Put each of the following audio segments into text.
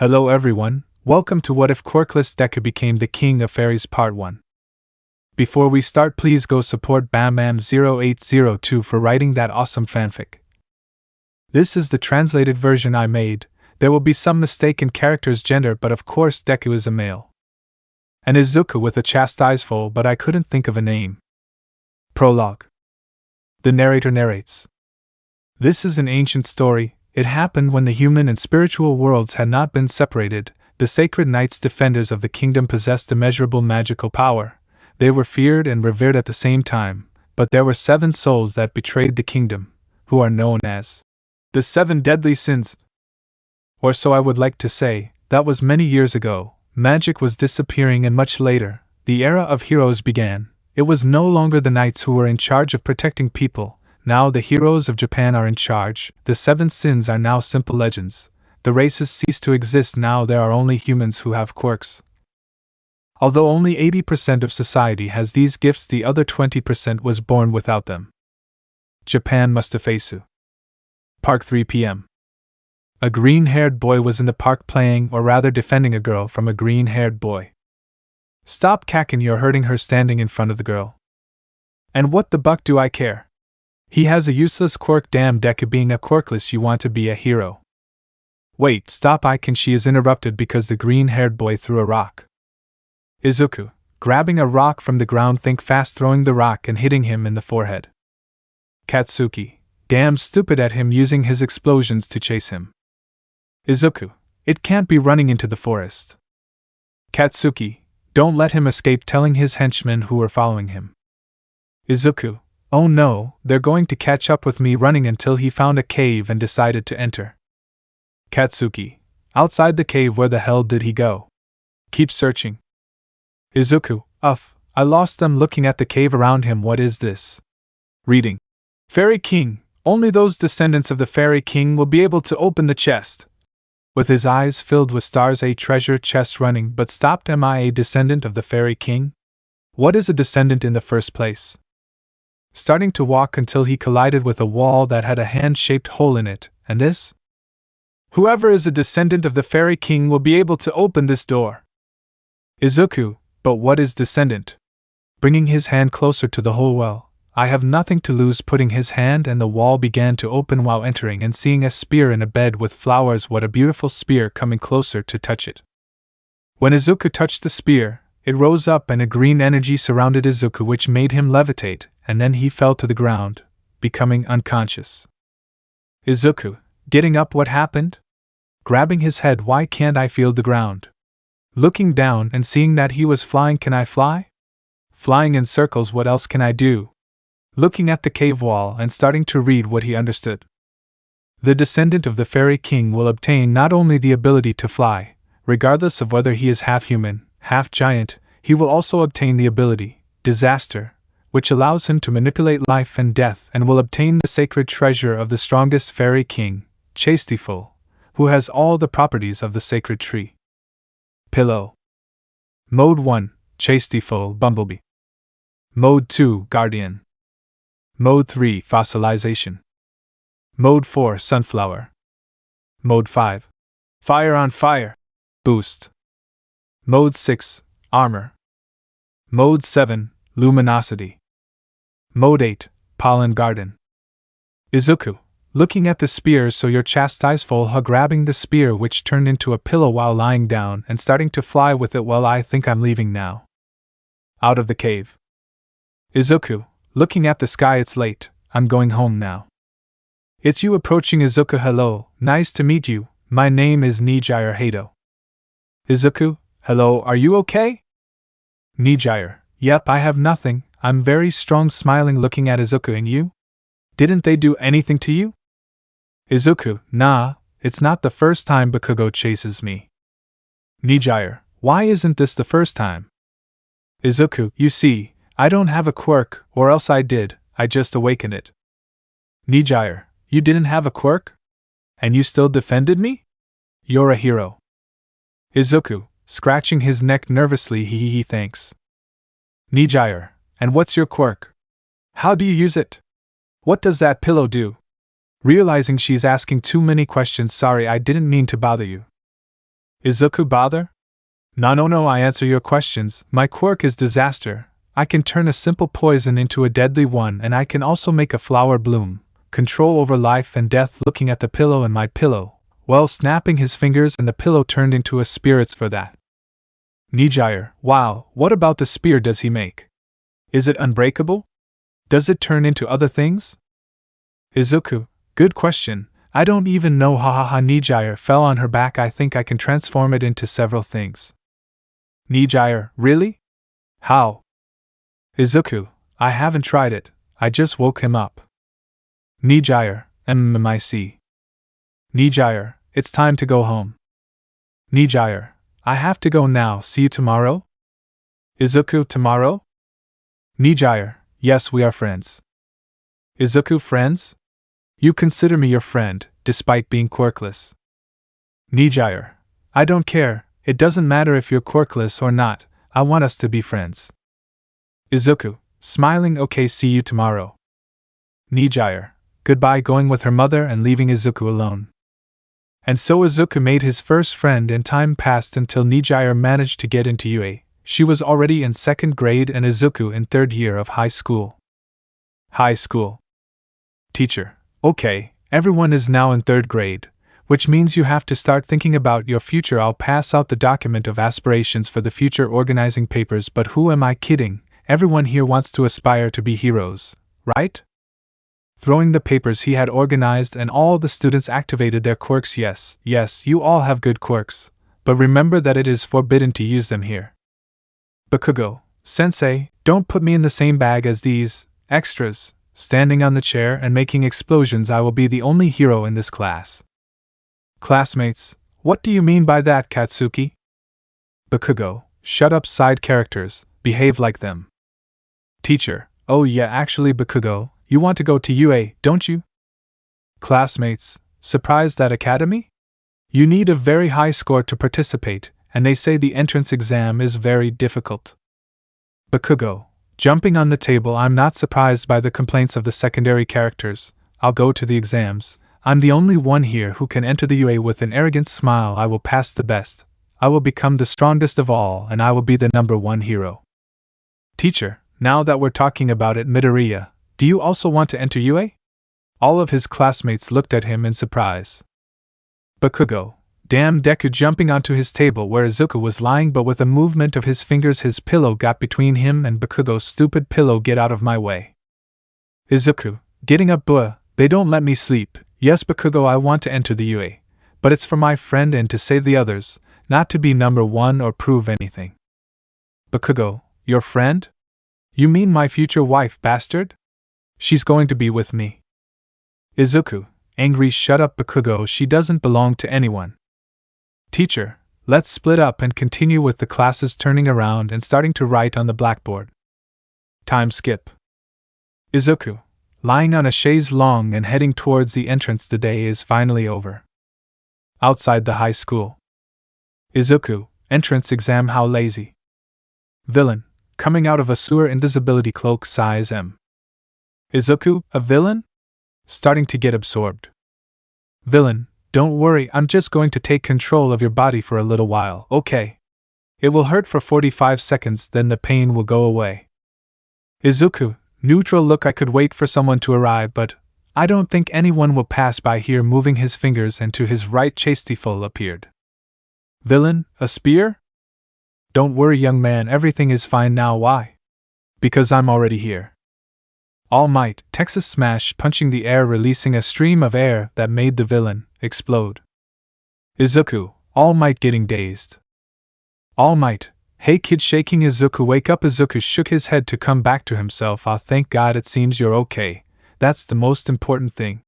Hello everyone, welcome to What If Quirkless Deku Became the King of Fairies Part 1. Before we start, please go support BamBam0802 for writing that awesome fanfic. This is the translated version I made. There will be some mistake in character's gender, but of course Deku is a male. And Izuku with a chastiefol, but I couldn't think of a name. Prologue. The narrator narrates. This is an ancient story. It happened when the human and spiritual worlds had not been separated. The sacred knights defenders of the kingdom possessed immeasurable magical power. They were feared and revered at the same time, but there were 7 souls that betrayed the kingdom, who are known as the 7 deadly sins. Or so I would like to say. That was many years ago. Magic was disappearing, and much later, the era of heroes began. It was no longer the knights who were in charge of protecting people. Now the heroes of Japan are in charge. The 7 sins are now simple legends. The races cease to exist. Now there are only humans who have quirks. Although only 80% of society has these gifts, the other 20% was born without them. Japan Mustafesu. Park 3 p.m. A green-haired boy was in the park playing, or rather defending a girl from a green-haired boy. Stop cacking, you're hurting her, standing in front of the girl. And what the buck do I care? He has a useless quirk. Damn, Deku, being a quirkless, you want to be a hero. Wait, stop, she is interrupted because the green-haired boy threw a rock. Izuku, grabbing a rock from the ground, think fast, throwing the rock and hitting him in the forehead. Katsuki, damn stupid at him, using his explosions to chase him. Izuku, it can't be running into the forest. Katsuki, don't let him escape, telling his henchmen who were following him. Izuku, oh no, they're going to catch up with me, running until he found a cave and decided to enter. Katsuki, outside the cave, where the hell did he go? Keep searching. Izuku, I lost them, looking at the cave around him. What is this? Reading. Fairy King, only those descendants of the Fairy King will be able to open the chest. With his eyes filled with stars, a treasure chest running, but stopped. Am I a descendant of the Fairy King? What is a descendant in the first place? Starting to walk until he collided with a wall that had a hand-shaped hole in it, and this? Whoever is a descendant of the Fairy King will be able to open this door. Izuku, but what is descendant? Bringing his hand closer to the hole. Well, I have nothing to lose, putting his hand, and the wall began to open while entering and seeing a spear in a bed with flowers. What a beautiful spear, coming closer to touch it. When Izuku touched the spear, it rose up and a green energy surrounded Izuku, which made him levitate, and then he fell to the ground, becoming unconscious. Izuku, getting up, what happened? Grabbing his head, why can't I feel the ground? Looking down and seeing that he was flying. Can I fly? Flying in circles, what else can I do? Looking at the cave wall and starting to read what he understood. The descendant of the Fairy King will obtain not only the ability to fly, regardless of whether he is half human, half giant, he will also obtain the ability, Disaster, which allows him to manipulate life and death, and will obtain the sacred treasure of the strongest Fairy King, Chastiefol, who has all the properties of the sacred tree. Pillow. Mode 1, Chastiefol, Bumblebee. Mode 2, Guardian. Mode 3, Fossilization. Mode 4, Sunflower. Mode 5, Fire on Fire, Boost. Mode 6, Armor. Mode 7, Luminosity. Mode 8, Pollen Garden. Izuku, looking at the spear, so your chastiefol, grabbing the spear, which turned into a pillow while lying down, and starting to fly with it. Well, I think I'm leaving now. Out of the cave. Izuku, looking at the sky, it's late, I'm going home now. It's you approaching Izuku. Hello, nice to meet you, my name is Nijire Hato. Izuku, hello, are you okay? Nijire, yep, I have nothing, I'm very strong, smiling, looking at Izuku. And you? Didn't they do anything to you? Izuku, nah, it's not the first time Bakugo chases me. Nijire, why isn't this the first time? Izuku, you see, I don't have a quirk, or else I did, I just awakened it. Nijire, you didn't have a quirk? And you still defended me? You're a hero. Izuku, scratching his neck nervously, he thanks. Nijire, and what's your quirk? How do you use it? What does that pillow do? Realizing she's asking too many questions, sorry, I didn't mean to bother you. Izuku bother? No, I answer your questions. My quirk is disaster. I can turn a simple poison into a deadly one, and I can also make a flower bloom. Control over life and death. Looking at the pillow and my pillow. Well, snapping his fingers and the pillow turned into a spirits for that. Nijire, wow, what about the spear does he make? Is it unbreakable? Does it turn into other things? Izuku, good question. I don't even know. Nijire fell on her back. I think I can transform it into several things. Nijire, really? How? Izuku, I haven't tried it. I just woke him up. Nijire, I see. Nijire, it's time to go home. Nijire, I have to go now. See you tomorrow? Izuku, tomorrow? Nijire, yes, we are friends. Izuku, friends? You consider me your friend, despite being quirkless. Nijire, I don't care, it doesn't matter if you're quirkless or not, I want us to be friends. Izuku, smiling, okay, see you tomorrow. Nijire, goodbye, going with her mother and leaving Izuku alone. And so Izuku made his first friend, and time passed until Nijire managed to get into UA. She was already in 2nd grade and Izuku in 3rd year of high school. High school. Teacher, okay, everyone is now in 3rd grade, which means you have to start thinking about your future. I'll pass out the document of aspirations for the future organizing papers, but who am I kidding? Everyone here wants to aspire to be heroes, right? Throwing the papers he had organized, and all the students activated their quirks. Yes, you all have good quirks, but remember that it is forbidden to use them here. Bakugo, sensei, don't put me in the same bag as these extras, standing on the chair and making explosions. I will be the only hero in this class. Classmates, what do you mean by that, Katsuki? Bakugo, shut up, side characters, behave like them. Teacher, oh yeah, actually Bakugo, you want to go to UA, don't you? Classmates, surprised at Academy? You need a very high score to participate, and they say the entrance exam is very difficult. Bakugo, jumping on the table, I'm not surprised by the complaints of the secondary characters. I'll go to the exams. I'm the only one here who can enter the UA. With an arrogant smile, I will pass the best. I will become the strongest of all, and I will be the #1 hero. Teacher, now that we're talking about it, Midoriya, do you also want to enter UA? All of his classmates looked at him in surprise. Bakugo, damn, Deku, jumping onto his table where Izuku was lying, but with a movement of his fingers his pillow got between him and Bakugo's stupid pillow. Get out of my way. Izuku, getting up, they don't let me sleep. Yes, Bakugo, I want to enter the UA, but it's for my friend and to save the others, not to be #1 or prove anything. Bakugo, your friend? You mean my future wife, bastard? She's going to be with me. Izuku, angry, shut up, Bakugo, she doesn't belong to anyone. Teacher, let's split up and continue with the classes, turning around and starting to write on the blackboard. Time skip. Izuku, lying on a chaise longue and heading towards the entrance. The day is finally over. Outside the high school. Izuku, entrance exam, how lazy. Villain, coming out of a sewer, invisibility cloak, size M. Izuku, a villain? Starting to get absorbed. Villain, don't worry, I'm just going to take control of your body for a little while, okay? It will hurt for 45 seconds, then the pain will go away. Izuku, neutral look, I could wait for someone to arrive, but I don't think anyone will pass by here. Moving his fingers, and to his right chastiefol appeared. Villain, a spear? Don't worry, young man, everything is fine now. Why? Because I'm already here. All Might, Texas smash, punching the air, releasing a stream of air that made the villain explode. Izuku, All Might getting dazed. All Might, hey kid, shaking Izuku, wake up. Izuku shook his head to come back to himself. Ah, thank God, it seems you're okay. That's the most important thing.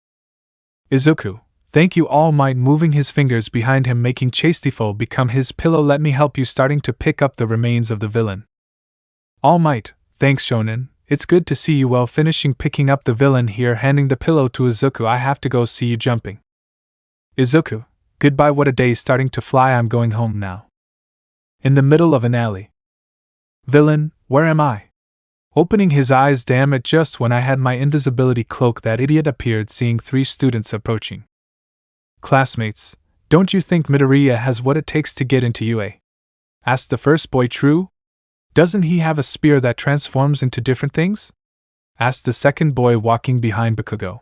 Izuku, thank you. All Might, moving his fingers behind him, making chastiefol become his pillow. Let me help you, starting to pick up the remains of the villain. All Might, thanks Shonen. It's good to see you. Well, finishing picking up the villain here, handing the pillow to Izuku. I have to go, see you jumping. Izuku, goodbye, what a day, starting to fly. I'm going home now. In the middle of an alley. Villain, where am I? Opening his eyes, damn it, just when I had my invisibility cloak, that idiot appeared, seeing 3 students approaching. Classmates, Don't you think Midoriya has what it takes to get into UA? Asked the first boy. True? Doesn't he have a spear that transforms into different things? Asked the second boy walking behind Bakugo.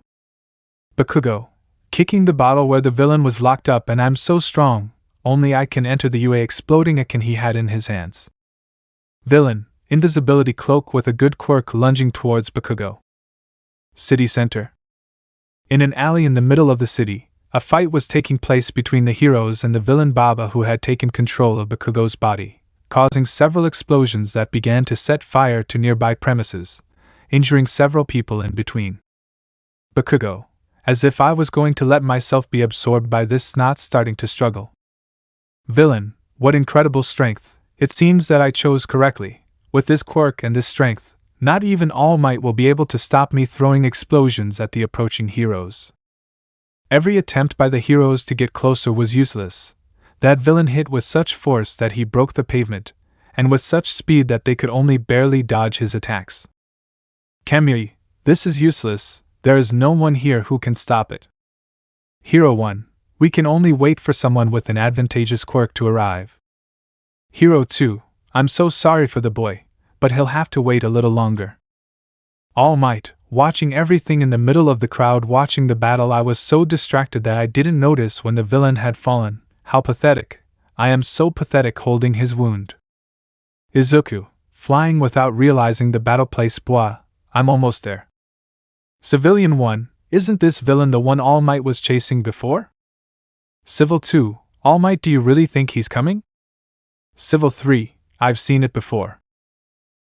Bakugo, kicking the bottle where the villain was locked up, and I'm so strong, only I can enter the UA, exploding a can he had in his hands. Villain, invisibility cloak with a good quirk, lunging towards Bakugo. City center. In an alley in the middle of the city, a fight was taking place between the heroes and the villain Baba, who had taken control of Bakugo's body, causing several explosions that began to set fire to nearby premises, injuring several people in between. Bakugo, as if I was going to let myself be absorbed by this snot, starting to struggle. Villain, what incredible strength! It seems that I chose correctly. With this quirk and this strength, not even All Might will be able to stop me throwing explosions at the approaching heroes. Every attempt by the heroes to get closer was useless. That villain hit with such force that he broke the pavement, and with such speed that they could only barely dodge his attacks. Kamui, this is useless, there is no one here who can stop it. Hero 1, we can only wait for someone with an advantageous quirk to arrive. Hero 2, I'm so sorry for the boy, but he'll have to wait a little longer. All Might, watching everything in the middle of the crowd watching the battle, I was so distracted that I didn't notice when the villain had fallen. How pathetic. I am so pathetic, holding his wound. Izuku, flying without realizing the battle place. Bois, I'm almost there. Civilian 1, isn't this villain the one All Might was chasing before? Civil 2, All Might, do you really think he's coming? Civil 3, I've seen it before.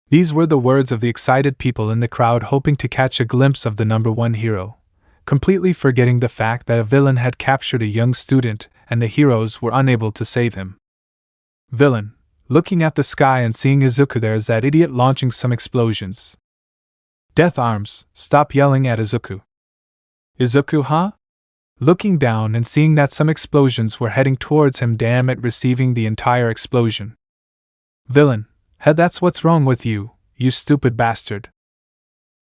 These were the words of the excited people in the crowd, hoping to catch a glimpse of the number one hero, completely forgetting the fact that a villain had captured a young student and the heroes were unable to save him. Villain, looking at the sky and seeing Izuku, there's that idiot launching some explosions. Death Arms, stop yelling at Izuku. Izuku, huh? Looking down and seeing that some explosions were heading towards him, damn it, receiving the entire explosion. Villain, hey, that's what's wrong with you, you stupid bastard.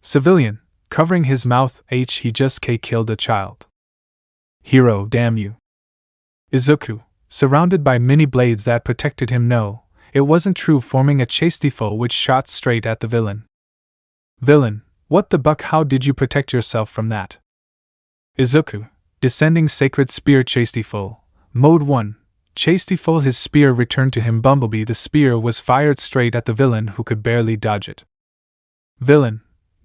Civilian, covering his mouth, he just killed a child. Hero, damn you. Izuku, surrounded by many blades that protected him. No, it wasn't true, forming a chastiefol which shot straight at the villain. Villain, what the buck, how did you protect yourself from that? Izuku, descending sacred spear chastiefol, mode 1, chastiefol, his spear returned to him. Bumblebee, the spear was fired straight at the villain, who could barely dodge it. Villain,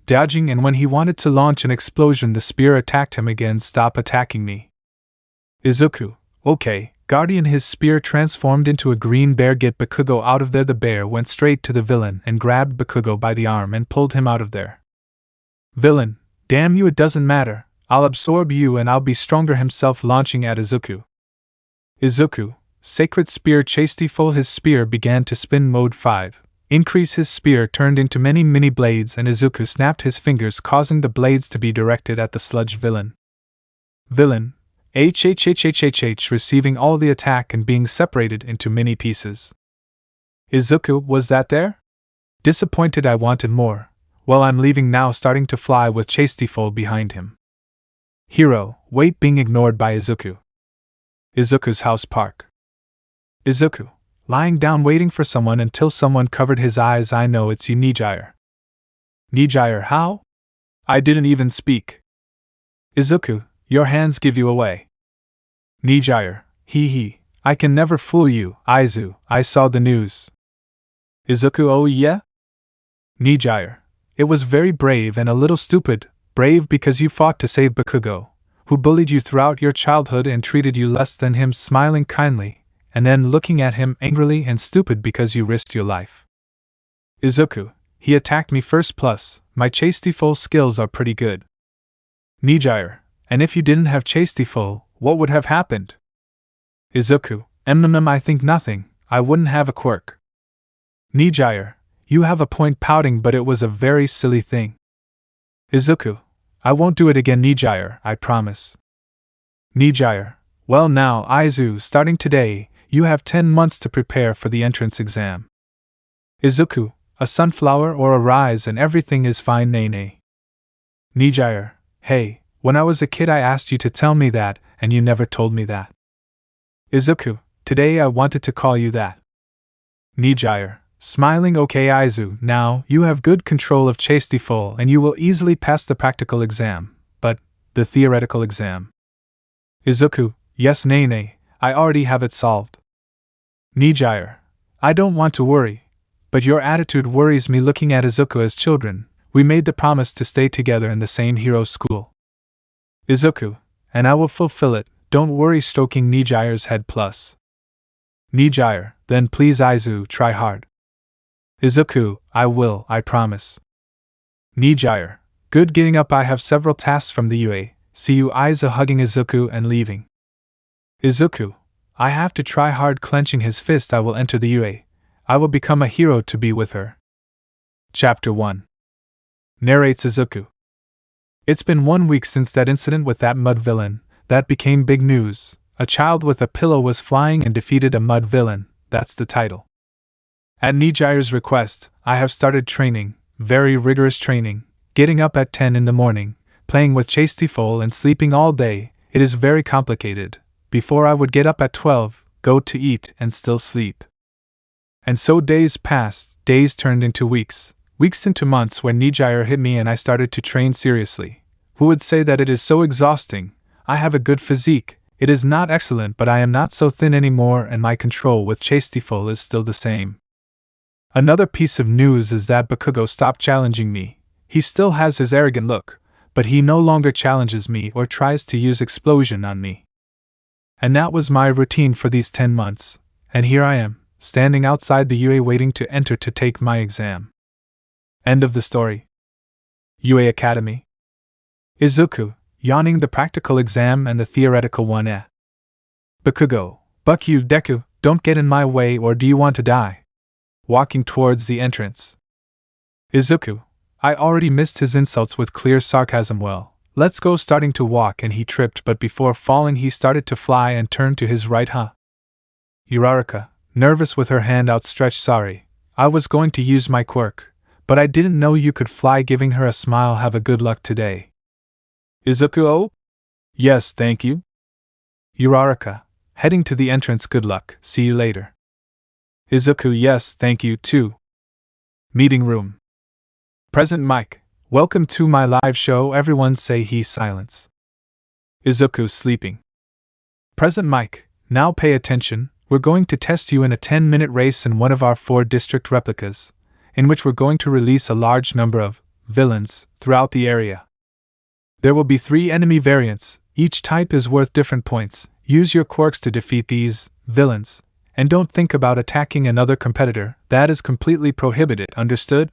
dodging, and when he wanted to launch an explosion, the spear attacked him again. Stop attacking me. Izuku, okay, Guardian, his spear transformed into a green bear. Get Bakugo out of there. The bear went straight to the villain and grabbed Bakugo by the arm and pulled him out of there. Villain, damn you, it doesn't matter, I'll absorb you and I'll be stronger himself, launching at Izuku. Izuku, sacred spear chastiefol, his spear began to spin. Mode 5, increase, his spear turned into many mini blades and Izuku snapped his fingers, causing the blades to be directed at the sludge villain. Villain, receiving all the attack and being separated into many pieces. Izuku, was that there? Disappointed, I wanted more. Well, I'm leaving now, starting to fly with chastiefol behind him. Hero, wait, being ignored by Izuku. Izuku's house park. Izuku, lying down waiting for someone until someone covered his eyes. I know it's you, Nijire. Nijire, how? I didn't even speak. Izuku, your hands give you away. Nijire, hee, I can never fool you, Aizu, I saw the news. Izuku, oh yeah? Nijire, it was very brave and a little stupid. Brave because you fought to save Bakugo, who bullied you throughout your childhood and treated you less than him, smiling kindly, and then looking at him angrily, and stupid because you risked your life. Izuku, he attacked me first, plus, my chastiefol skills are pretty good. Nijire, and if you didn't have chastiefol, what would have happened? Izuku, I think nothing, I wouldn't have a quirk. Nijire, you have a point, pouting, but it was a very silly thing. Izuku, I won't do it again, Nijire, I promise. Nijire, well now, Aizu, starting today, you have 10 months to prepare for the entrance exam. Izuku, a sunflower or a rise and everything is fine, nay. Nijire, hey, when I was a kid I asked you to tell me that, and you never told me that. Izuku, today I wanted to call you that. Nijire, smiling. Okay Aizu, now, you have good control of chastiefol and you will easily pass the practical exam, but, the theoretical exam. Izuku, yes Nene, I already have it solved. Nijire, I don't want to worry, but your attitude worries me. Looking at Izuku as children, we made the promise to stay together in the same hero school. Izuku, and I will fulfill it, don't worry. Stroking Nijire's head plus. Nijire, then please Aizu, try hard. Izuku, I will, I promise. Nijire, good. Getting up, I have several tasks from the UA, see you. Aiza hugging Izuku and leaving. Izuku, I have to try hard. Clenching his fist, I will enter the UA. I will become a hero to be with her. Chapter 1. Narrates Izuku. It's been 1 week since that incident with that mud villain. That became big news. A child with a pillow was flying and defeated a mud villain, that's the title. At Nijire's request, I have started training, very rigorous training, getting up at 10 in the morning, playing with chastiefol and sleeping all day. It is very complicated. Before I would get up at 12, go to eat and still sleep. And so days passed, days turned into weeks, weeks into months when Nijire hit me and I started to train seriously. Who would say that it is so exhausting? I have a good physique. It is not excellent, but I am not so thin anymore and my control with chastiefol is still the same. Another piece of news is that Bakugo stopped challenging me. He still has his arrogant look, but he no longer challenges me or tries to use explosion on me. And that was my routine for these 10 months, and here I am, standing outside the UA waiting to enter to take my exam. End of the story. UA Academy. Izuku, yawning. The practical exam and the theoretical one. Bakugo, buck you Deku, don't get in my way or do you want to die? Walking towards the entrance. Izuku, I already missed his insults with clear sarcasm. Well, let's go. Starting to walk and he tripped, but before falling he started to fly and turned to his right. Uraraka, nervous with her hand outstretched. Sorry, I was going to use my quirk, but I didn't know you could fly. Giving her a smile. Have a good luck today. Izuku, oh? Yes, thank you. Uraraka, heading to the entrance. Good luck, see you later. Izuku, yes, thank you too. Meeting room. Present Mike, welcome to my live show. Everyone say he. Silence. Izuku, sleeping. Present Mike, now pay attention. We're going to test you in a 10-minute race in one of our 4 district replicas, in which we're going to release a large number of villains throughout the area. There will be 3 enemy variants, each type is worth different points. Use your quirks to defeat these villains, and don't think about attacking another competitor, that is completely prohibited, understood?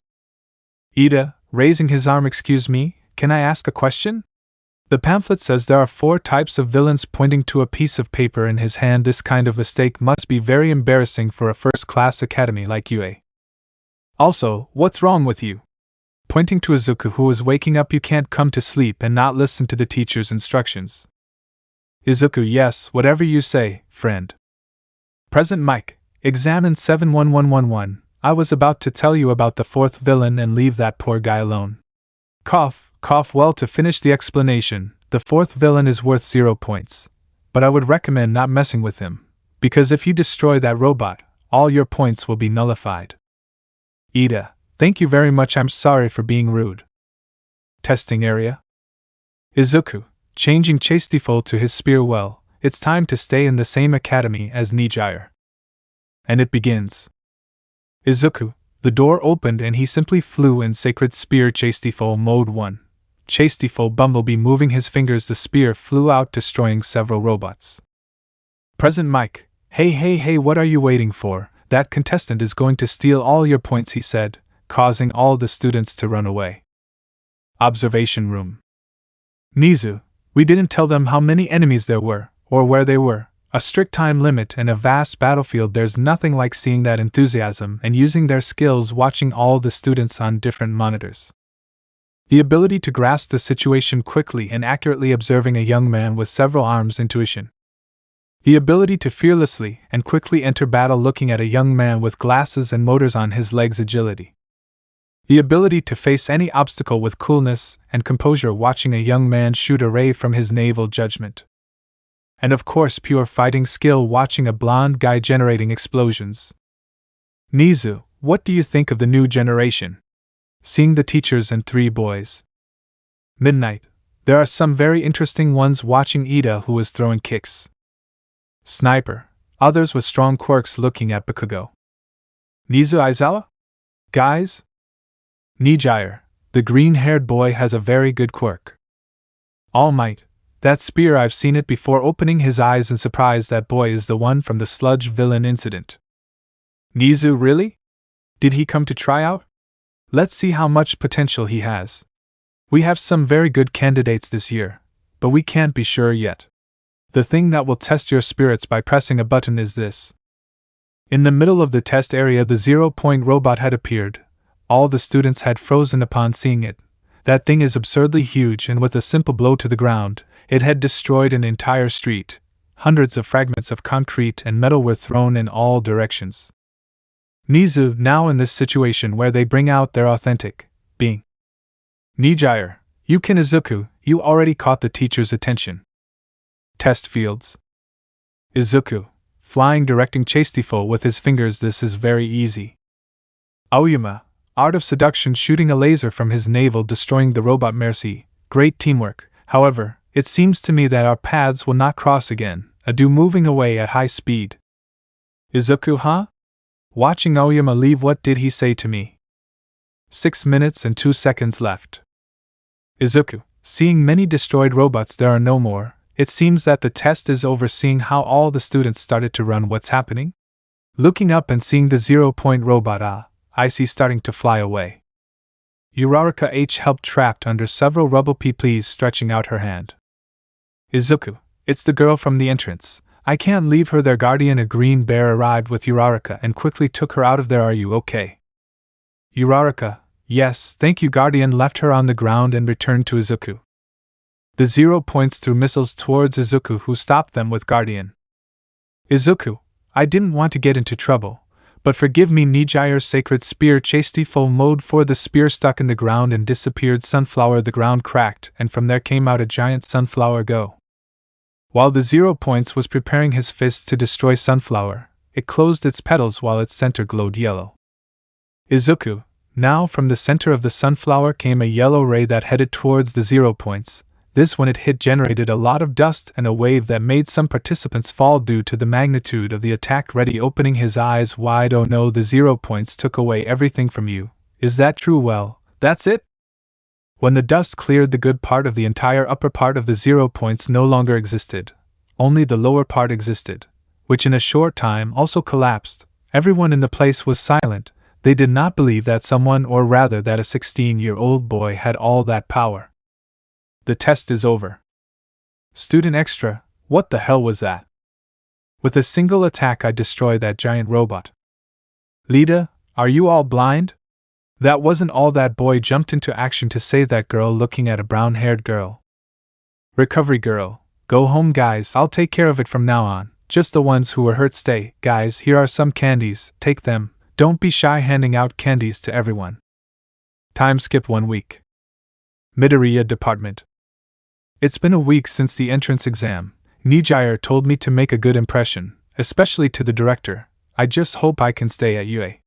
Ida, raising his arm, excuse me, can I ask a question? The pamphlet says there are 4 types of villains, pointing to a piece of paper in his hand. This kind of mistake must be very embarrassing for a first-class academy like UA. Also, what's wrong with you? Pointing to Izuku, who is waking up. You can't come to sleep and not listen to the teacher's instructions. Izuku, yes, whatever you say, friend. Present Mike, examine 71111. I was about to tell you about the 4th villain and leave that poor guy alone. Cough, cough. Well, to finish the explanation, the 4th villain is worth 0 points. But I would recommend not messing with him, because if you destroy that robot, all your points will be nullified. Ida, thank you very much. I'm sorry for being rude. Testing area. Izuku, changing chastiefol to his spear. Well, it's time to stay in the same academy as Nijire. And it begins. Izuku, the door opened and he simply flew in Sacred Spear Chastiefol Mode 1. Chastiefol Bumblebee, moving his fingers, the spear flew out, destroying several robots. Present Mike, hey, what are you waiting for? That contestant is going to steal all your points, he said, causing all the students to run away. Observation room. Nizu, we didn't tell them how many enemies there were, or where they were. A strict time limit and a vast battlefield. There's nothing like seeing that enthusiasm and using their skills, watching all the students on different monitors. The ability to grasp the situation quickly and accurately, observing a young man with several arms, intuition. The ability to fearlessly and quickly enter battle, looking at a young man with glasses and motors on his legs, agility. The ability to face any obstacle with coolness and composure, watching a young man shoot a ray from his navel, judgment. And of course pure fighting skill watching a blonde guy generating explosions. Nizu, what do you think of the new generation? Seeing the teachers and 3 boys. Midnight. There are some very interesting ones watching Ida who was throwing kicks. Sniper. Others with strong quirks looking at Bakugo. Nizu Aizawa? Guys? Nijire. The green-haired boy has a very good quirk. All Might. That spear I've seen it before opening his eyes in surprise that boy is the one from the sludge villain incident. Nizu really? Did he come to try out? Let's see how much potential he has. We have some very good candidates this year, but we can't be sure yet. The thing that will test your spirits by pressing a button is this. In the middle of the test area the 0-point robot had appeared. All the students had frozen upon seeing it. That thing is absurdly huge and with a simple blow to the ground, it had destroyed an entire street. Hundreds of fragments of concrete and metal were thrown in all directions. Nizu now in this situation where they bring out their authentic being. Nijire, you can Izuku, you already caught the teacher's attention. Test fields. Izuku, flying directing chastiefol with his fingers, this is very easy. Aoyama, art of seduction shooting a laser from his navel destroying the robot Mercy, great teamwork, however, it seems to me that our paths will not cross again, Adu moving away at high speed. Izuku, huh? Watching Aoyama leave, what did he say to me? 6 minutes and 2 seconds left. Izuku, seeing many destroyed robots there are no more, it seems that the test is over. Seeing how all the students started to run, what's happening? Looking up and seeing the 0-point robot, I see starting to fly away. Uraraka H helped trapped under several rubble please stretching out her hand. Izuku, it's the girl from the entrance. I can't leave her there. Guardian, a green bear arrived with Uraraka and quickly took her out of there. Are you okay? Uraraka, yes, thank you. Guardian left her on the ground and returned to Izuku. The 0 points threw missiles towards Izuku who stopped them with Guardian. Izuku, I didn't want to get into trouble, but forgive me. Nijire's sacred spear chastiefol mode for the spear stuck in the ground and disappeared. Sunflower, the ground cracked and from there came out a giant sunflower. Go. While the 0 points was preparing his fists to destroy Sunflower, it closed its petals while its center glowed yellow. Izuku, now from the center of the sunflower came a yellow ray that headed towards the 0 points. This, when it hit, generated a lot of dust and a wave that made some participants fall due to the magnitude of the attack. Ready, opening his eyes wide. Oh no, the 0 points took away everything from you. Is that true? Well, that's it? When the dust cleared, the good part of the entire upper part of the 0 points no longer existed. Only the lower part existed, which in a short time also collapsed. Everyone in the place was silent. They did not believe that someone, or rather that a 16-year-old boy, had all that power. The test is over. Student Extra, what the hell was that? With a single attack I destroyed that giant robot. Lida, are you all blind? That wasn't all. That boy jumped into action to save that girl, looking at a brown-haired girl. Recovery girl, go home guys, I'll take care of it from now on. Just the ones who were hurt stay. Guys, here are some candies, take them. Don't be shy handing out candies to everyone. Time skip 1 week. Midoriya Department. It's been a week since the entrance exam. Nijire told me to make a good impression, especially to the director. I just hope I can stay at UA.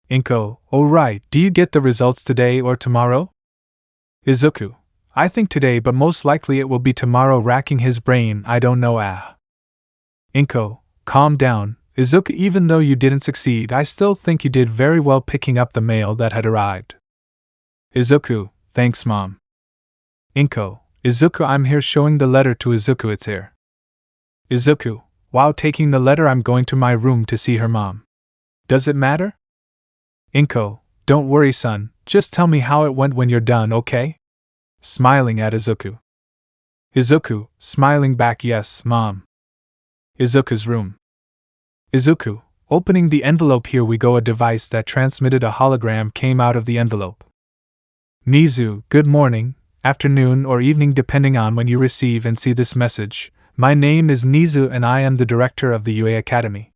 Inko, oh right, do you get the results today or tomorrow? Izuku, I think today, but most likely it will be tomorrow. Racking his brain, I don't know. Inko, calm down. Izuku, even though you didn't succeed, I still think you did very well picking up the mail that had arrived. Izuku, thanks mom. Inko, Izuku, I'm here showing the letter to Izuku, it's here. Izuku, while taking the letter I'm going to my room to see her mom. Does it matter? Inko, don't worry son, just tell me how it went when you're done, okay? Smiling at Izuku. Izuku, smiling back, yes, mom. Izuku's room. Izuku, opening the envelope, here we go. A device that transmitted a hologram came out of the envelope. Nizu, good morning, afternoon or evening depending on when you receive and see this message. My name is Nizu and I am the director of the UA Academy.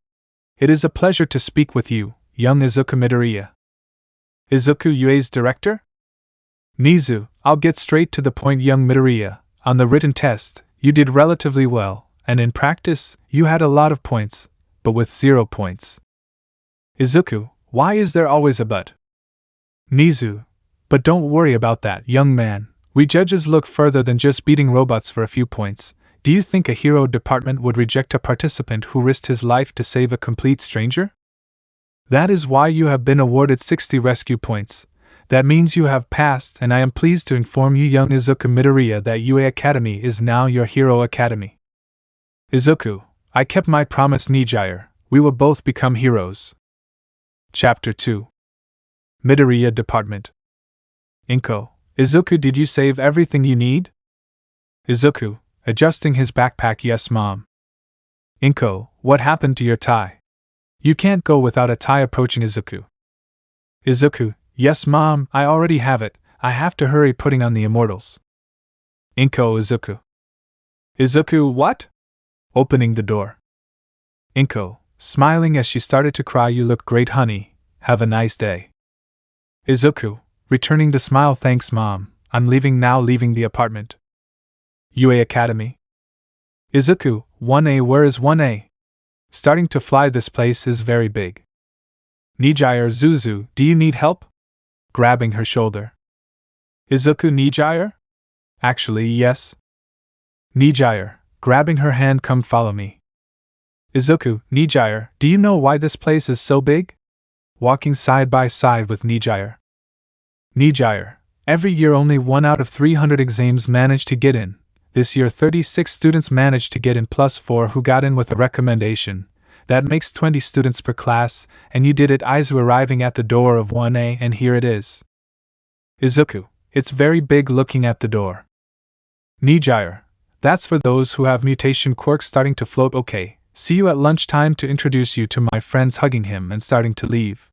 It is a pleasure to speak with you, young Izuku Midoriya. Izuku, UA's director? Nizu, I'll get straight to the point, young Midoriya. On the written test, you did relatively well. and in practice, you had a lot of points, but with 0 points. Izuku, why is there always a but? Nizu, but don't worry about that, young man. We judges look further than just beating robots for a few points. Do you think a hero department would reject a participant who risked his life to save a complete stranger? That is why you have been awarded 60 rescue points. That means you have passed, and I am pleased to inform you, young Izuku Midoriya, that UA Academy is now your Hero Academy. Izuku, I kept my promise, Nijire. We will both become heroes. Chapter 2. Midoriya Department. Inko, Izuku, did you save everything you need? Izuku, adjusting his backpack. Yes, Mom. Inko, what happened to your tie? You can't go without a tie. Approaching Izuku. Izuku, yes, Mom, I already have it. I have to hurry putting on the immortals. Inko, Izuku. Izuku, what? Opening the door. Inko, smiling as she started to cry. You look great, honey. Have a nice day. Izuku, returning the smile. Thanks, Mom. I'm leaving now. Leaving the apartment. UA Academy. Izuku, 1A, where is 1A? Starting to fly. This place is very big. Nijire, Zuzu, do you need help? Grabbing her shoulder. Izuku, Nijire? Actually, yes. Nijire, grabbing her hand, come follow me. Izuku, Nijire, do you know why this place is so big? Walking side by side with Nijire. Nijire, every year only 1 out of 300 exams manage to get in. This year 36 students managed to get in plus 4 who got in with a recommendation. That makes 20 students per class, and you did it. Aizawa, arriving at the door of 1A, and here it is. Izuku, it's very big. Looking at the door. Nijire, that's for those who have mutation quirks. Starting to float. Okay, see you at lunchtime to introduce you to my friends. Hugging him and starting to leave.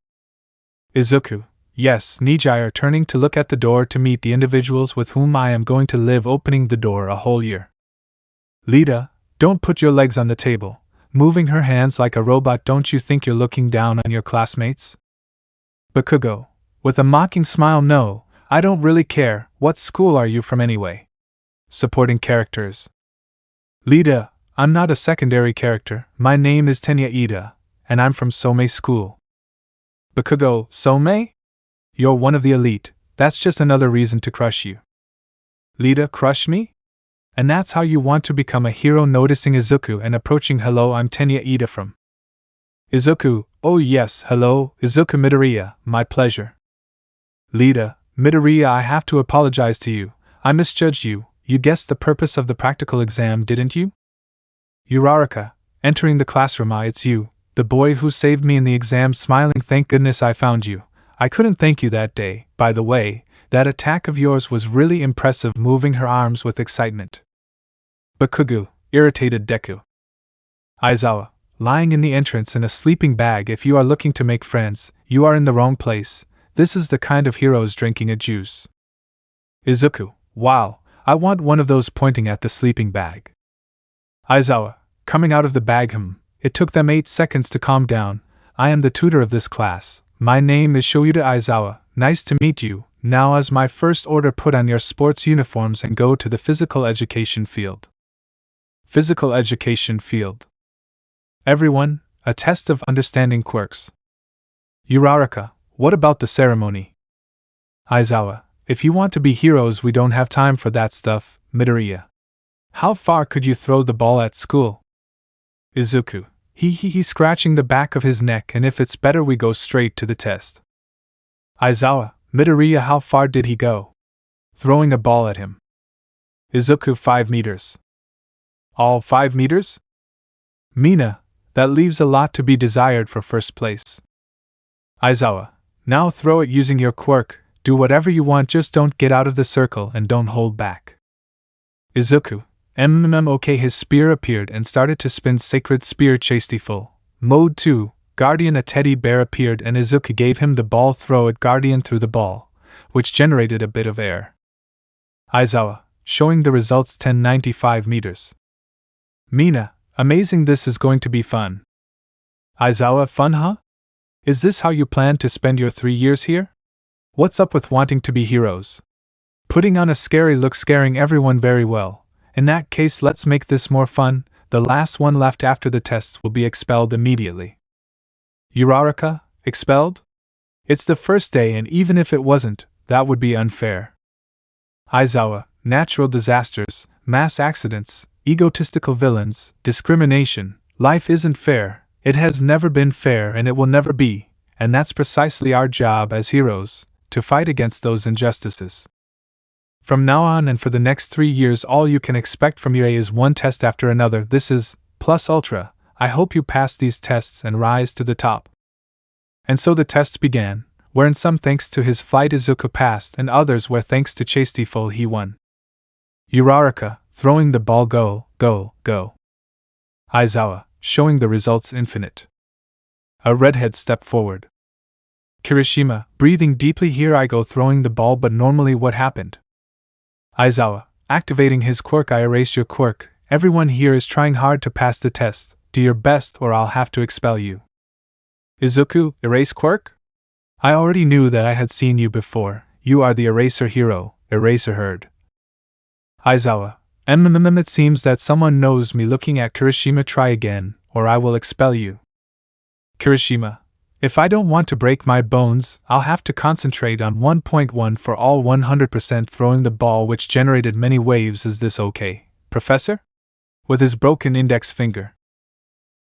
Izuku, yes. Nijire, turning to look at the door to meet the individuals with whom I am going to live. Opening the door a whole year. Lita, don't put your legs on the table. Moving her hands like a robot. Don't you think you're looking down on your classmates? Bakugo, with a mocking smile. No, I don't really care. What school are you from anyway? Supporting characters. Lita, I'm not a secondary character. My name is Tenya Ida, and I'm from Somei School. Bakugo, Somei? You're one of the elite. That's just another reason to crush you. Lita, crush me? And that's how you want to become a hero? Noticing Izuku and approaching. Hello, I'm Tenya Ida from. Izuku, oh yes, hello, Izuku Midoriya, my pleasure. Lita, Midoriya, I have to apologize to you. I misjudged you. You guessed the purpose of the practical exam, didn't you? Uraraka, entering the classroom. It's you, the boy who saved me in the exam. Smiling, thank goodness I found you. I couldn't thank you that day. By the way, that attack of yours was really impressive. Moving her arms with excitement. Bakugo, irritated Deku. Aizawa, lying in the entrance in a sleeping bag. If you are looking to make friends, you are in the wrong place. This is the kind of heroes drinking a juice. Izuku, wow, I want one of those, pointing at the sleeping bag. Aizawa, coming out of the bag. It took them 8 seconds to calm down. I am the tutor of this class. My name is Shoyuta Aizawa. Nice to meet you. Now, as my first order, put on your sports uniforms and go to the physical education field. Physical education field. Everyone, a test of understanding quirks. Uraraka, what about the ceremony? Aizawa, if you want to be heroes, we don't have time for that stuff. Midoriya, how far could you throw the ball at school? Izuku, he scratching the back of his neck, and if it's better we go straight to the test. Aizawa, Midoriya, how far did he go? Throwing a ball at him. Izuku, 5 meters. All 5 meters? Mina, that leaves a lot to be desired for first place. Aizawa, now throw it using your quirk. Do whatever you want, just don't get out of the circle and don't hold back. Izuku, okay. His spear appeared and started to spin. Sacred Spear, chastiefol. Mode 2, Guardian. A teddy bear appeared and Izuku gave him the ball. Throw it, Guardian, through the ball, which generated a bit of air. Aizawa, showing the results. 1095 meters. Mina, amazing, this is going to be fun. Aizawa, fun, huh? Is this how you plan to spend your 3 years here? What's up with wanting to be heroes? Putting on a scary look, scaring everyone very well. In that case, let's make this more fun. The last one left after the tests will be expelled immediately. Uraraka, expelled? It's the first day, and even if it wasn't, that would be unfair. Aizawa, natural disasters, mass accidents, egotistical villains, discrimination. Life isn't fair, it has never been fair and it will never be, and that's precisely our job as heroes, to fight against those injustices. From now on and for the next 3 years, all you can expect from UA is one test after another. This is Plus Ultra. I hope you pass these tests and rise to the top. And so the tests began, wherein some thanks to his flight Izuku passed and others where thanks to chastiefol he won. Uraraka, throwing the ball, go, go, go. Aizawa, showing the results infinite. A redhead stepped forward. Kirishima, breathing deeply, here I go, throwing the ball, but normally what happened? Aizawa, activating his quirk, I erase your quirk, everyone here is trying hard to pass the test, do your best or I'll have to expel you. Izuku, erase quirk? I already knew that, I had seen you before, you are the eraser hero, eraser herd. Aizawa, it seems that someone knows me, looking at Kirishima, try again, or I will expel you. Kirishima, if I don't want to break my bones, I'll have to concentrate on 1.1 for all 100% throwing the ball, which generated many waves. Is this okay, Professor? With his broken index finger.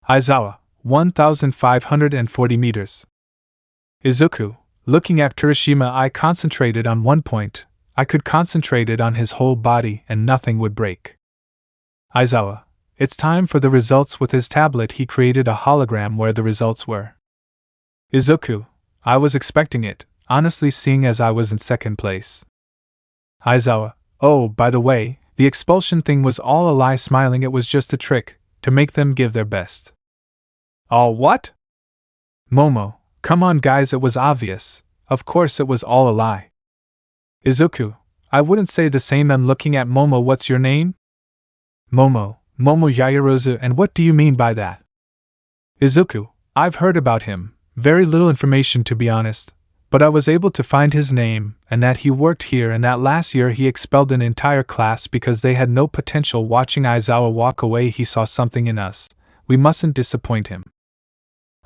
Aizawa, 1,540 meters. Izuku, looking at Kirishima, I concentrated on 1 point. I could concentrate it on his whole body and nothing would break. Aizawa, it's time for the results. With his tablet he created a hologram where the results were. Izuku, I was expecting it, honestly, seeing as I was in second place. Aizawa, oh, by the way, the expulsion thing was all a lie, smiling, it was just a trick, to make them give their best. All what? Momo, come on guys, it was obvious, of course it was all a lie. Izuku, I wouldn't say the same. I'm looking at Momo. What's your name? Momo Yayarozu, and what do you mean by that? Izuku, I've heard about him, very little information to be honest, but I was able to find his name, and that he worked here, and that last year he expelled an entire class because they had no potential. Watching Aizawa walk away, he saw something in us, we mustn't disappoint him.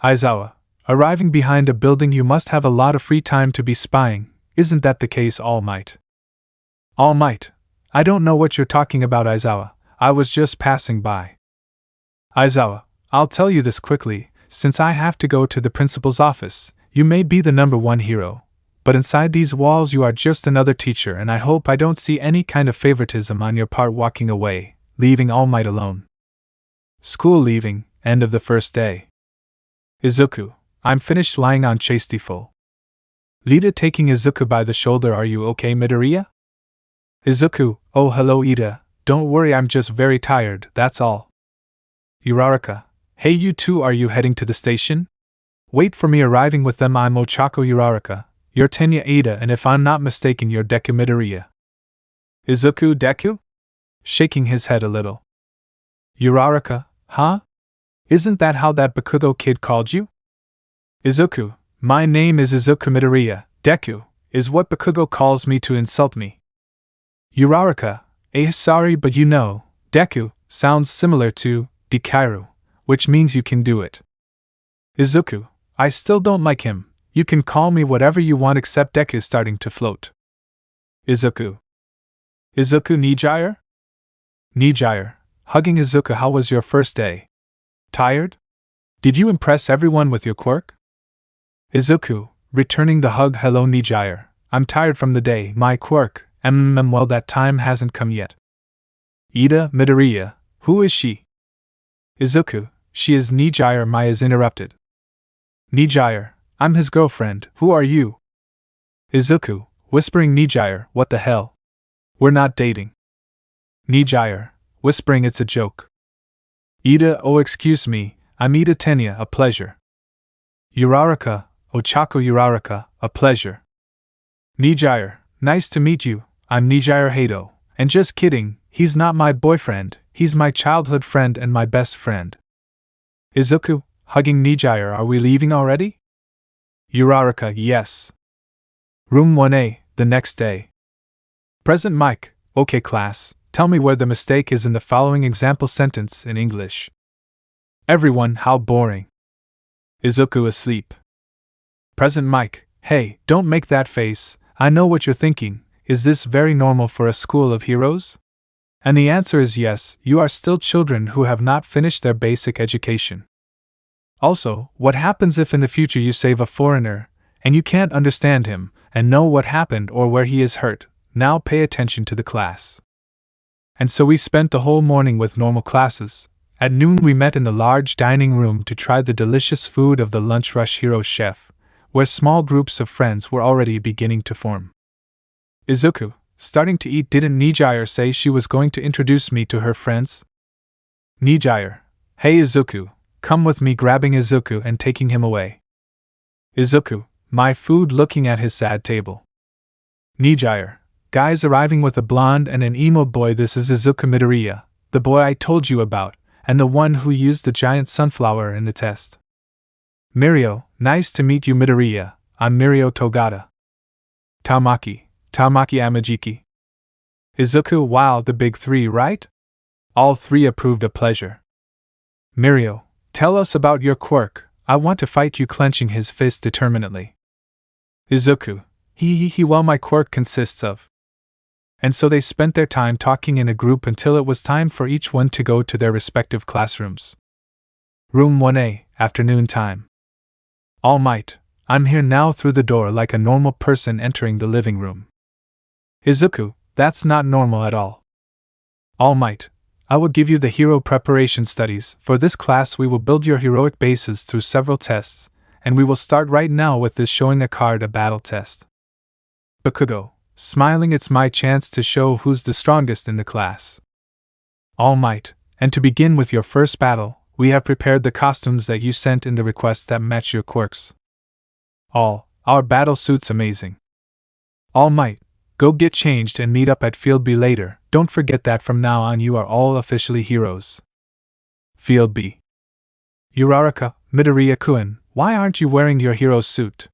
Aizawa, arriving behind a building, you must have a lot of free time to be spying. Isn't that the case, All Might? All Might? I don't know what you're talking about, Aizawa. I was just passing by. Aizawa, I'll tell you this quickly, since I have to go to the principal's office. You may be the #1 hero, but inside these walls you are just another teacher, and I hope I don't see any kind of favoritism on your part walking away, leaving All Might alone. School leaving, end of the first day. Izuku, I'm finished lying on chastiefol. Lita taking Izuku by the shoulder, are you okay, Midoriya? Izuku, oh hello Ida, don't worry, I'm just very tired, that's all. Uraraka, hey you two, are you heading to the station? Wait for me, arriving with them. I'm Ochako. Uraraka, you're Tenya Ida, and if I'm not mistaken you're Deku Midoriya. Izuku, Deku? Shaking his head a little. Uraraka, huh? Isn't that how that Bakugo kid called you? Izuku, my name is Izuku Midoriya. Deku is what Bakugo calls me to insult me. Uraraka, sorry, but you know, Deku sounds similar to Dikairu, which means you can do it. Izuku, I still don't like him. You can call me whatever you want except Deku, starting to float. Izuku. Izuku Nijire? Nijire, hugging Izuku, how was your first day? Tired? Did you impress everyone with your quirk? Izuku, returning the hug, hello Nijire, I'm tired from the day, my quirk, well that time hasn't come yet. Ida Midoriya, who is she? Izuku, she is Nijire. Maya's interrupted. Nijire, I'm his girlfriend, who are you? Izuku, whispering, Nijire, what the hell? We're not dating. Nijire, whispering, it's a joke. Ida, oh excuse me, I'm Ida Tenya, a pleasure. Uraraka, Ochako Uraraka, a pleasure. Nijire, nice to meet you, I'm Nijire Hado, and just kidding, he's not my boyfriend, he's my childhood friend and my best friend. Izuku, hugging Nijire, are we leaving already? Uraraka, yes. Room 1A, the next day. Present Mike, okay class, Tell me where the mistake is in the following example sentence in English. Everyone, how boring. Izuku asleep. Present Mike, hey, don't make that face, I know what you're thinking, is this very normal for a school of heroes? And the answer is yes, you are still children who have not finished their basic education. Also, what happens if in the future you save a foreigner, and you can't understand him, and know what happened or where he is hurt? Now pay attention to the class. And so we spent the whole morning with normal classes. At noon we met in the large dining room to try the delicious food of the lunch rush hero chef, where small groups of friends were already beginning to form. Izuku, starting to eat, didn't Nijire say she was going to introduce me to her friends? Nijire, hey Izuku, come with me, grabbing Izuku and taking him away. Izuku, my food, looking at his sad table. Nijire, guys arriving with a blonde and an emo boy. This is Izuku Midoriya, the boy I told you about, and the one who used the giant sunflower in the test. Mirio, nice to meet you Midoriya, I'm Mirio Togata. Tamaki Amajiki. Izuku, wow, the big three, right? All three approved a pleasure. Mirio, tell us about your quirk, I want to fight you, clenching his fist determinedly. Izuku, well, my quirk consists of. And so they spent their time talking in a group until it was time for each one to go to their respective classrooms. Room 1A, afternoon time. All Might, I'm here now, through the door like a normal person entering the living room. Izuku, that's not normal at all. All Might, I will give you the hero preparation studies. For this class we will build your heroic bases through several tests, and we will start right now with this showing a card, a battle test. Bakugo, smiling, it's my chance to show who's the strongest in the class. All Might, and to begin with your first battle, we have prepared the costumes that you sent in the request that match your quirks. Our battle suit's amazing. All Might, go get changed and meet up at Field B later. Don't forget that from now on you are all officially heroes. Field B. Uraraka, Midoriya-kun, why aren't you wearing your hero suit?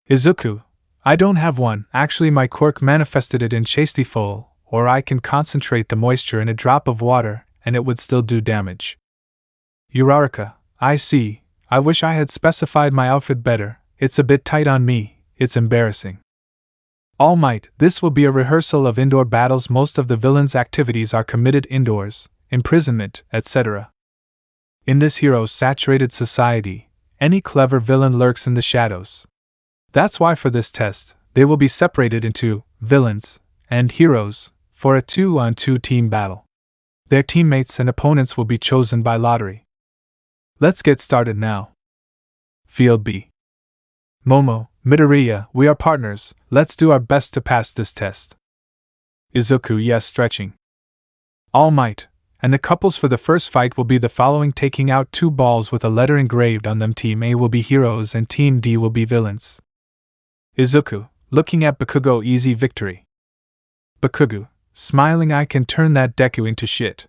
Izuku, I don't have one. Actually, my quirk manifested it in chastiefol, or I can concentrate the moisture in a drop of water, and it would still do damage. Uraraka, I see. I wish I had specified my outfit better. It's a bit tight on me. It's embarrassing. All Might, this will be a rehearsal of indoor battles. Most of the villains' activities are committed indoors, imprisonment, etc. In this hero-saturated society, any clever villain lurks in the shadows. That's why for this test, they will be separated into villains and heroes for a 2-on-2 team battle. Their teammates and opponents will be chosen by lottery. Let's get started now. Field B. Momo, Midoriya, we are partners, let's do our best to pass this test. Izuku, yes, stretching. All Might, and the couples for the first fight will be the following, taking out 2 balls with a letter engraved on them. Team A will be heroes and Team D will be villains. Izuku, looking at Bakugo, easy victory. Bakugo, smiling, I can turn that Deku into shit.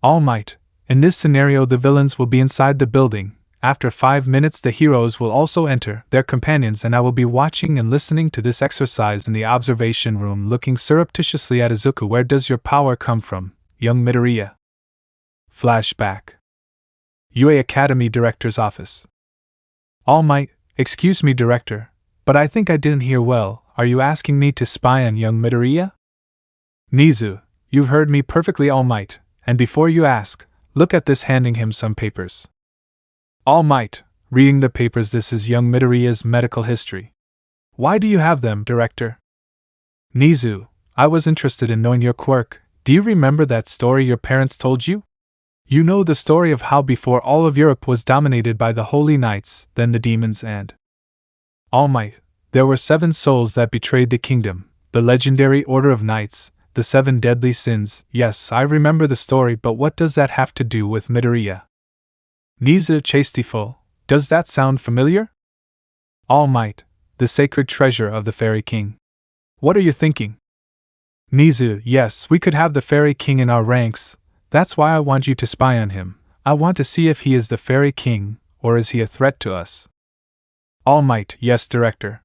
All Might, in this scenario the villains will be inside the building. After 5 minutes the heroes will also enter their companions, and I will be watching and listening to this exercise in the observation room, looking surreptitiously at Izuku. Where does your power come from, young Midoriya? Flashback. UA Academy Director's Office. All Might, excuse me Director, but I think I didn't hear well. Are you asking me to spy on young Midoriya? Nizu, you've heard me perfectly, All Might, and before you ask, look at this, handing him some papers. All Might, reading the papers, this is young Midoriya's medical history. Why do you have them, Director? Nizu, I was interested in knowing your quirk. Do you remember that story your parents told you? You know the story of how before all of Europe was dominated by the Holy Knights, then the demons, and All Might, there were 7 souls that betrayed the kingdom, the legendary Order of Knights, the 7 deadly sins. Yes, I remember the story, but what does that have to do with Midoriya? Nizu, chastiefol, does that sound familiar? All Might, the sacred treasure of the Fairy King. What are you thinking? Nizu, yes, we could have the Fairy King in our ranks. That's why I want you to spy on him. I want to see if he is the Fairy King, or is he a threat to us? All Might, yes, Director.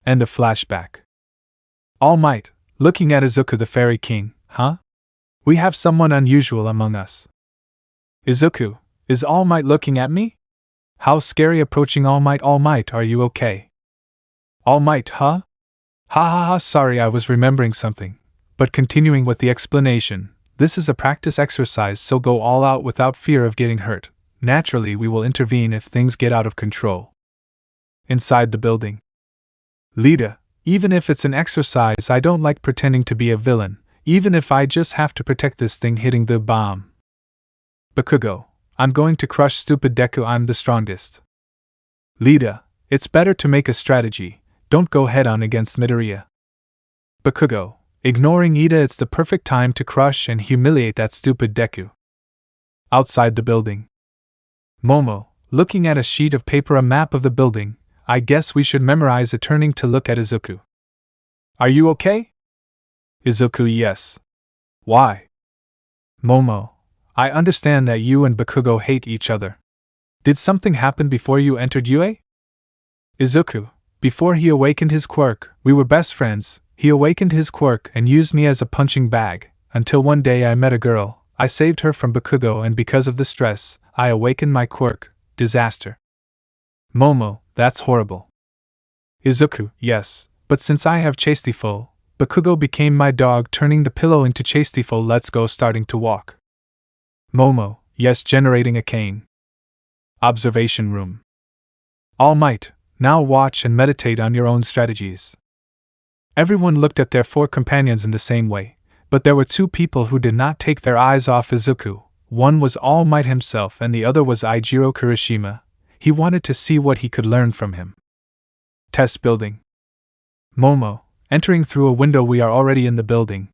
End of flashback. All Might, looking at Izuku, the Fairy King, huh? We have someone unusual among us. Izuku, is All Might looking at me? How scary approaching All Might. All Might, are you okay? All Might, huh? Ha ha ha, sorry, I was remembering something. But continuing with the explanation, this is a practice exercise, so go all out without fear of getting hurt. Naturally, we will intervene if things get out of control. Inside the building. Lita, even if it's an exercise, I don't like pretending to be a villain, even if I just have to protect this thing hitting the bomb. Bakugo, I'm going to crush stupid Deku, I'm the strongest. Lita, it's better to make a strategy, don't go head on against Midoriya. Bakugo, ignoring Ida, it's the perfect time to crush and humiliate that stupid Deku. Outside the building. Momo, looking at a sheet of paper, a map of the building. I guess we should memorize it, turning to look at Izuku. Are you okay? Izuku, yes. Why? Momo, I understand that you and Bakugo hate each other. Did something happen before you entered UA? Izuku, before he awakened his quirk, we were best friends. He awakened his quirk and used me as a punching bag, until one day I met a girl. I saved her from Bakugo, and because of the stress, I awakened my quirk. Disaster. Momo, that's horrible. Izuku, yes, but since I have chastiefol, Bakugo became my dog, turning the pillow into chastiefol. Let's go, starting to walk. Momo, yes, generating a cane. Observation room. All Might, now watch and meditate on your own strategies. Everyone looked at their four companions in the same way, but there were two people who did not take their eyes off Izuku. One was All Might himself and the other was Eijiro Kirishima. He wanted to see what he could learn from him. Test building. Momo, entering through a window, we are already in the building.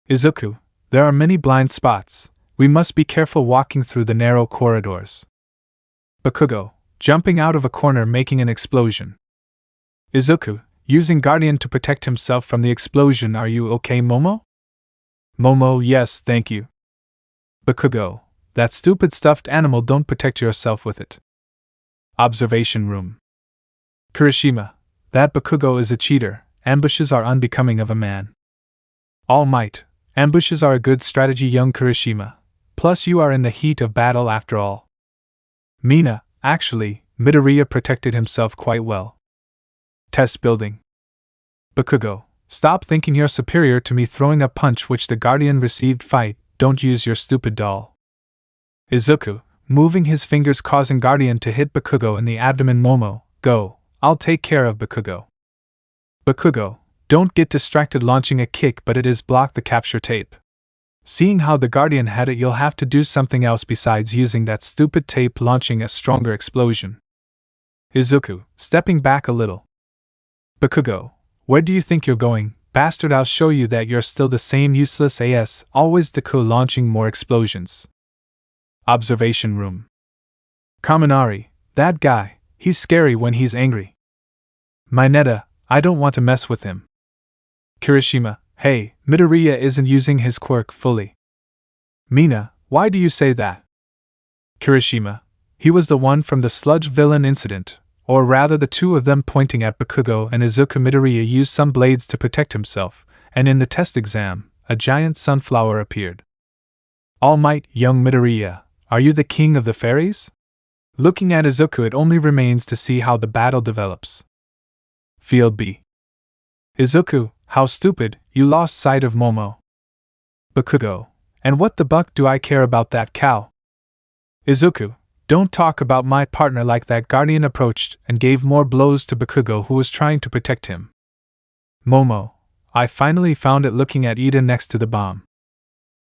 Izuku, there are many blind spots. We must be careful walking through the narrow corridors. Bakugo, jumping out of a corner, making an explosion. Izuku, using Guardian to protect himself from the explosion. Are you okay, Momo? Momo, yes, thank you. Bakugo, that stupid stuffed animal, don't protect yourself with it. Observation room. Kirishima, that Bakugo is a cheater. Ambushes are unbecoming of a man. All Might, ambushes are a good strategy, young Kirishima. Plus you are in the heat of battle after all. Mina, actually, Midoriya protected himself quite well. Test building. Bakugo, stop thinking you're superior to me, throwing a punch which the Guardian received. Fight, don't use your stupid doll. Izuku, moving his fingers, causing Guardian to hit Bakugo in the abdomen. Momo, go, I'll take care of Bakugo. Bakugo, don't get distracted launching a kick, but it is block the capture tape. Seeing how the Guardian had it, you'll have to do something else besides using that stupid tape, launching a stronger explosion. Izuku, stepping back a little. Bakugo, where do you think you're going, bastard? I'll show you that you're still the same useless ass, always Deku, launching more explosions. Observation room. Kaminari, that guy, he's scary when he's angry. Mineta, I don't want to mess with him. Kirishima, hey, Midoriya isn't using his quirk fully. Mina, why do you say that? Kirishima, he was the one from the sludge villain incident, or rather the two of them, pointing at Bakugo and Izuku. Midoriya used some blades to protect himself, and in the test exam, a giant sunflower appeared. All Might, young Midoriya, are you the king of the fairies? Looking at Izuku, it only remains to see how the battle develops. Field B. Izuku, how stupid, you lost sight of Momo. Bakugo, and what the buck do I care about that cow? Izuku, don't talk about my partner like that. Guardian approached and gave more blows to Bakugo, who was trying to protect him. Momo, I finally found it, looking at Ida next to the bomb.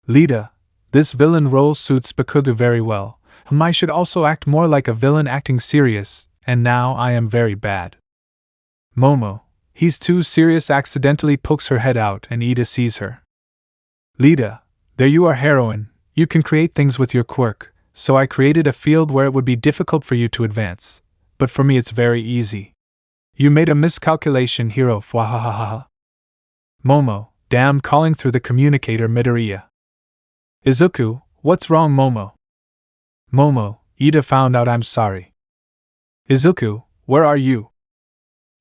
Lita, this villain role suits Bakugo very well. I should also act more like a villain, acting serious, and now I am very bad. Momo, he's too serious. Accidentally pokes her head out and Ida sees her. Lita, there you are, heroine, you can create things with your quirk, so I created a field where it would be difficult for you to advance, but for me it's very easy. You made a miscalculation, hero, fwahahaha. Momo, damn, calling through the communicator. Midoriya. Izuku, what's wrong, Momo? Momo, Ida found out, I'm sorry. Izuku, where are you?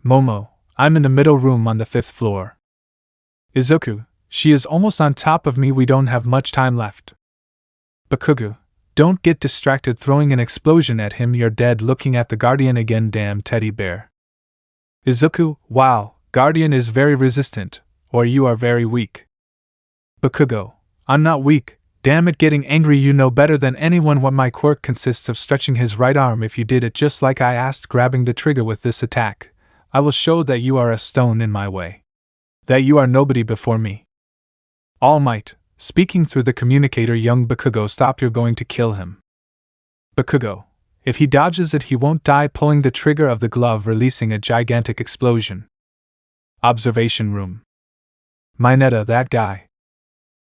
Momo, I'm in the middle room on the 5th floor. Izuku, She is almost on top of me, we don't have much time left. Bakugo, don't get distracted throwing an explosion at him, you're dead, looking at the Guardian again, damn teddy bear. Izuku, wow, Guardian is very resistant, or you are very weak. Bakugo, I'm not weak, damn it, getting angry, you know better than anyone what my quirk consists of stretching his right arm if you did it just like I asked, grabbing the trigger with this attack. I will show that you are a stone in my way. That you are nobody before me. All Might, speaking through the communicator, young Bakugo, stop, you're going to kill him. Bakugo, if he dodges it he won't die, pulling the trigger of the glove, releasing a gigantic explosion. Observation room. Mineta, that guy.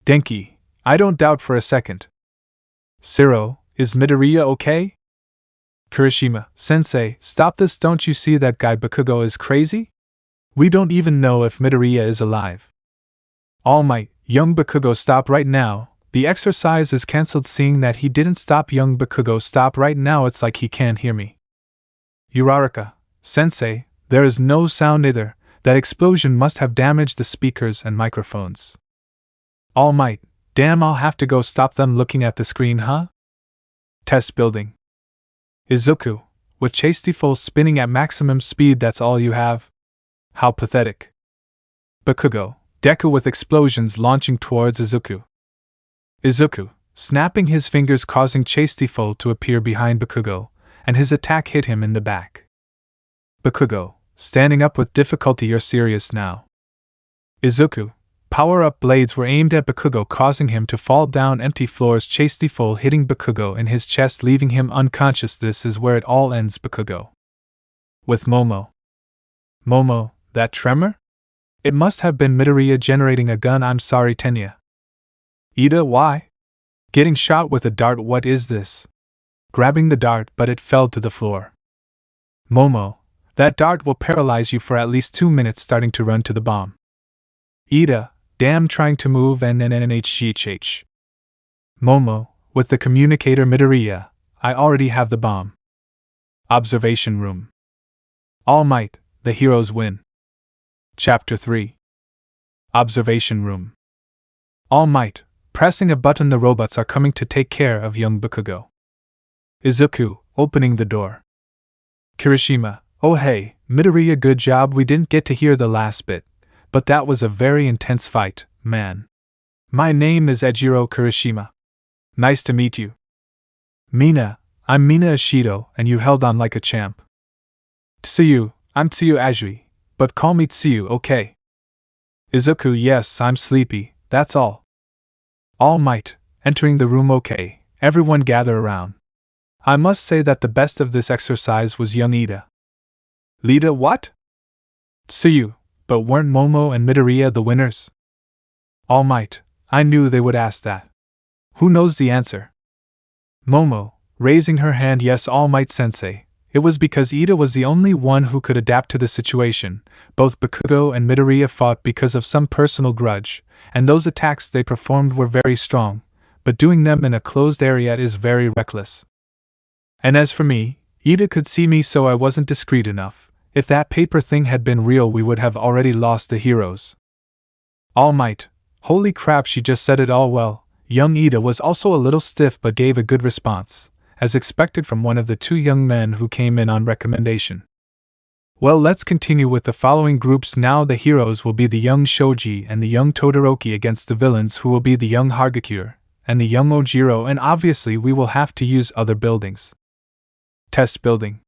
Denki, I don't doubt for a second. Zero, is Midoriya okay? Kirishima, Sensei, stop this, don't you see that guy Bakugo is crazy? We don't even know if Midoriya is alive. All Might, young Bakugo, stop right now, the exercise is cancelled, seeing that he didn't stop, young Bakugo, stop right now, it's like he can't hear me. Uraraka, Sensei, there is no sound either, that explosion must have damaged the speakers and microphones. All Might, damn, I'll have to go stop them, looking at the screen, huh? Test building. Izuku, with chastiefol spinning at maximum speed, that's all you have? How pathetic. Bakugo, Deku with explosions launching towards Izuku. Izuku, snapping his fingers, causing chastiefol to appear behind Bakugo, and his attack hit him in the back. Bakugo, standing up with difficulty, you're serious now. Izuku, power-up blades were aimed at Bakugo, causing him to fall down empty floors, chastiefol hitting Bakugo in his chest, leaving him unconscious. This is where it all ends. Bakugo. With Momo. Momo, that tremor? It must have been Midoriya generating a gun, I'm sorry Tenya. Ida, why? Getting shot with a dart, what is this? Grabbing the dart, but it fell to the floor. Momo, that dart will paralyze you for at least 2 minutes, starting to run to the bomb. Ida, damn, trying to move NNNHGH. Momo, with the communicator, Midoriya, I already have the bomb. Observation room. All Might, the heroes win. Chapter 3. Observation room. All Might, pressing a button, the robots are coming to take care of young Bakugo. Izuku, opening the door. Kirishima, oh hey, Midoriya, good job, we didn't get to hear the last bit. But that was a very intense fight, man. My name is Ejiro Kirishima. Nice to meet you. Mina, I'm Mina Ishido, and you held on like a champ. Tsuyu, I'm Tsuyu Ajui, but call me Tsuyu, okay? Izuku, yes, I'm sleepy, that's all. All Might, entering the room, okay, everyone gather around. I must say that the best of this exercise was young Ida. Lida, what? Tsuyu, but weren't Momo and Midoriya the winners? All Might, I knew they would ask that. Who knows the answer? Momo, raising her hand, yes, All Might Sensei. It was because Ida was the only one who could adapt to the situation. Both Bakugo and Midoriya fought because of some personal grudge, and those attacks they performed were very strong, but doing them in a closed area is very reckless. And as for me, Ida could see me, so I wasn't discreet enough. If that paper thing had been real, we would have already lost the heroes. All Might, holy crap, she just said it all well. Young Ida was also a little stiff but gave a good response, as expected from one of the 2 young men who came in on recommendation. Well, let's continue with the following groups now. The heroes will be the young Shoji and the young Todoroki against the villains, who will be the young Hagakure and the young Ojiro, and obviously we will have to use other buildings. Test building.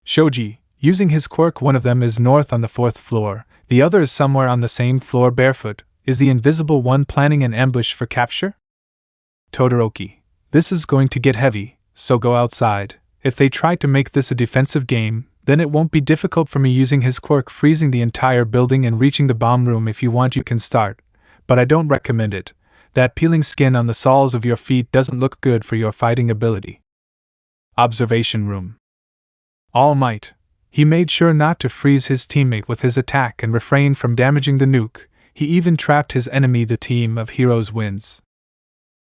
Shoji, using his quirk, one of them is north on the 4th floor, the other is somewhere on the same floor barefoot. Is the invisible one planning an ambush for capture? Todoroki, this is going to get heavy, so go outside. If they try to make this a defensive game, then it won't be difficult for me, using his quirk, freezing the entire building and reaching the bomb room. If you want, you can start, but I don't recommend it. That peeling skin on the soles of your feet doesn't look good for your fighting ability. Observation room. All Might. He made sure not to freeze his teammate with his attack and refrained from damaging the nuke. He even trapped his enemy. The team of heroes wins.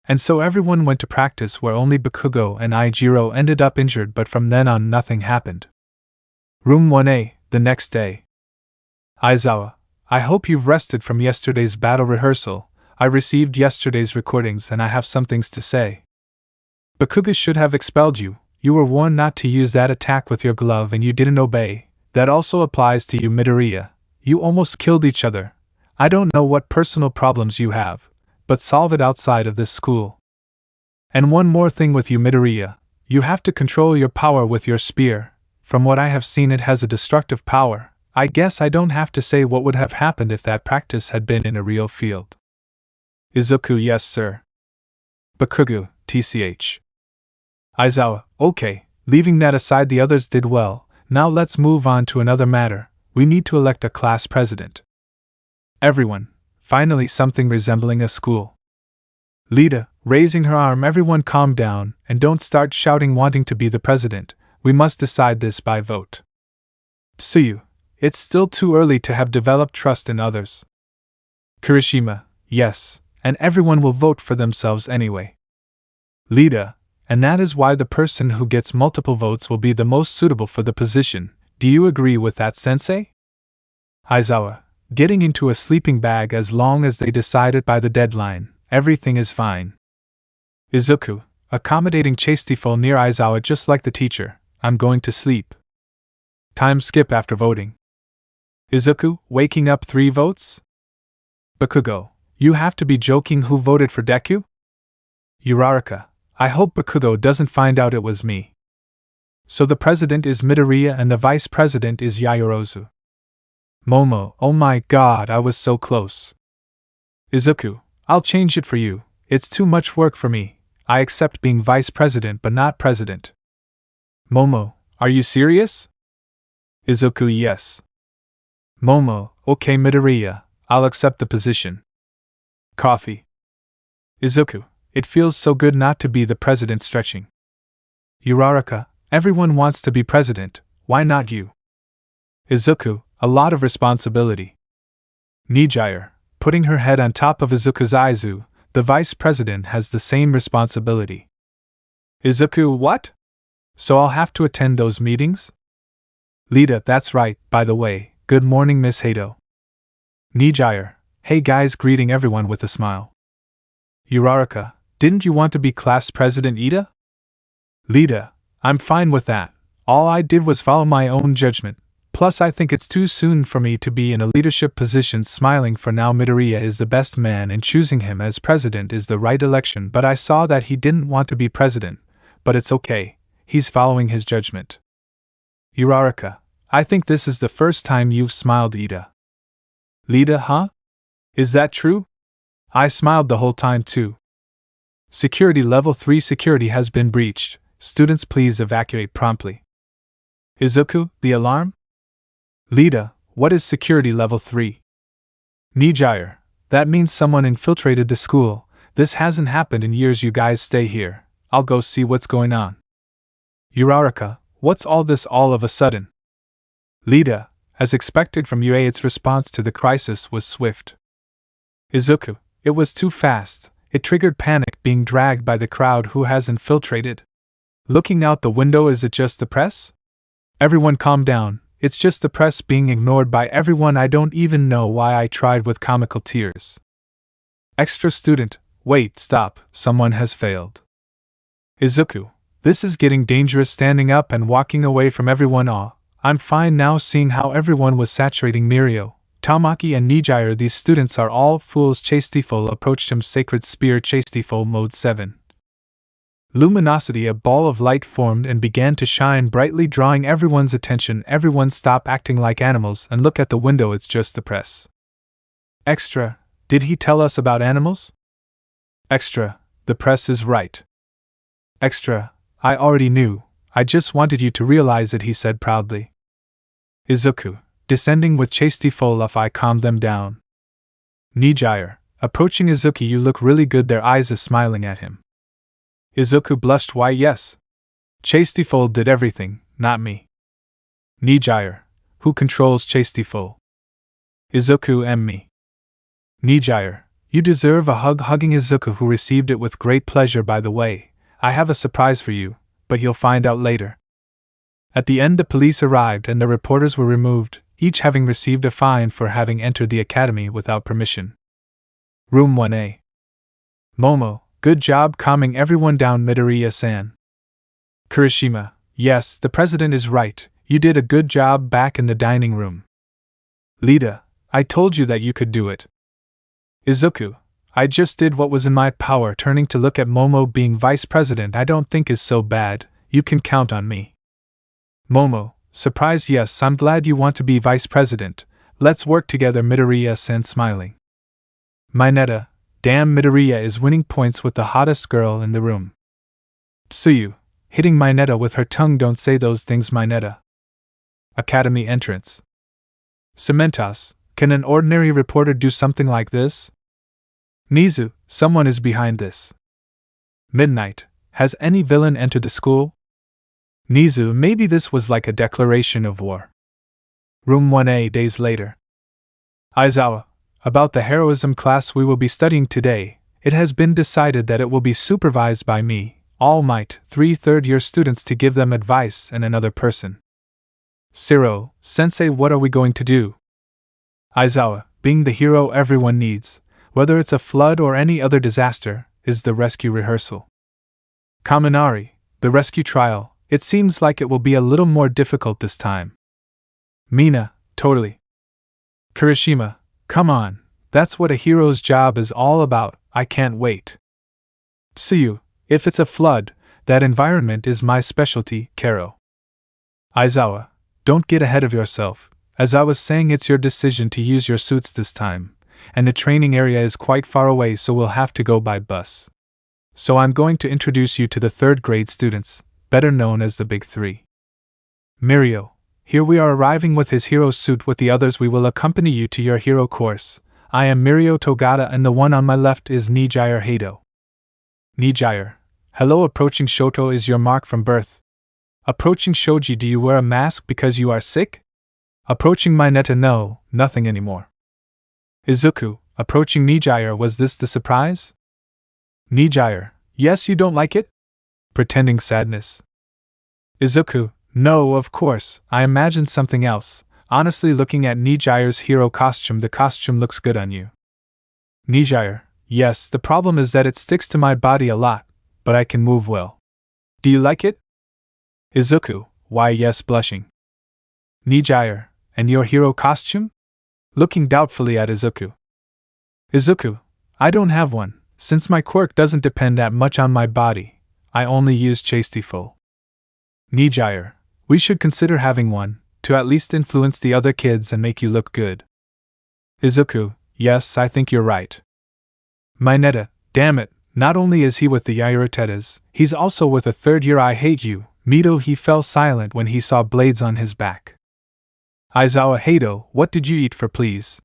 And so everyone went to practice, where only Bakugo and Ijiro ended up injured, but from then on nothing happened. Room 1A, the next day. Aizawa, I hope you've rested from yesterday's battle rehearsal. I received yesterday's recordings and I have some things to say. Bakuga should have expelled you. You were warned not to use that attack with your glove and you didn't obey. That also applies to you, Midoriya. You almost killed each other. I don't know what personal problems you have, but solve it outside of this school. And one more thing with you, Midoriya. You have to control your power with your spear. From what I have seen, it has a destructive power. I guess I don't have to say what would have happened if that practice had been in a real field. Izuku: yes, sir. Bakuga: TCH. Aizawa: okay, leaving that aside, the others did well. Now let's move on to another matter. We need to elect a class president. Everyone: finally something resembling a school. Lita, raising her arm: everyone calm down, and don't start shouting wanting to be the president. We must decide this by vote. Tsuyu: it's still too early to have developed trust in others. Kirishima: yes, and everyone will vote for themselves anyway. Lita: and that is why the person who gets multiple votes will be the most suitable for the position. Do you agree with that, sensei? Aizawa: getting into a sleeping bag as long as they decide it by the deadline. Everything is fine. Izuku: accommodating chastiefol near Aizawa just like the teacher. I'm going to sleep. Time skip after voting. Izuku: waking up 3 votes? Bakugo: you have to be joking. Who voted for Deku? Uraraka: I hope Bakugo doesn't find out it was me. So the president is Midoriya and the vice president is Yaoyorozu. Momo: oh my god, I was so close. Izuku: I'll change it for you. It's too much work for me. I accept being vice president but not president. Momo: are you serious? Izuku: yes. Momo: okay, Midoriya, I'll accept the position. Coffee. Izuku: it feels so good not to be the president. Stretching. Uraraka: everyone wants to be president, why not you? Izuku: a lot of responsibility. Nijire, putting her head on top of Izuku's Aizu, the vice president has the same responsibility. Izuku: what? So I'll have to attend those meetings? Lita: that's right, by the way, good morning, Miss Hato. Nijire: hey guys, greeting everyone with a smile. Uraraka: didn't you want to be class president, Ida? Lita: I'm fine with that. All I did was follow my own judgment. Plus I think it's too soon for me to be in a leadership position. Smiling: for now Midoriya is the best man and choosing him as president is the right election, but I saw that he didn't want to be president. But it's okay, he's following his judgment. Uraraka: I think this is the first time you've smiled, Ida. Lita: huh? Is that true? I smiled the whole time too. Security level 3 security has been breached. Students please evacuate promptly. Izuku: the alarm? Lita: what is security level 3? Nijire: that means someone infiltrated the school. This hasn't happened in years. You guys stay here. I'll go see what's going on. Uraraka: what's all this all of a sudden? Lita: as expected from UA, its response to the crisis was swift. Izuku: it was too fast. It triggered panic, being dragged by the crowd who has infiltrated. Looking out the window: is it just the press? Everyone calm down. It's just the press being ignored by everyone. I don't even know why I tried with comical tears. Extra student: wait, stop, someone has failed. Izuku: this is getting dangerous. Standing up and walking away from everyone. I'm fine now. Seeing how everyone was saturating Mirio, Tamaki and Nijire, these students are all fools. Chastiefol approached him. Sacred Spear. Chastiefol Mode 7. Luminosity: a ball of light formed and began to shine brightly, drawing everyone's attention. Everyone stop acting like animals and look at the window. It's just the press. Extra: did he tell us about animals? Extra: the press is right. Extra: I already knew. I just wanted you to realize it, he said proudly. Izuku: descending with chastiefol. If I calm them down. Nijire: approaching Izuku: you look really good. Their eyes is smiling at him. Izuku blushed. Why, yes. Chastiefol did everything, not me. Nijire: who controls chastiefol? Izuku: and me. Nijire: you deserve a hug. Hugging Izuku, who received it with great pleasure. By the way, I have a surprise for you, but you'll find out later. At the end, the police arrived and the reporters were removed. each having received a fine for having entered the academy without permission. Room 1A. Momo, good job calming everyone down, Midoriya-san. Kirishima, yes, the president is right, you did a good job back in the dining room. Lita, I told you that you could do it. Izuku, I just did what was in my power. Turning to look at Momo, being vice president I don't think is so bad, you can count on me. Momo, surprised, yes, I'm glad you want to be vice president, let's work together, Midoriya-san smiling. Mineta, damn, Midoriya is winning points with the hottest girl in the room. Tsuyu, hitting Mineta with her tongue, don't say those things, Mineta. Academy entrance. Cementos, can an ordinary reporter do something like this? Nizu, someone is behind this. Midnight, has any villain entered the school? Nizu, maybe this was like a declaration of war. Room 1A, days later. Aizawa, about the heroism class we will be studying today, it has been decided that it will be supervised by me, All Might, 3 third-year students to give them advice, and another person. Siro, sensei, what are we going to do? Aizawa, being the hero everyone needs, whether it's a flood or any other disaster, is the rescue rehearsal. Kaminari, the rescue trial, it seems like it will be a little more difficult this time. Mina, totally. Kirishima, come on, that's what a hero's job is all about, I can't wait. Tsuyu, if it's a flood, that environment is my specialty, Karo. Aizawa, don't get ahead of yourself, as I was saying, it's your decision to use your suits this time, and the training area is quite far away, so we'll have to go by bus. So I'm going to introduce you to the 3rd grade students, better known as the Big Three. Mirio, here we are arriving with his hero suit. With the others we will accompany you to your hero course. I am Mirio Togata and the one on my left is Nijire Hado. Nijire, hello. Approaching Shoto is your mark from birth. Approaching Shoji, do you wear a mask because you are sick? Approaching Mineta, no, nothing anymore. Izuku, approaching Nijire, was this the surprise? Nijire, yes, you don't like it? Pretending sadness. Izuku, no, of course, I imagined something else. Honestly, looking at Nijire's hero costume, the costume looks good on you. Nijire, yes, the problem is that it sticks to my body a lot, but I can move well. Do you like it? Izuku, why yes, blushing. Nijire, and your hero costume? Looking doubtfully at Izuku. Izuku, I don't have one, since my quirk doesn't depend that much on my body. I only use chastiefol. Nijire, we should consider having one, to at least influence the other kids and make you look good. Izuku, yes, I think you're right. Mineta, damn it, not only is he with the Yairotetas, he's also with a 3rd year. I hate you. Mito, he fell silent when he saw blades on his back. Aizawa, Hado, what did you eat for, please?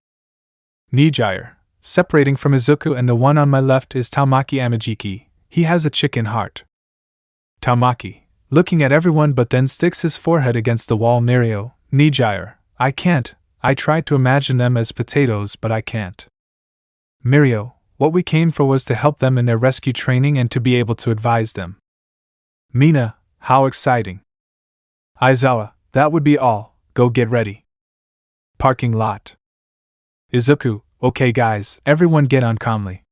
Nijire, separating from Izuku, and the one on my left is Taumaki Amajiki, he has a chicken heart. Taumaki, looking at everyone but then sticks his forehead against the wall. Mirio, Nijire, I can't, I tried to imagine them as potatoes but I can't. Mirio, what we came for was to help them in their rescue training and to be able to advise them. Mina, how exciting. Aizawa, that would be all, go get ready. Parking lot. Izuku, okay guys, everyone get on calmly.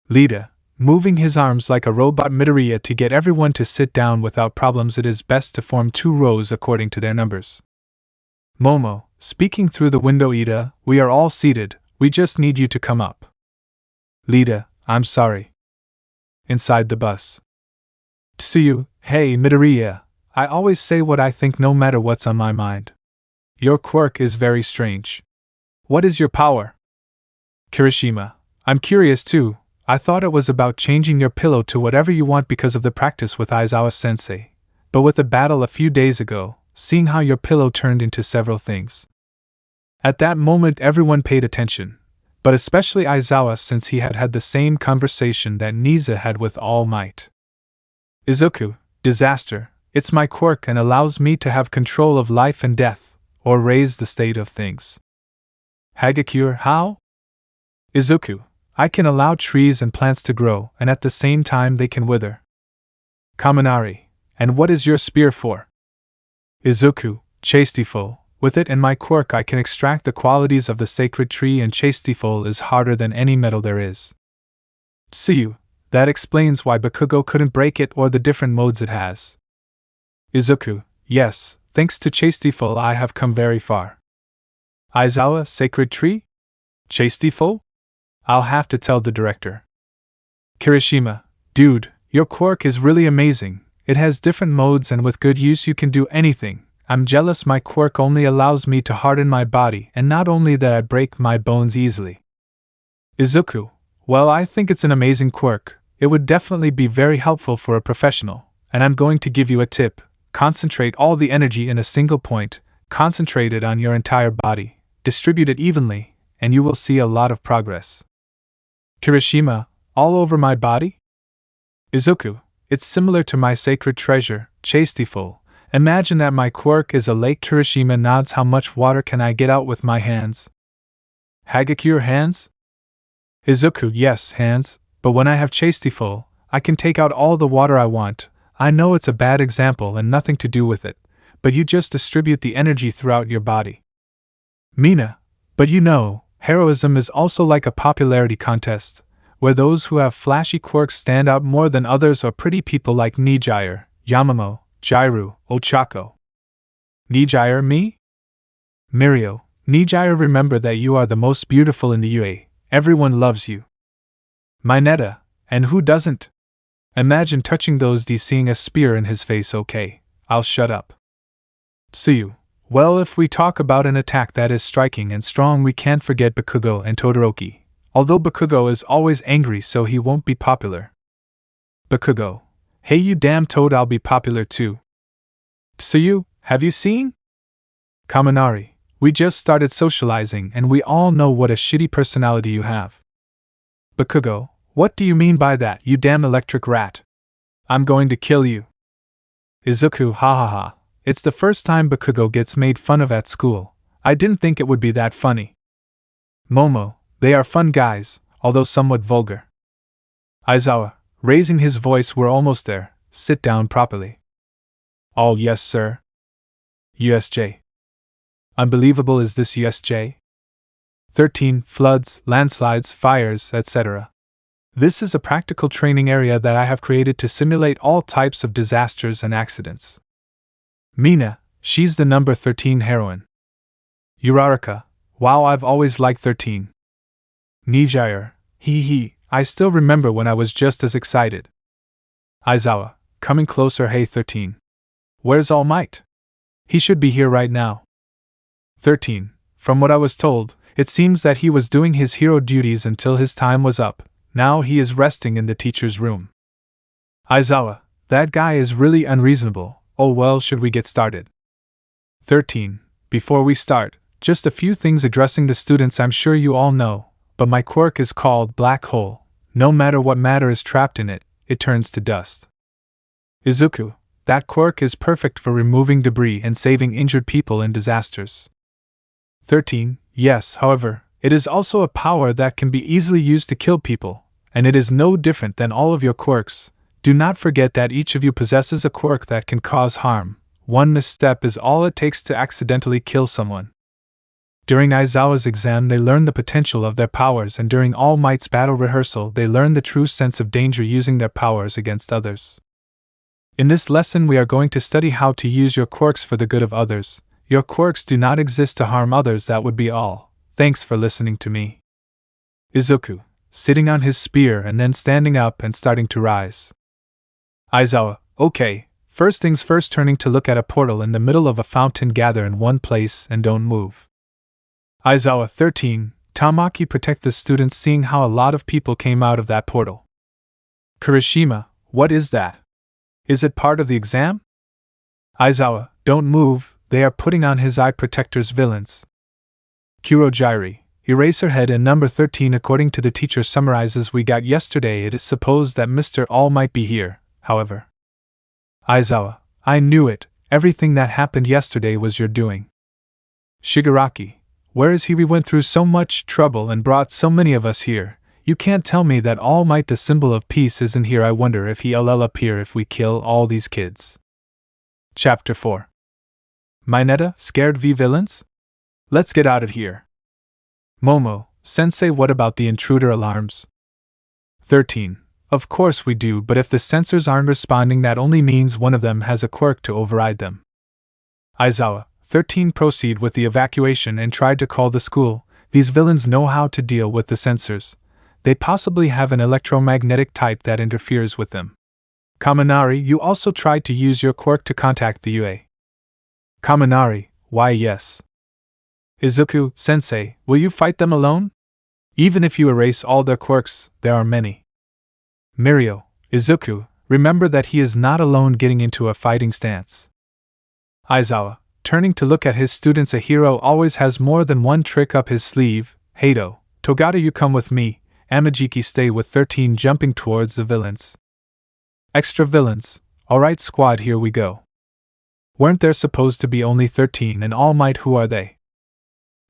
Lita, moving his arms like a robot. Midoriya, to get everyone to sit down without problems it is best to form 2 rows according to their numbers. Momo, speaking through the window, Ida, we are all seated, we just need you to come up. Lita, I'm sorry. Inside the bus. Tsuyu, hey Midoriya, I always say what I think no matter what's on my mind. Your quirk is very strange. What is your power? Kirishima, I'm curious too. I thought it was about changing your pillow to whatever you want because of the practice with Aizawa-sensei, but with the battle a few days ago, seeing how your pillow turned into several things. At that moment everyone paid attention, but especially Aizawa, since he had had the same conversation that Niza had with All Might. Izuku, disaster, it's my quirk and allows me to have control of life and death, or raise the state of things. Hagakure, how? Izuku, I can allow trees and plants to grow, and at the same time they can wither. Kaminari, and what is your spear for? Izuku, chastiefol, With it and my quirk I can extract the qualities of the sacred tree, and chastiefol is harder than any metal there is. Tsuyu, that explains why Bakugo couldn't break it or the different modes it has. Izuku, yes, thanks to chastiefol I have come very far. Aizawa, sacred tree? Chastiefol? I'll have to tell the director. Kirishima, dude, your quirk is really amazing. It has different modes and with good use you can do anything. I'm jealous my quirk only allows me to harden my body, and not only that I break my bones easily. Izuku, well, I think it's an amazing quirk. It would definitely be very helpful for a professional, and I'm going to give you a tip. Concentrate all the energy in a single point, concentrate it on your entire body, distribute it evenly, and you will see a lot of progress. Kirishima, all over my body? Izuku, it's similar to my sacred treasure, chastiefol. Imagine that my quirk is a lake. Kirishima nods. How much water can I get out with my hands? Hageki, your hands? Izuku, yes, hands, but when I have chastiefol, I can take out all the water I want. I know it's a bad example and nothing to do with it, but you just distribute the energy throughout your body. Mina, but you know, heroism is also like a popularity contest, where those who have flashy quirks stand out more than others, or pretty people like Nijire, Yamamo, Jairu, Ochako. Nijire, me? Mirio, Nijire, remember that you are the most beautiful in the UA. Everyone loves you. Mineta, and who doesn't? Imagine touching those D, seeing a spear in his face. Okay, I'll shut up. Tsuyu, well, if we talk about an attack that is striking and strong, we can't forget Bakugo and Todoroki. Although Bakugo is always angry, so he won't be popular. Bakugo, hey you damn toad, I'll be popular too. Tsuyu, have you seen? Kaminari, we just started socializing and we all know what a shitty personality you have. Bakugo, what do you mean by that, you damn electric rat? I'm going to kill you. Izuku, ha ha ha, it's the first time Bakugo gets made fun of at school. I didn't think it would be that funny. Momo, they are fun guys, although somewhat vulgar. Aizawa, raising his voice, we're almost there, sit down properly. Oh yes sir. USJ. Unbelievable, is this USJ? 13. Floods, landslides, fires, etc. This is a practical training area that I have created to simulate all types of disasters and accidents. Mina, she's the number 13 heroine. Uraraka, wow, I've always liked 13. Nijire, hee, I still remember when I was just as excited. Aizawa, coming closer, hey 13. Where's All Might? He should be here right now. 13. From what I was told, it seems that he was doing his hero duties until his time was up. Now he is resting in the teacher's room. Aizawa, that guy is really unreasonable. Oh well, should we get started? 13. Before we start, just a few things addressing the students. I'm sure you all know, but my quirk is called Black Hole. No matter what matter is trapped in it, it turns to dust. Izuku, that quirk is perfect for removing debris and saving injured people in disasters. 13. Yes, however, it is also a power that can be easily used to kill people, and it is no different than all of your quirks. Do not forget that each of you possesses a quirk that can cause harm. One misstep is all it takes to accidentally kill someone. During Aizawa's exam they learned the potential of their powers, and during All Might's battle rehearsal they learned the true sense of danger using their powers against others. In this lesson we are going to study how to use your quirks for the good of others. Your quirks do not exist to harm others, that would be all. Thanks for listening to me. Izuku, sitting on his spear and then standing up and starting to rise. Aizawa, okay, first things first, turning to look at a portal in the middle of a fountain. Gather in one place and don't move. Aizawa, 13. Tamaki, protect the students, seeing how a lot of people came out of that portal. Kirishima, what is that? Is it part of the exam? Aizawa, don't move, they are putting on his eye protectors. Villains. Kurojairi, Eraserhead and number 13. According to the teacher summarizes we got yesterday, it is supposed that Mr. All might be here, however. Aizawa, I knew it, everything that happened yesterday was your doing. Shigaraki, where is he? We went through so much trouble and brought so many of us here. You can't tell me that All Might, the symbol of peace, isn't here. I wonder if he'll appear if we kill all these kids. Chapter 4. Mineta, scared v villains? Let's get out of here. Momo, Sensei, what about the intruder alarms? 13. Of course we do, but if the sensors aren't responding, that only means one of them has a quirk to override them. Aizawa, 13. Proceed with the evacuation and try to call the school. These villains know how to deal with the sensors. They possibly have an electromagnetic type that interferes with them. Kaminari, you also tried to use your quirk to contact the UA. Kaminari, why yes. Izuku, Sensei, will you fight them alone? Even if you erase all their quirks, there are many. Mirio, Izuku, remember that he is not alone getting into a fighting stance. Aizawa, turning to look at his students, a hero always has more than one trick up his sleeve. Hato, Togata, you come with me. Amajiki, stay with 13, jumping towards the villains. Extra villains, alright squad, here we go. Weren't there supposed to be only 13 and All Might? Who are they?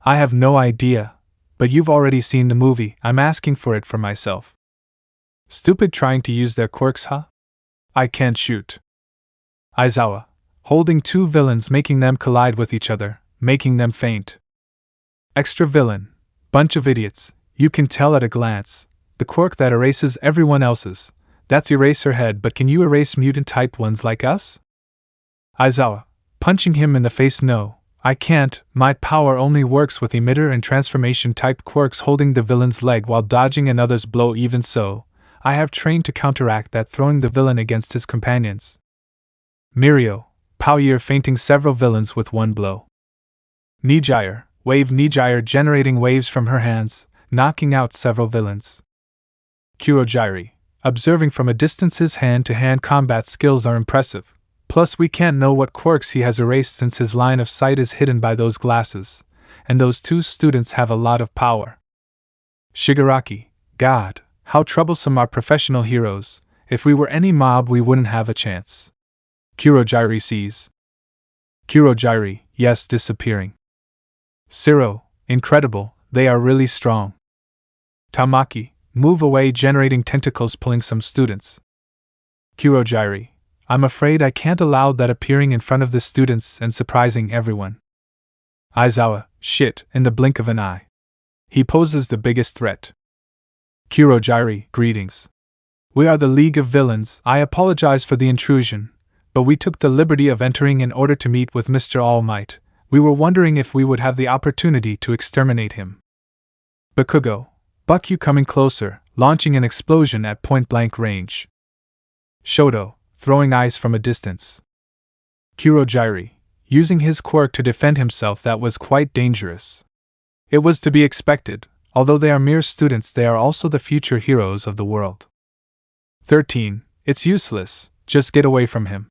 I have no idea, but you've already seen the movie, I'm asking for it for myself. Stupid trying to use their quirks, huh? I can't shoot. Aizawa, holding two villains, making them collide with each other, making them faint. Extra villain, bunch of idiots, you can tell at a glance. The quirk that erases everyone else's, that's Eraserhead, but can you erase mutant-type ones like us? Aizawa, punching him in the face, no, I can't, my power only works with emitter and transformation-type quirks, holding the villain's leg while dodging another's blow. Even so, I have trained to counteract that, throwing the villain against his companions. Mirio, Power fainting several villains with one blow. Nijire, wave Nijire generating waves from her hands, knocking out several villains. Kurojiri, observing from a distance, his hand-to-hand combat skills are impressive, plus we can't know what quirks he has erased since his line of sight is hidden by those glasses, and those two students have a lot of power. Shigaraki, God, how troublesome are professional heroes, if we were any mob we wouldn't have a chance. Kurojiri sees. Kurojiri, yes, disappearing. Siro, incredible, they are really strong. Tamaki, move away, generating tentacles, pulling some students. Kurojiri, I'm afraid I can't allow that, appearing in front of the students and surprising everyone. Aizawa, shit, in the blink of an eye. He poses the biggest threat. Kurojiri, greetings. We are the League of Villains. I apologize for the intrusion, but we took the liberty of entering in order to meet with Mr. All Might. We were wondering if we would have the opportunity to exterminate him. Bakugo, Buck, coming closer, launching an explosion at point-blank range. Shoto, throwing ice from a distance. Kurojiri, using his quirk to defend himself, that was quite dangerous. It was to be expected, although they are mere students, they are also the future heroes of the world. 13, it's useless, just get away from him.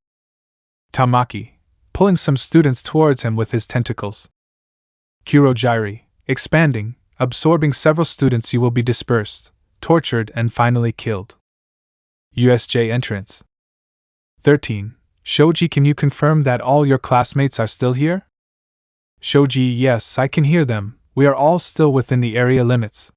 Tamaki, pulling some students towards him with his tentacles. Kurojiri, expanding, absorbing several students, you will be dispersed, tortured, and finally killed. USJ entrance. 13. Shoji, can you confirm that all your classmates are still here? Shoji, yes, I can hear them, we are all still within the area limits.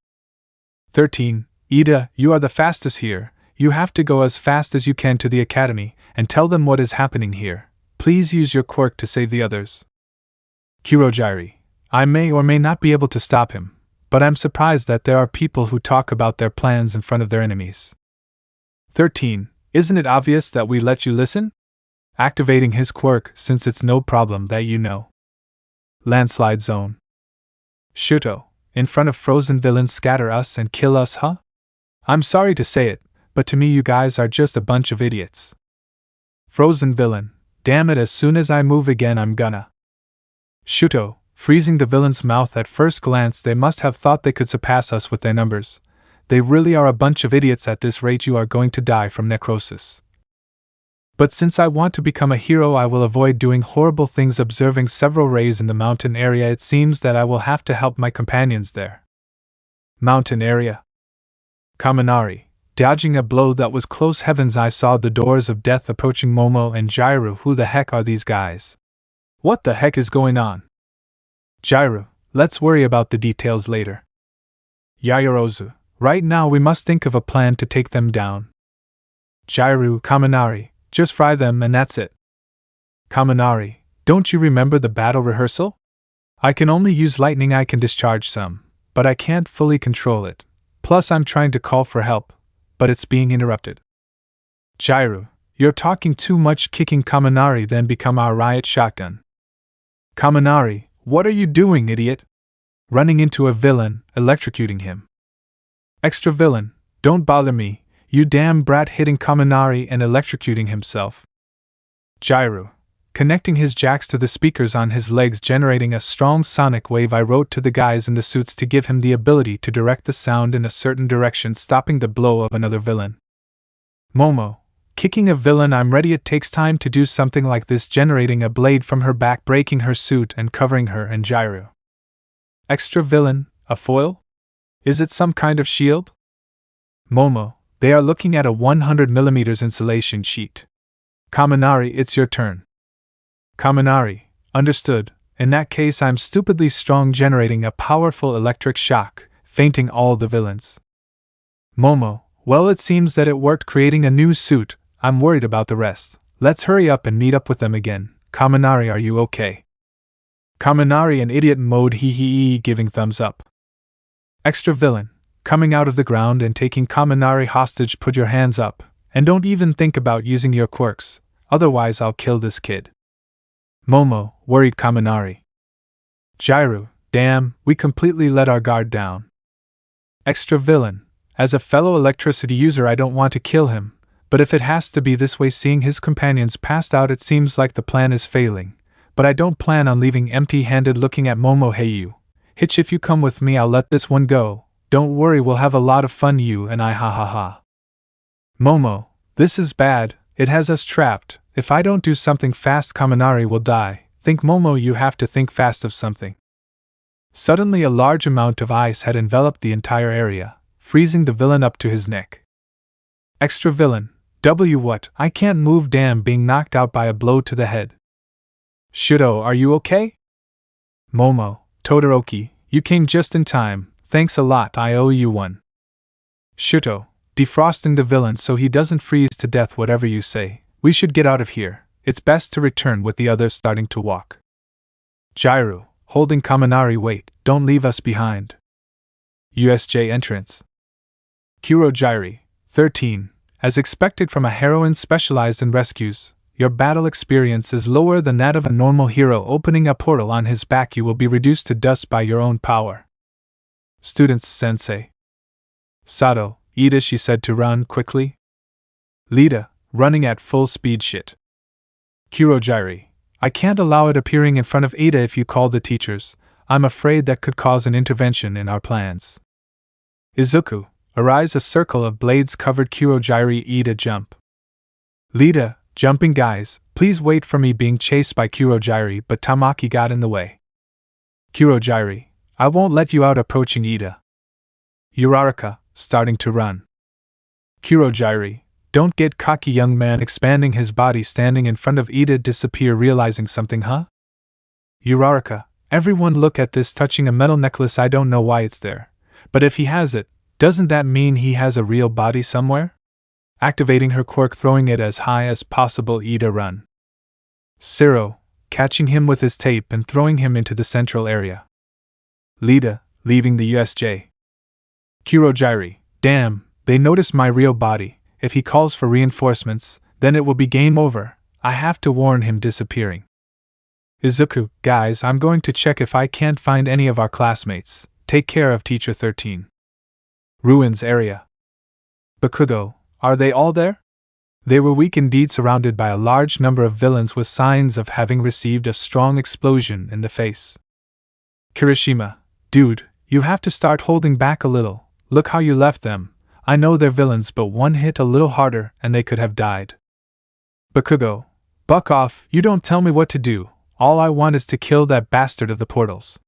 13. Ida, you are the fastest here, you have to go as fast as you can to the academy, and tell them what is happening here. Please use your quirk to save the others. Kurojiri, I may or may not be able to stop him, but I'm surprised that there are people who talk about their plans in front of their enemies. 13. Isn't it obvious that we let you listen? Activating his quirk, since it's no problem that you know. Landslide zone. Shuto, in front of frozen villains, scatter us and kill us, huh? I'm sorry to say it, but to me you guys are just a bunch of idiots. Frozen villain, damn it, as soon as I move again I'm gonna. Shuto, freezing the villain's mouth. At first glance they must have thought they could surpass us with their numbers. They really are a bunch of idiots. At this rate you are going to die from necrosis. But since I want to become a hero, I will avoid doing horrible things. Observing several rays in the mountain area, it seems that I will have to help my companions there. Mountain area. Kaminari, dodging a blow that was close. Heavens, I saw the doors of death approaching. Momo and Jiru, who the heck are these guys? What the heck is going on? Jiru, let's worry about the details later. Yaoyorozu, right now we must think of a plan to take them down. Jiru, Kaminari, just fry them and that's it. Kaminari, Don't you remember the battle rehearsal? I can only use lightning. I can discharge some, but I can't fully control it. Plus I'm trying to call for help, but it's being interrupted. Jairu, you're talking too much. Kicking Kaminari, then become our riot shotgun. Kaminari, what are you doing, idiot? Running into a villain, electrocuting him. Extra villain, don't bother me, you damn brat. Hitting Kaminari and electrocuting himself. Jairu, connecting his jacks to the speakers on his legs, generating a strong sonic wave. I wrote to the guys in the suits to give him the ability to direct the sound in a certain direction, stopping the blow of another villain. Momo, kicking a villain. I'm ready. It takes time to do something like this, generating a blade from her back, breaking her suit and covering her and Jairu. Extra villain, a foil? Is it some kind of shield? Momo, they are looking at a 100mm insulation sheet. Kaminari, it's your turn. Kaminari, understood. In that case I'm stupidly strong, generating a powerful electric shock, fainting all the villains. Momo, well, it seems that it worked, creating a new suit. I'm worried about the rest. Let's hurry up and meet up with them again. Kaminari, are you okay? Kaminari in idiot mode, hee, giving thumbs up. Extra villain, coming out of the ground and taking Kaminari hostage. Put your hands up, and don't even think about using your quirks, otherwise I'll kill this kid. Momo, worried Kaminari. Jairu, damn, we completely let our guard down. Extra villain, as a fellow electricity user I don't want to kill him, but if it has to be this way, seeing his companions passed out, it seems like the plan is failing. But I don't plan on leaving empty-handed. Looking at Momo, hey you, Hitch, if you come with me I'll let this one go. Don't worry, we'll have a lot of fun, you and I, ha ha ha. Momo, this is bad, it has us trapped. If I don't do something fast Kaminari will die. Think Momo, you have to think fast of something. Suddenly a large amount of ice had enveloped the entire area, freezing the villain up to his neck. Extra villain, what? I can't move, damn, being knocked out by a blow to the head. Shudo, are you okay? Momo, Todoroki, you came just in time, thanks a lot, I owe you one. Shuto, defrosting the villain so he doesn't freeze to death. Whatever you say, we should get out of here, it's best to return. With the others starting to walk. Jairu, holding Kaminari, wait, don't leave us behind. USJ entrance. Kurojairi, 13, as expected from a heroine specialized in rescues. Your battle experience is lower than that of a normal hero. Opening a portal on his back, you will be reduced to dust by your own power. Students, sensei. Sato, Ida, she said to run quickly. Lita, running at full speed. Shit. Kurojairi, I can't allow it appearing in front of Ada. If you call the teachers, I'm afraid that could cause an intervention in our plans. Izuku, arise. A circle of blades covered Kurojairi. Ida, jump. Lita, jumping. Guys, please wait for me. Being chased by Kurojairi, but Tamaki got in the way. Kurojairi, I won't let you out. Approaching Ida. Uraraka, starting to run. Kurojairi, don't get cocky, young man, expanding his body, standing in front of Ida. Disappear. Realizing something, huh? Uraraka, everyone look at this, touching a metal necklace. I don't know why it's there, but if he has it, doesn't that mean he has a real body somewhere? Activating her quirk, throwing it as high as possible. Ida, run. Siro, catching him with his tape and throwing him into the central area. Lita, leaving the USJ. Kurojairi, damn, they noticed my real body. If he calls for reinforcements, then it will be game over. I have to warn him. Disappearing. Izuku, guys, I'm going to check if I can't find any of our classmates. Take care of Teacher 13. Ruins area. Bakugo, are they all there? They were weak indeed, surrounded by a large number of villains with signs of having received a strong explosion in the face. Kirishima, dude, you have to start holding back a little. Look how you left them. I know they're villains, but one hit a little harder and they could have died. Bakugo, buck off, you don't tell me what to do. All I want is to kill that bastard of the portals.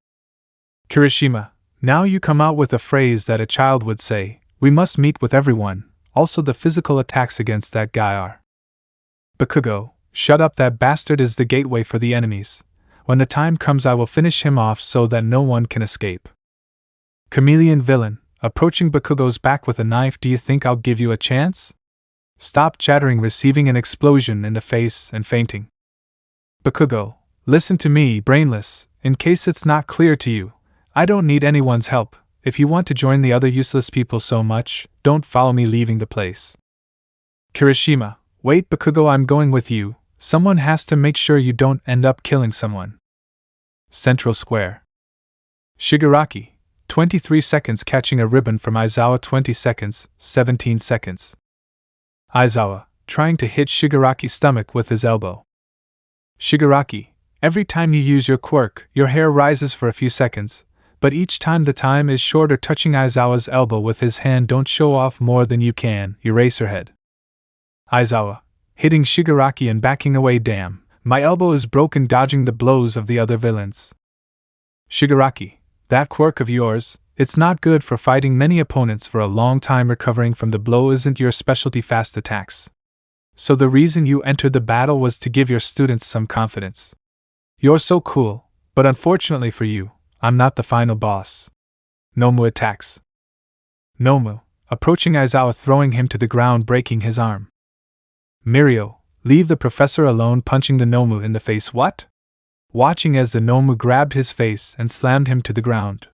Kirishima, now you come out with a phrase that a child would say. We must meet with everyone. Also, the physical attacks against that guy are. Bakugo, shut up, that bastard is the gateway for the enemies. When the time comes I will finish him off so that no one can escape. Chameleon villain, approaching Bakugo's back with a knife. Do you think I'll give you a chance? Stop chattering, receiving an explosion in the face and fainting. Bakugo, Listen to me, brainless, in case it's not clear to you. I don't need anyone's help. If you want to join the other useless people so much, don't follow me leaving the place. Kirishima, wait, Bakugo, I'm going with you. Someone has to make sure you don't end up killing someone. Central Square. Shigaraki, 23 seconds, catching a ribbon from Aizawa. 20 seconds, 17 seconds. Aizawa, trying to hit Shigaraki's stomach with his elbow. Shigaraki, every time you use your quirk, your hair rises for a few seconds, but each time the time is shorter. Touching Aizawa's elbow with his hand, don't show off more than you can, Eraserhead. Aizawa, hitting Shigaraki and backing away. Damn, my elbow is broken, dodging the blows of the other villains. Shigaraki, that quirk of yours, it's not good for fighting many opponents for a long time. Recovering from the blow isn't your specialty, fast attacks. So the reason you entered the battle was to give your students some confidence. You're so cool, but unfortunately for you, I'm not the final boss. Nomu attacks. Nomu, approaching Aizawa, throwing him to the ground, breaking his arm. Mirio, leave the professor alone, punching the Nomu in the face. What? Watching as the Nomu grabbed his face and slammed him to the ground.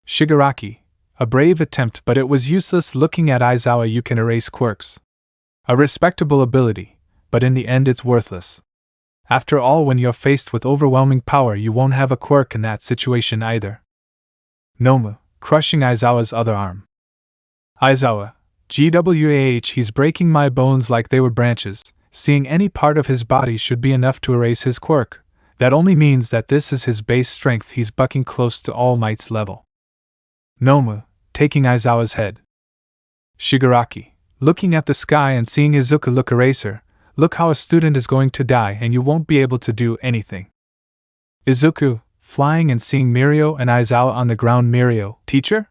Shigaraki, a brave attempt, but it was useless. Looking at Aizawa, you can erase quirks. A respectable ability, but in the end it's worthless. After all, when you're faced with overwhelming power, you won't have a quirk in that situation either. Nomu, crushing Aizawa's other arm. Aizawa, GWAH, he's breaking my bones like they were branches. Seeing any part of his body should be enough to erase his quirk. That only means that this is his base strength. He's bucking close to All Might's level. Nomu, taking Aizawa's head. Shigaraki, looking at the sky and seeing Izuku. Look, Eraser, look how a student is going to die and you won't be able to do anything. Izuku, flying and seeing Mirio and Aizawa on the ground. Mirio, teacher?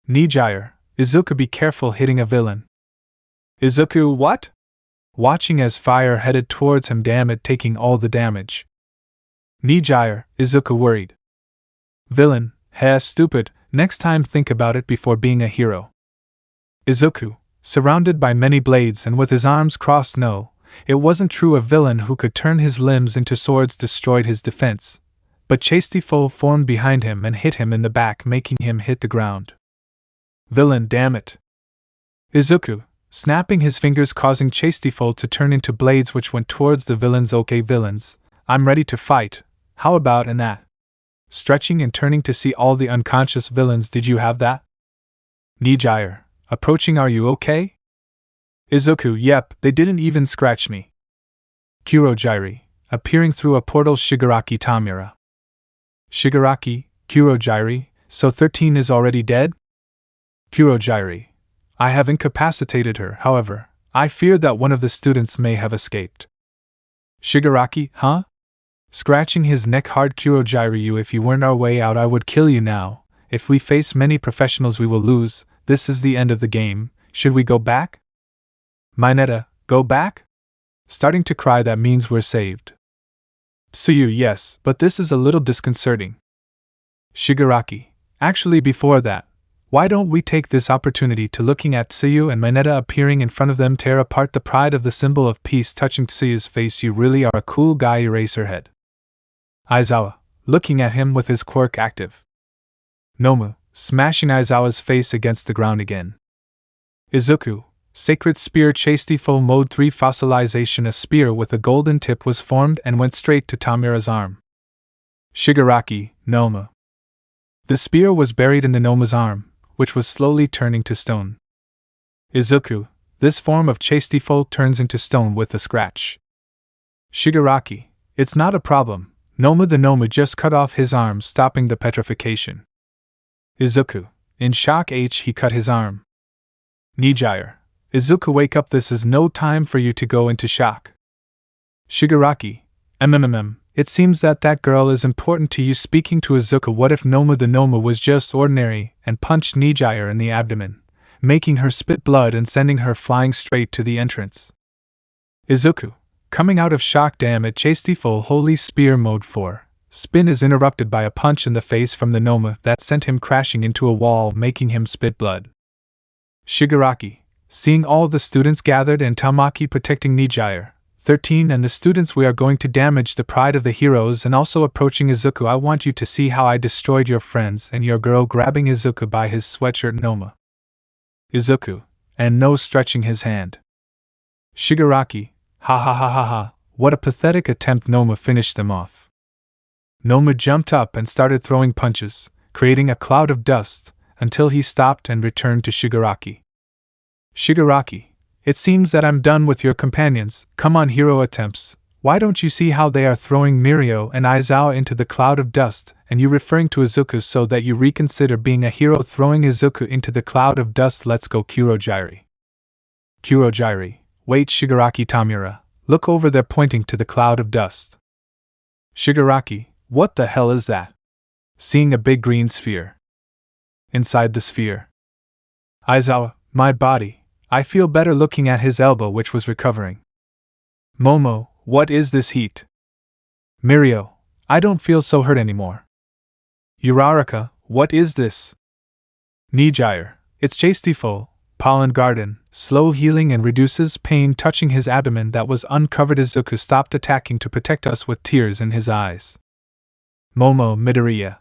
Nijire, Izuku, be careful hitting a villain. Izuku, what? Watching as fire headed towards him. Damn it, taking all the damage. Nijire, Izuku, worried. Villain, heh, stupid, next time think about it before being a hero. Izuku, surrounded by many blades and with his arms crossed. No, it wasn't true. A villain who could turn his limbs into swords destroyed his defense, but chastiefol formed behind him and hit him in the back, making him hit the ground. Villain, damn it. Izuku, snapping his fingers, causing chastiefol to turn into blades which went towards the villains. Okay, villains, I'm ready to fight. How about in that? Stretching and turning to see all the unconscious villains. Did you have that? Nijire, approaching, are you okay? Izuku, yep, they didn't even scratch me. Kurojiri, appearing through a portal. Shigaraki, Tamura. Shigaraki, Kurojiri, so 13 is already dead? Kurojiri, I have incapacitated her. However, I fear that one of the students may have escaped. Shigaraki, huh? Scratching his neck hard. Kurojiri, if you weren't our way out, I would kill you now. If we face many professionals, we will lose. This is the end of the game. Should we go back? Mineta, go back? Starting to cry. That means we're saved. Tsuyu, yes, but this is a little disconcerting. Shigaraki, actually, before that, why don't we take this opportunity to looking at Tsuyu and Mineta appearing in front of them, tear apart the pride of the symbol of peace. Touching Tsuyu's face, you really are a cool guy, Eraserhead. Aizawa, looking at him with his quirk active. Nomu, smashing Aizawa's face against the ground again. Izuku, Sacred Spear, chastiefol mode 3 fossilization. A spear with a golden tip was formed and went straight to Tamura's arm. Shigaraki, Nomu. The spear was buried in the Nomu's arm, which was slowly turning to stone. Izuku, this form of chastiefol turns into stone with a scratch. Shigaraki, it's not a problem. Nomu, the Nomu just cut off his arm, stopping the petrification. Izuku, in shock. He cut his arm. Nijire, Izuku, wake up, this is no time for you to go into shock. Shigaraki, it seems that girl is important to you. Speaking to Izuku, what if Nomu the Nomu was just ordinary, and punched Nijire in the abdomen, making her spit blood and sending her flying straight to the entrance. Izuku, coming out of shock. Damn it, chastiefol holy spear mode 4. Spin is interrupted by a punch in the face from the Nomu that sent him crashing into a wall, making him spit blood. Shigaraki, seeing all the students gathered and Tamaki protecting Nijire, 13 and the students, we are going to damage the pride of the heroes and also approaching Izuku. I want you to see how I destroyed your friends and your girl, grabbing Izuku by his sweatshirt. Noma. Izuku. And no, stretching his hand. Shigaraki. Ha ha ha ha ha, what a pathetic attempt. Noma finished them off. Noma jumped up and started throwing punches, creating a cloud of dust, until he stopped and returned to Shigaraki. Shigaraki. It seems that I'm done with your companions. Come on, hero attempts. Why don't you see how they are throwing Mirio and Aizawa into the cloud of dust, and you referring to Izuku so that you reconsider being a hero, throwing Izuku into the cloud of dust. Let's go, Kurojairi. Kurojairi. Wait, Shigaraki. Tamura. Look over there, pointing to the cloud of dust. Shigaraki. What the hell is that? Seeing a big green sphere. Inside the sphere. Aizawa. My body. I feel better, looking at his elbow, which was recovering. Momo, what is this heat? Mirio, I don't feel so hurt anymore. Uraraka, what is this? Nijire, it's chastiefol, pollen garden, slow healing and reduces pain, touching his abdomen that was uncovered. Izuku stopped attacking to protect us with tears in his eyes. Momo, Midoriya.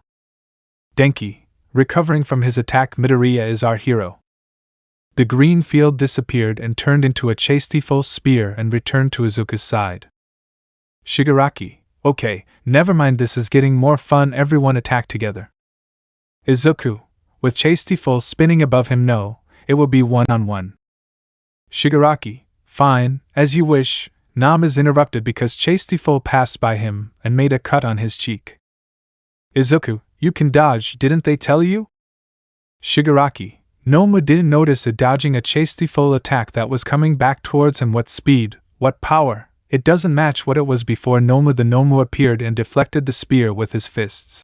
Denki, recovering from his attack. Midoriya is our hero. The green field disappeared and turned into a chastiefol spear and returned to Izuku's side. Shigaraki, okay, never mind, this is getting more fun. Everyone attack together. Izuku, with chastiefol spinning above him. No, it will be one-on-one. Shigaraki, fine, as you wish. Nam is interrupted because chastiefol passed by him and made a cut on his cheek. Izuku, you can dodge, didn't they tell you? Shigaraki, Noma didn't notice it, dodging a chastiefol attack that was coming back towards him. What speed, what power, it doesn't match what it was before. Noma. The Nomu appeared and deflected the spear with his fists.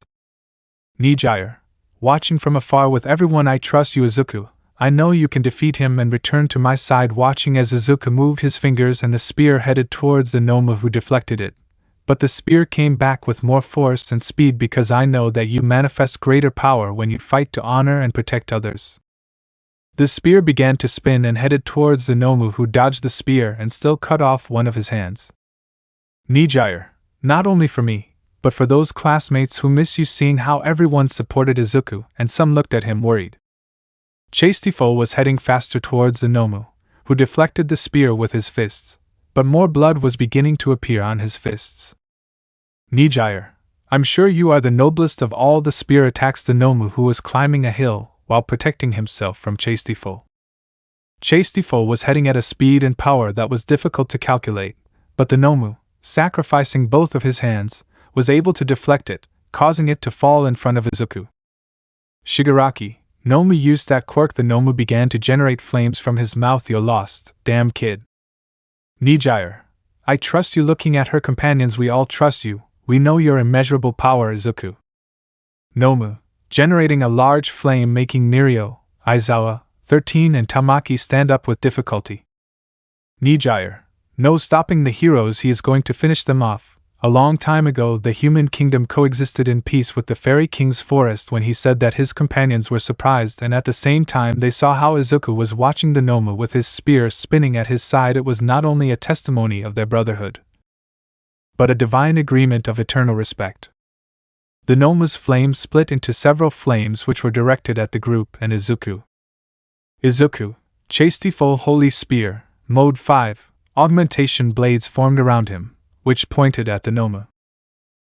Nijire, watching from afar with everyone. I trust you, Izuku. I know you can defeat him, and returned to my side, watching as Izuku moved his fingers and the spear headed towards the Noma, who deflected it. But the spear came back with more force and speed, because I know that you manifest greater power when you fight to honor and protect others. The spear began to spin and headed towards the Nomu, who dodged the spear and still cut off one of his hands. Nijire, not only for me, but for those classmates who miss you. Seeing how everyone supported Izuku, and some looked at him worried. Chastiefol was heading faster towards the Nomu, who deflected the spear with his fists, but more blood was beginning to appear on his fists. Nijire, I'm sure you are the noblest of all. The spear attacks the Nomu, who was climbing a hill while protecting himself from chastiefol. Chastiefol was heading at a speed and power that was difficult to calculate, but the Nomu, sacrificing both of his hands, was able to deflect it, causing it to fall in front of Izuku. Shigaraki, Nomu used that quirk. The Nomu began to generate flames from his mouth. You're lost, damn kid. Nijire, I trust you. Looking at her companions, we all trust you. We know your immeasurable power, Izuku. Nomu, generating a large flame, making Mirio, Aizawa, 13 and Tamaki stand up with difficulty. Nijire, no stopping the heroes, he is going to finish them off. A long time ago, the human kingdom coexisted in peace with the fairy king's forest. When he said that, his companions were surprised, and at the same time they saw how Izuku was watching the Nomu with his spear spinning at his side. It was not only a testimony of their brotherhood, but a divine agreement of eternal respect. The Nomu's flame split into several flames which were directed at the group and Izuku. Izuku, chastiefol holy spear, mode 5, augmentation blades formed around him, which pointed at the Nomu.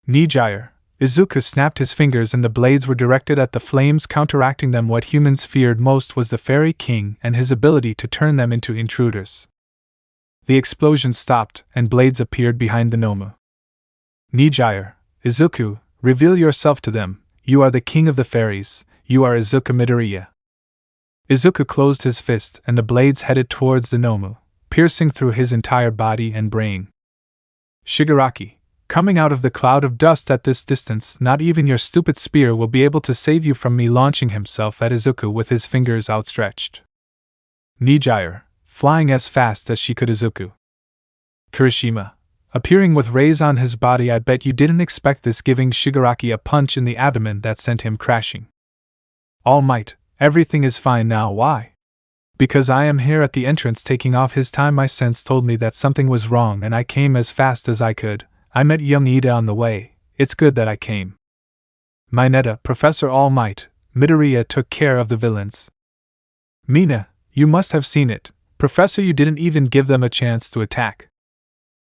Nijire, Izuku snapped his fingers and the blades were directed at the flames, counteracting them. What humans feared most was the fairy king and his ability to turn them into intruders. The explosion stopped and blades appeared behind the Nomu. Nijire, Izuku, reveal yourself to them. You are the king of the fairies. You are Izuku Midoriya. Izuku closed his fist and the blades headed towards the Nomu, piercing through his entire body and brain. Shigaraki, coming out of the cloud of dust at this distance, not even your stupid spear will be able to save you from me. Launching himself at Izuku with his fingers outstretched. Nijire, flying as fast as she could. Izuku. Kirishima, appearing with rays on his body. I bet you didn't expect this, giving Shigaraki a punch in the abdomen that sent him crashing. All Might, everything is fine now. Why? Because I am here at the entrance taking off his time. My sense told me that something was wrong and I came as fast as I could. I met young Ida on the way. It's good that I came. Mineta, Professor All Might, Midoriya took care of the villains. Mina, you must have seen it. Professor, you didn't even give them a chance to attack.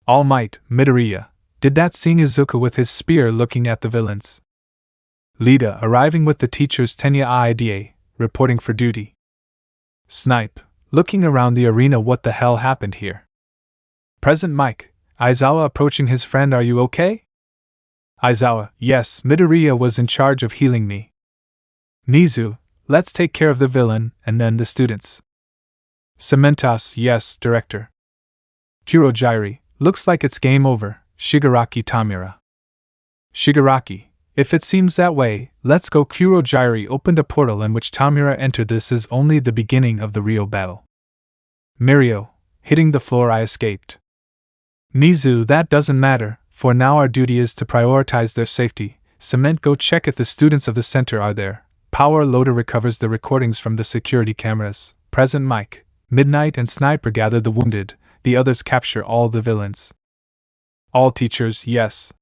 All Might, Midoriya, did that seeing Izuku with his spear looking at the villains. Lida, arriving with the teachers Tenya Ida, reporting for duty. Snipe, looking around the arena. What the hell happened here? Present Mike, Aizawa approaching his friend. Are you okay? Aizawa, yes, Midoriya was in charge of healing me. Nizu, let's take care of the villain, and then the students. Cementos, yes, Director. Kurojairi, looks like it's game over. Shigaraki Tamura. Shigaraki, if it seems that way, let's go. Kurojairi opened a portal in which Tamura entered. This is only the beginning of the real battle. Mirio, hitting the floor. I escaped. Nizu, that doesn't matter, for now our duty is to prioritize their safety. Cement, go check if the students of the center are there. Power Loader recovers the recordings from the security cameras. Present Mike, Midnight and Sniper gather the wounded, the others capture all the villains. All teachers, yes.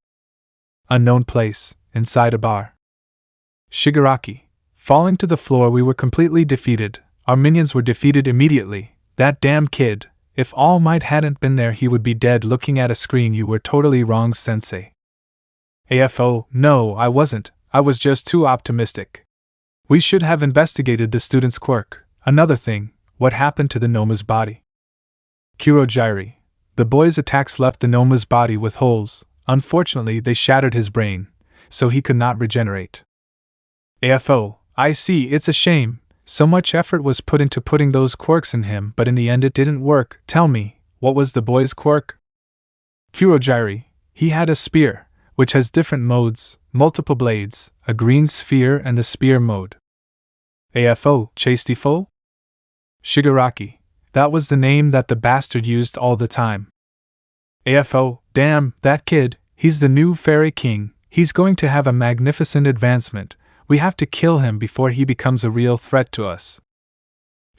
Unknown place, inside a bar. Shigaraki, falling to the floor. We were completely defeated. Our minions were defeated immediately. That damn kid, if All Might hadn't been there he would be dead. Looking at a screen. You were totally wrong, Sensei. AFO, no, I wasn't. I was just too optimistic. We should have investigated the student's quirk. Another thing, what happened to the Noma's body? Kurojairi, the boy's attacks left the Noma's body with holes. Unfortunately, they shattered his brain, so he could not regenerate. AFO, I see, it's a shame. So much effort was put into putting those quirks in him, but in the end it didn't work. Tell me, what was the boy's quirk? Kurojairi, he had a spear, which has different modes, multiple blades, a green sphere and the spear mode. AFO, chastiefol? Shigaraki, that was the name that the bastard used all the time. AFO, damn, that kid, he's the new fairy king, he's going to have a magnificent advancement. We have to kill him before he becomes a real threat to us.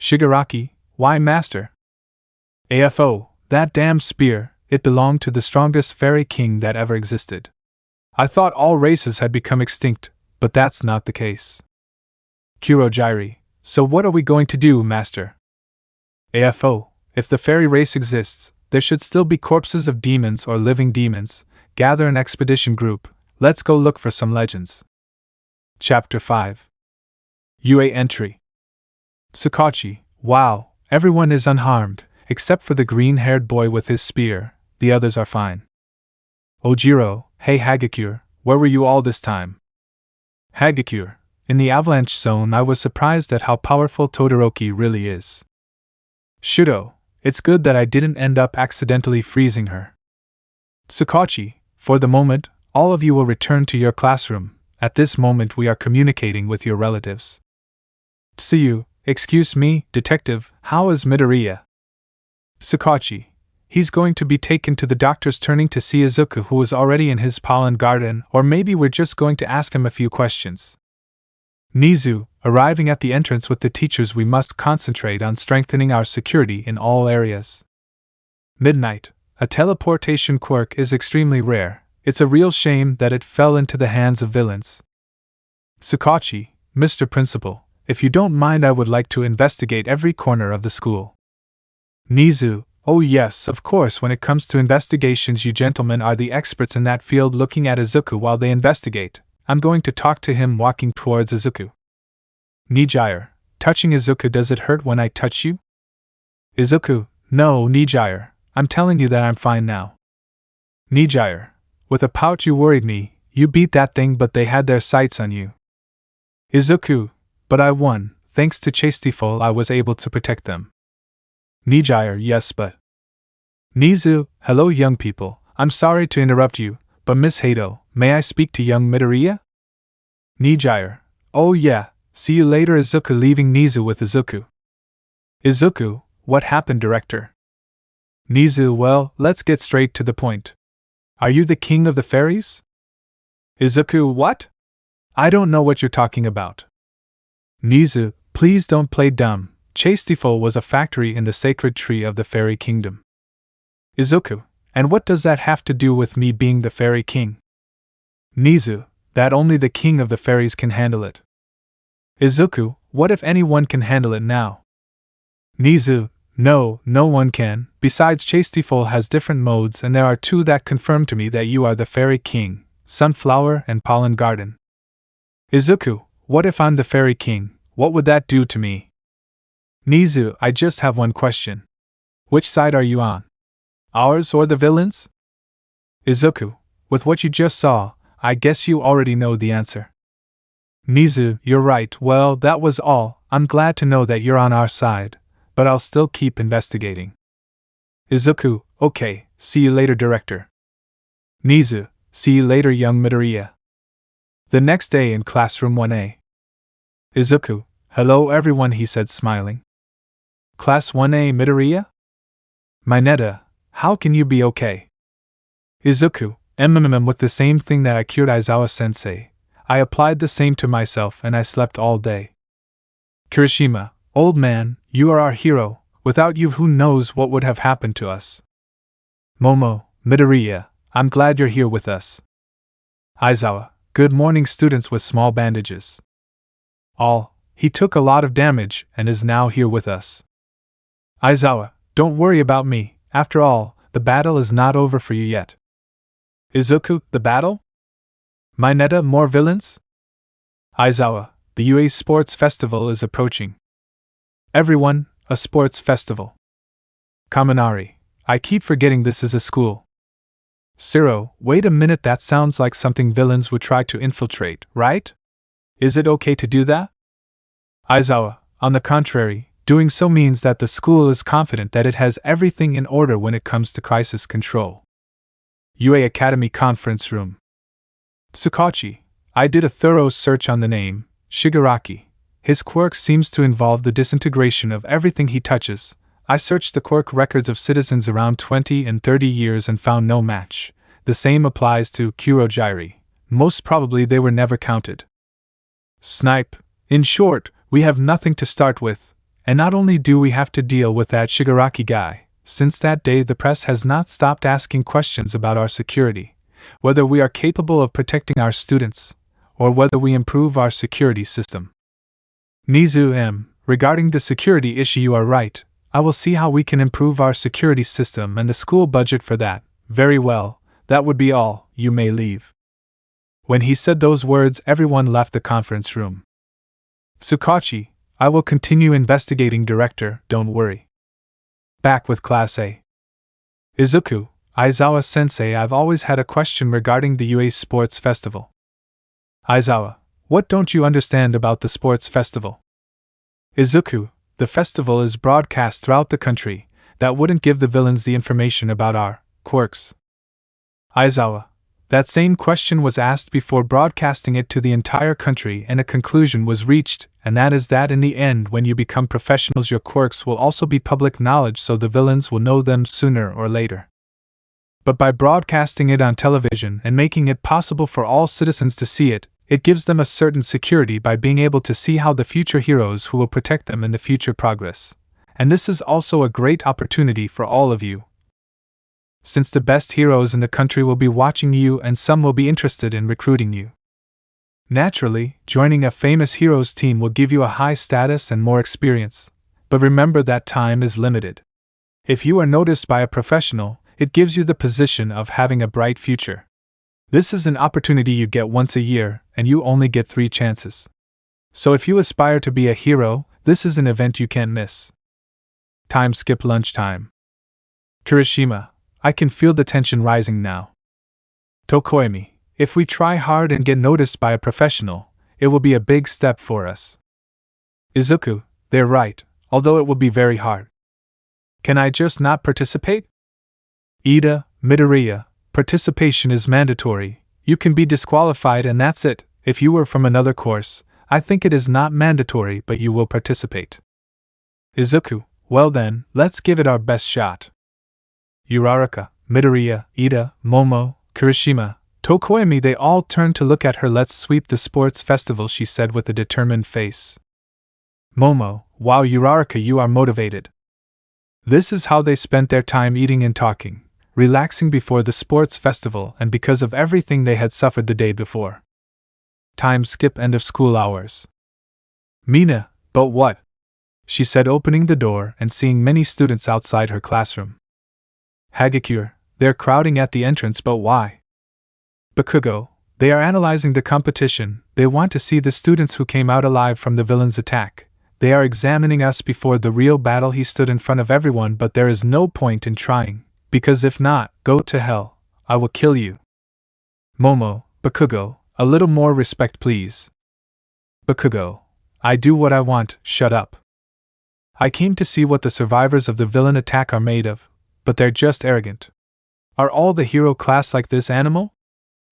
Shigaraki, why master? AFO, that damn spear, it belonged to the strongest fairy king that ever existed. I thought all races had become extinct, but that's not the case. Kurojairi, so what are we going to do, master? AFO, if the fairy race exists, there should still be corpses of demons or living demons. Gather an expedition group, let's go look for some legends. Chapter 5. UA Entry. Tsukachi, wow, everyone is unharmed, except for the green-haired boy with his spear, the others are fine. Ojiro, hey Hagakure, where were you all this time? Hagakure, in the avalanche zone. I was surprised at how powerful Todoroki really is. Shudo, it's good that I didn't end up accidentally freezing her. Tsukachi, for the moment, all of you will return to your classroom. At this moment we are communicating with your relatives. Tsuyu, excuse me, detective, how is Midoriya? Tsukachi, he's going to be taken to the doctor's. Turning to see Izuku, who is already in his pollen garden, or maybe we're just going to ask him a few questions. Nizu, arriving at the entrance with the teachers. We must concentrate on strengthening our security in all areas. Midnight, a teleportation quirk is extremely rare. It's a real shame that it fell into the hands of villains. Tsukachi, Mr. Principal, if you don't mind, I would like to investigate every corner of the school. Nizu, oh yes, of course. When it comes to investigations, you gentlemen are the experts in that field. Looking at Izuku while they investigate, I'm going to talk to him. Walking towards Izuku. Nijire, touching Izuku, does it hurt when I touch you? Izuku, no, Nijire, I'm telling you that I'm fine now. Nijire, with a pout, you worried me. You beat that thing, but they had their sights on you. Izuku, but I won. Thanks to chastiefol I was able to protect them. Nijire, yes, but... Nizu, hello young people, I'm sorry to interrupt you, but Miss Hato, may I speak to young Midoriya? Nijire, oh yeah, see you later. Izuku, leaving Nizu with Izuku. Izuku, what happened, director? Nizu, well, let's get straight to the point. Are you the king of the fairies? Izuku, what? I don't know what you're talking about. Nizu, please don't play dumb. chastiefol was a factory in the sacred tree of the fairy kingdom. Izuku, and what does that have to do with me being the fairy king? Nizu, that only the king of the fairies can handle it. Izuku, what if anyone can handle it now? Nizu, no, no one can. Besides, chastiefol has different modes, and there are two that confirm to me that you are the fairy king, sunflower and pollen garden. Izuku, what if I'm the fairy king? What would that do to me? Nizu, I just have one question. Which side are you on? Ours or the villains? Izuku, with what you just saw, I guess you already know the answer. Nizu, you're right. Well, that was all. I'm glad to know that you're on our side, but I'll still keep investigating. Izuku, okay, see you later, director. Nizu, see you later, young Midoriya. The next day in classroom 1A. Izuku, hello everyone, he said, smiling. Class 1A, Midoriya? Mineta, how can you be okay? Izuku, with the same thing that I cured Aizawa-sensei. I applied the same to myself and I slept all day. Kirishima, old man, you are our hero. Without you, who knows what would have happened to us? Momo, Midoriya, I'm glad you're here with us. Aizawa, good morning, students with small bandages. He took a lot of damage and is now here with us. Aizawa, don't worry about me. After all, the battle is not over for you yet. Izuku, the battle? Mineta, more villains? Aizawa, the UA Sports Festival is approaching. Everyone, a sports festival. Kaminari, I keep forgetting this is a school. Siro, wait a minute, that sounds like something villains would try to infiltrate, right? Is it okay to do that? Aizawa, on the contrary, doing so means that the school is confident that it has everything in order when it comes to crisis control. UA Academy Conference Room. Tsukachi, I did a thorough search on the name, Shigaraki. His quirk seems to involve the disintegration of everything he touches. I searched the quirk records of citizens around 20 and 30 years and found no match. The same applies to Kurogiri. Most probably they were never counted. Snipe, in short, we have nothing to start with, and not only do we have to deal with that Shigaraki guy, since that day the press has not stopped asking questions about our security, whether we are capable of protecting our students, or whether we improve our security system. Nizu, regarding the security issue, you are right. I will see how we can improve our security system and the school budget for that. Very well, that would be all, you may leave. When he said those words, everyone left the conference room. Tsukachi, I will continue investigating, director, don't worry. Back with Class A. Izuku, Aizawa-sensei, I've always had a question regarding the UA Sports Festival. Aizawa, what don't you understand about the sports festival? Izuku, the festival is broadcast throughout the country. That wouldn't give the villains the information about our quirks. Aizawa, that same question was asked before broadcasting it to the entire country, and a conclusion was reached, and that is that in the end, when you become professionals, your quirks will also be public knowledge, so the villains will know them sooner or later. But by broadcasting it on television and making it possible for all citizens to see it, it gives them a certain security by being able to see how the future heroes who will protect them in the future progress. And this is also a great opportunity for all of you, since the best heroes in the country will be watching you and some will be interested in recruiting you. Naturally, joining a famous heroes team will give you a high status and more experience, but remember that time is limited. If you are noticed by a professional, it gives you the position of having a bright future. This is an opportunity you get once a year, and you only get 3 chances. So if you aspire to be a hero, this is an event you can't miss. Time skip lunchtime. Kirishima, I can feel the tension rising now. Tokoemi, if we try hard and get noticed by a professional, it will be a big step for us. Izuku, they're right, although it will be very hard. Can I just not participate? Ida, Midoriya, participation is mandatory. You can be disqualified and that's it. If you were from another course, I think it is not mandatory, but you will participate. Izuku, well then, let's give it our best shot. Uraraka, Midoriya, Ida, Momo, Kirishima, Tokoemi, they all turned to look at her. Let's sweep the sports festival, she said with a determined face. Momo, Wow, Uraraka, you are motivated. This is how they spent their time eating and talking, relaxing before the sports festival and because of everything they had suffered the day before. Time skip end of school hours. Mina, but what? She said, opening the door and seeing many students outside her classroom. Hagakure, they're crowding at the entrance, but why? Bakugo, they are analyzing the competition. They want to see the students who came out alive from the villain's attack. They are examining us before the real battle. He stood in front of everyone, but there is no point in trying, because if not, go to hell. I will kill you. Momo, Bakugo, a little more respect please. Bakugo, I do what I want, shut up. I came to see what the survivors of the villain attack are made of, but they're just arrogant. Are all the hero class like this animal?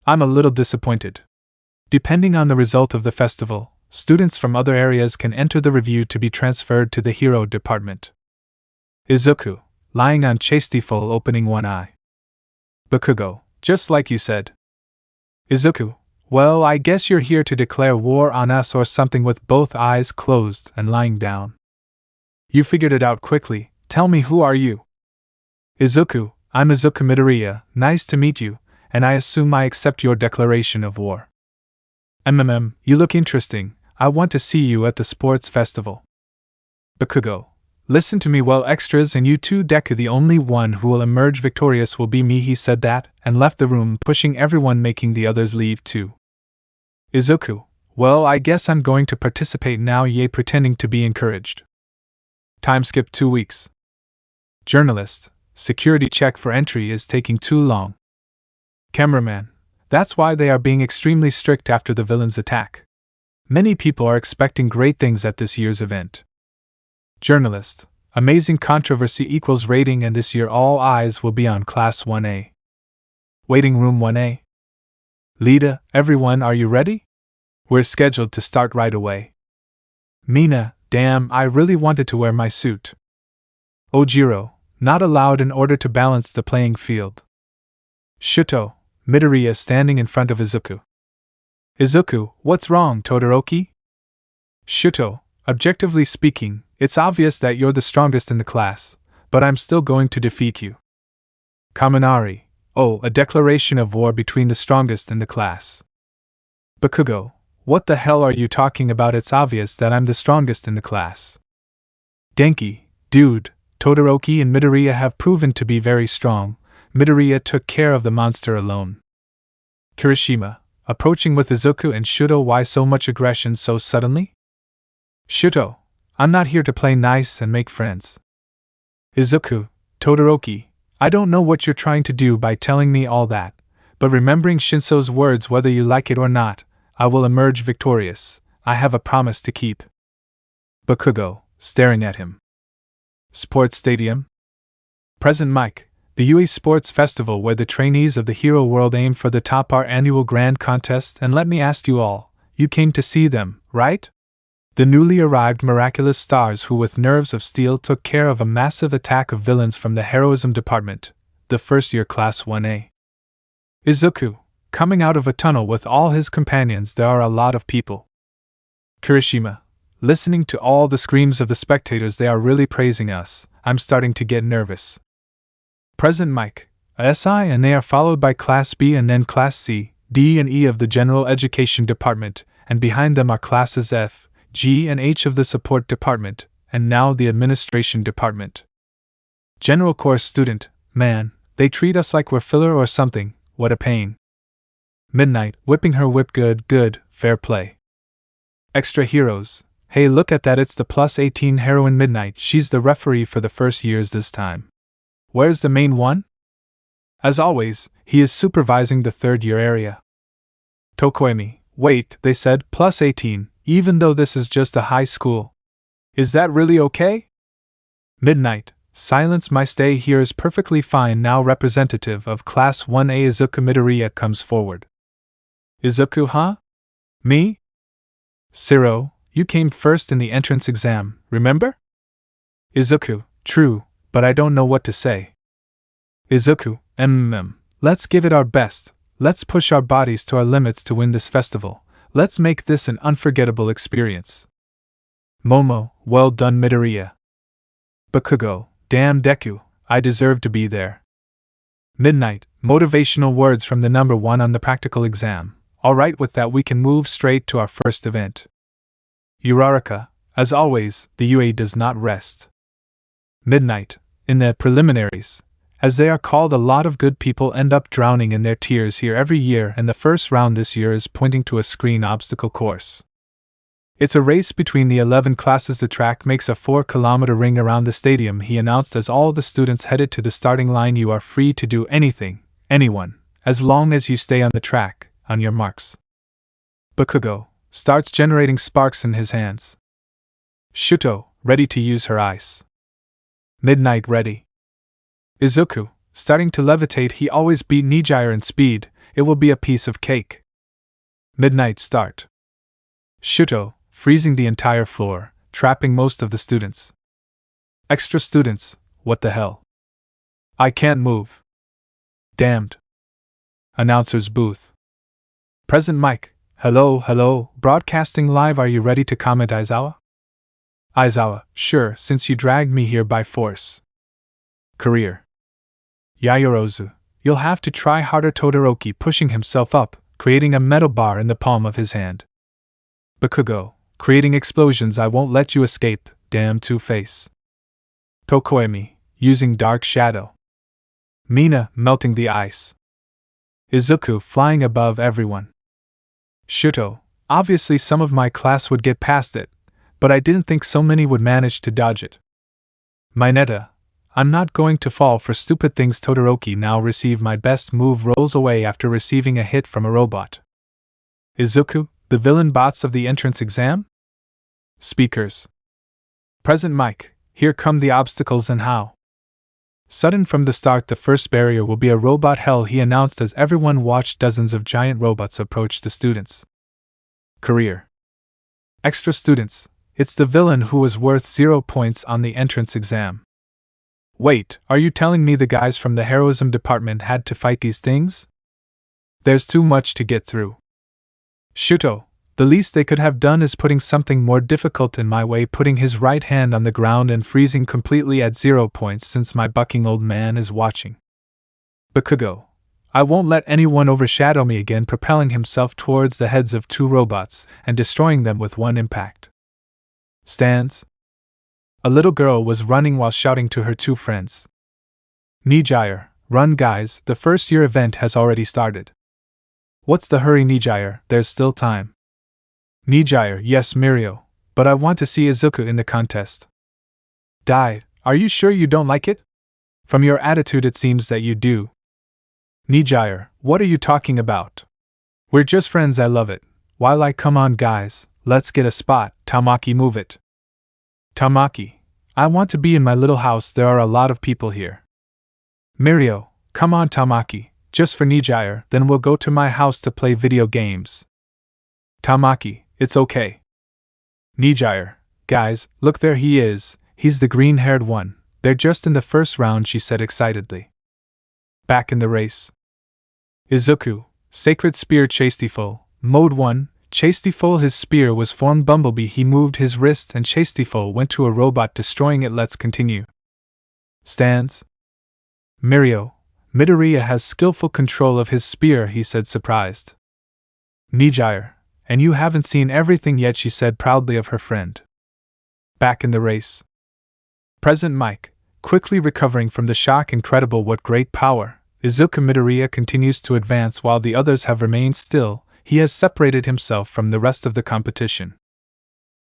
I'm a little disappointed. Depending on the result of the festival, students from other areas can enter the review to be transferred to the hero department. Izuku, lying on chastiefol, opening one eye. Bakugo, just like you said. Izuku, well, I guess you're here to declare war on us or something, with both eyes closed and lying down. You figured it out quickly. Tell me, who are you? Izuku, I'm Izuku Midoriya, nice to meet you, and I assume I accept your declaration of war. You look interesting. I want to see you at the sports festival. Bakugo, listen to me well, extras and you too, Deku, the only one who will emerge victorious will be me. He said that, and left the room, pushing everyone, making the others leave too. Izuku, well, I guess I'm going to participate now, yay, pretending to be encouraged. Time skip 2 weeks. Journalist, security check for entry is taking too long. Cameraman, that's why they are being extremely strict after the villain's attack. Many people are expecting great things at this year's event. Journalist, amazing controversy equals rating, and this year all eyes will be on Class 1A. Waiting room 1A. Lita, everyone, are you ready? We're scheduled to start right away. Mina, damn, I really wanted to wear my suit. Ojiro, not allowed in order to balance the playing field. Shuto, Midoriya standing in front of Izuku. Izuku, what's wrong, Todoroki? Shuto, objectively speaking, it's obvious that you're the strongest in the class, but I'm still going to defeat you. Kaminari, oh, a declaration of war between the strongest in the class. Bakugo, what the hell are you talking about? It's obvious that I'm the strongest in the class. Denki, dude, Todoroki and Midoriya have proven to be very strong. Midoriya took care of the monster alone. Kirishima, approaching with Izuku and Shuto, why so much aggression so suddenly? Shuto, I'm not here to play nice and make friends. Izuku, Todoroki, I don't know what you're trying to do by telling me all that, but remembering Shinso's words, whether you like it or not, I will emerge victorious. I have a promise to keep. Bakugo, staring at him. Sports Stadium. Present Mike, the UE Sports Festival where the trainees of the hero world aim for the top, our annual grand contest, and let me ask you all, you came to see them, right? The newly arrived miraculous stars who with nerves of steel took care of a massive attack of villains from the heroism department, the first year Class 1A. Izuku, coming out of a tunnel with all his companions, there are a lot of people. Kirishima, listening to all the screams of the spectators, they are really praising us, I'm starting to get nervous. Present Mike, SI, and they are followed by Class B and then Class C, D and E of the General Education Department, and behind them are Classes F, G and H of the Support Department, and now the Administration Department. General Course Student, man, they treat us like we're filler or something, what a pain. Midnight, whipping her whip, good, fair play. Extra heroes, hey look at that, it's the plus 18 heroine Midnight, she's the referee for the first years this time. Where's the main one? As always, he is supervising the third year area. Tokoemi, wait, they said plus 18, even though this is just a high school. Is that really okay? Midnight, silence, my stay here is perfectly fine now. Representative of Class 1A Izuku Midoriya comes forward. Izuku, huh? Me? Siro, you came first in the entrance exam, remember? Izuku, true, but I don't know what to say. Izuku, let's give it our best, let's push our bodies to our limits to win this festival, let's make this an unforgettable experience. Momo, well done Midoriya. Bakugo, damn Deku, I deserve to be there. Midnight, motivational words from the number 1 on the practical exam. Alright, with that we can move straight to our first event. Uraraka, as always, the UA does not rest. Midnight, in the preliminaries, as they are called, a lot of good people end up drowning in their tears here every year, and the first round this year is pointing to a screen obstacle course. It's a race between the 11 classes. The track makes a 4-kilometer ring around the stadium, he announced as all the students headed to the starting line. You are free to do anything, anyone, as long as you stay on the track, on your marks. Bakugo starts generating sparks in his hands. Shuto, ready to use her ice. Midnight ready. Izuku, starting to levitate. He always beat Nijire in speed, it will be a piece of cake. Midnight start. Shuto, freezing the entire floor, trapping most of the students. Extra students, what the hell? I can't move. Damned. Announcer's booth. Present mic, hello, broadcasting live, are you ready to comment Aizawa? Aizawa, sure, since you dragged me here by force. Career. Yayorozu, you'll have to try harder. Todoroki pushing himself up, creating a metal bar in the palm of his hand. Bakugo, creating explosions. I won't let you escape, damn Two-Face. Tokoemi, using dark shadow. Mina, melting the ice. Izuku, flying above everyone. Shuto, obviously some of my class would get past it, but I didn't think so many would manage to dodge it. Mineta, I'm not going to fall for stupid things. Todoroki, now receive my best move, rolls away after receiving a hit from a robot. Izuku, the villain bots of the entrance exam? Speakers. Present mic, here come the obstacles and how. Sudden from the start, the first barrier will be a robot hell, he announced as everyone watched dozens of giant robots approach the students. Career. Extra students, it's the villain who was worth 0 points on the entrance exam. Wait, are you telling me the guys from the heroism department had to fight these things? There's too much to get through. Shuto, the least they could have done is putting something more difficult in my way, putting his right hand on the ground and freezing completely at 0 points since my bucking old man is watching. Bakugo, I won't let anyone overshadow me again, propelling himself towards the heads of 2 robots and destroying them with one impact. Stands. A little girl was running while shouting to her 2 friends. Nijire, run guys, the first year event has already started. What's the hurry Nijire, there's still time. Nijire, yes Mirio, but I want to see Izuku in the contest. Dai, are you sure you don't like it? From your attitude it seems that you do. Nijire, what are you talking about? We're just friends, I love it. While I come on guys, let's get a spot, Tamaki move it. Tamaki, I want to be in my little house, there are a lot of people here. Mirio, come on Tamaki, just for Nijire, then we'll go to my house to play video games. Tamaki, it's okay. Nijire, guys, look there he is, he's the green-haired one, they're just in the first round, she said excitedly. Back in the race. Izuku, Sacred Spear chastiefol, Mode 1, chastiefol, his spear was formed Bumblebee, he moved his wrist and chastiefol went to a robot destroying it, let's continue. Stands. Mirio, Midoriya has skillful control of his spear, he said surprised. Nijire, and you haven't seen everything yet, she said proudly of her friend. Back in the race. Present mic, quickly recovering from the shock, incredible what great power. Izuku Midoriya continues to advance while the others have remained still, he has separated himself from the rest of the competition.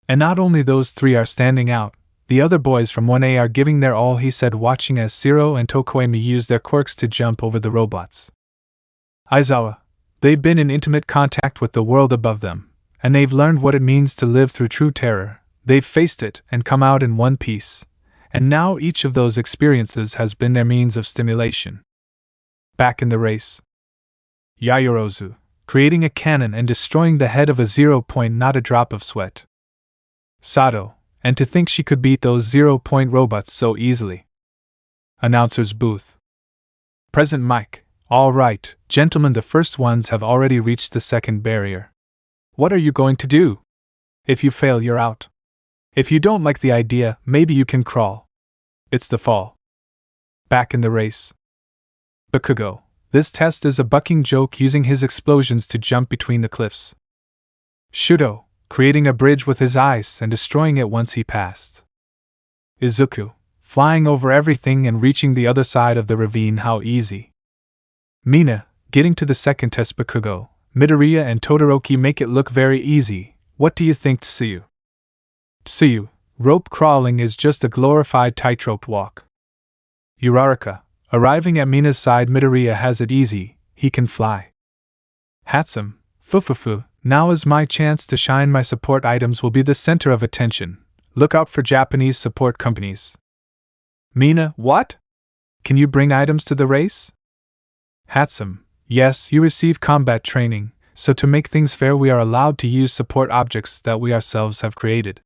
And not only those 3 are standing out, the other boys from 1A are giving their all, he said watching as Siro and Tokoemi use their quirks to jump over the robots. Aizawa, they've been in intimate contact with the world above them, and they've learned what it means to live through true terror, they've faced it and come out in one piece, and now each of those experiences has been their means of stimulation. Back in the race. Yayorozu, creating a cannon and destroying the head of a 0 point, not a drop of sweat. Sato, and to think she could beat those 0 point robots so easily. Announcer's booth. Present mic, all right, gentlemen, the first ones have already reached the second barrier. What are you going to do? If you fail, you're out. If you don't like the idea, maybe you can crawl. It's the fall. Back in the race. Bakugo. This test is a bucking joke using his explosions to jump between the cliffs. Shudo, creating a bridge with his ice and destroying it once he passed. Izuku, flying over everything and reaching the other side of the ravine, how easy. Mina, getting to the second test. Bakugo, Midoriya and Todoroki make it look very easy. What do you think, Tsuyu? Tsuyu, rope crawling is just a glorified tightrope walk. Uraraka, arriving at Mina's side. Midoriya has it easy, he can fly. Hatsum, Fufufu, now is my chance to shine. My support items will be the center of attention. Look out for Japanese support companies. Mina, what? Can you bring items to the race? Hatsum, yes, you receive combat training, so to make things fair we are allowed to use support objects that we ourselves have created.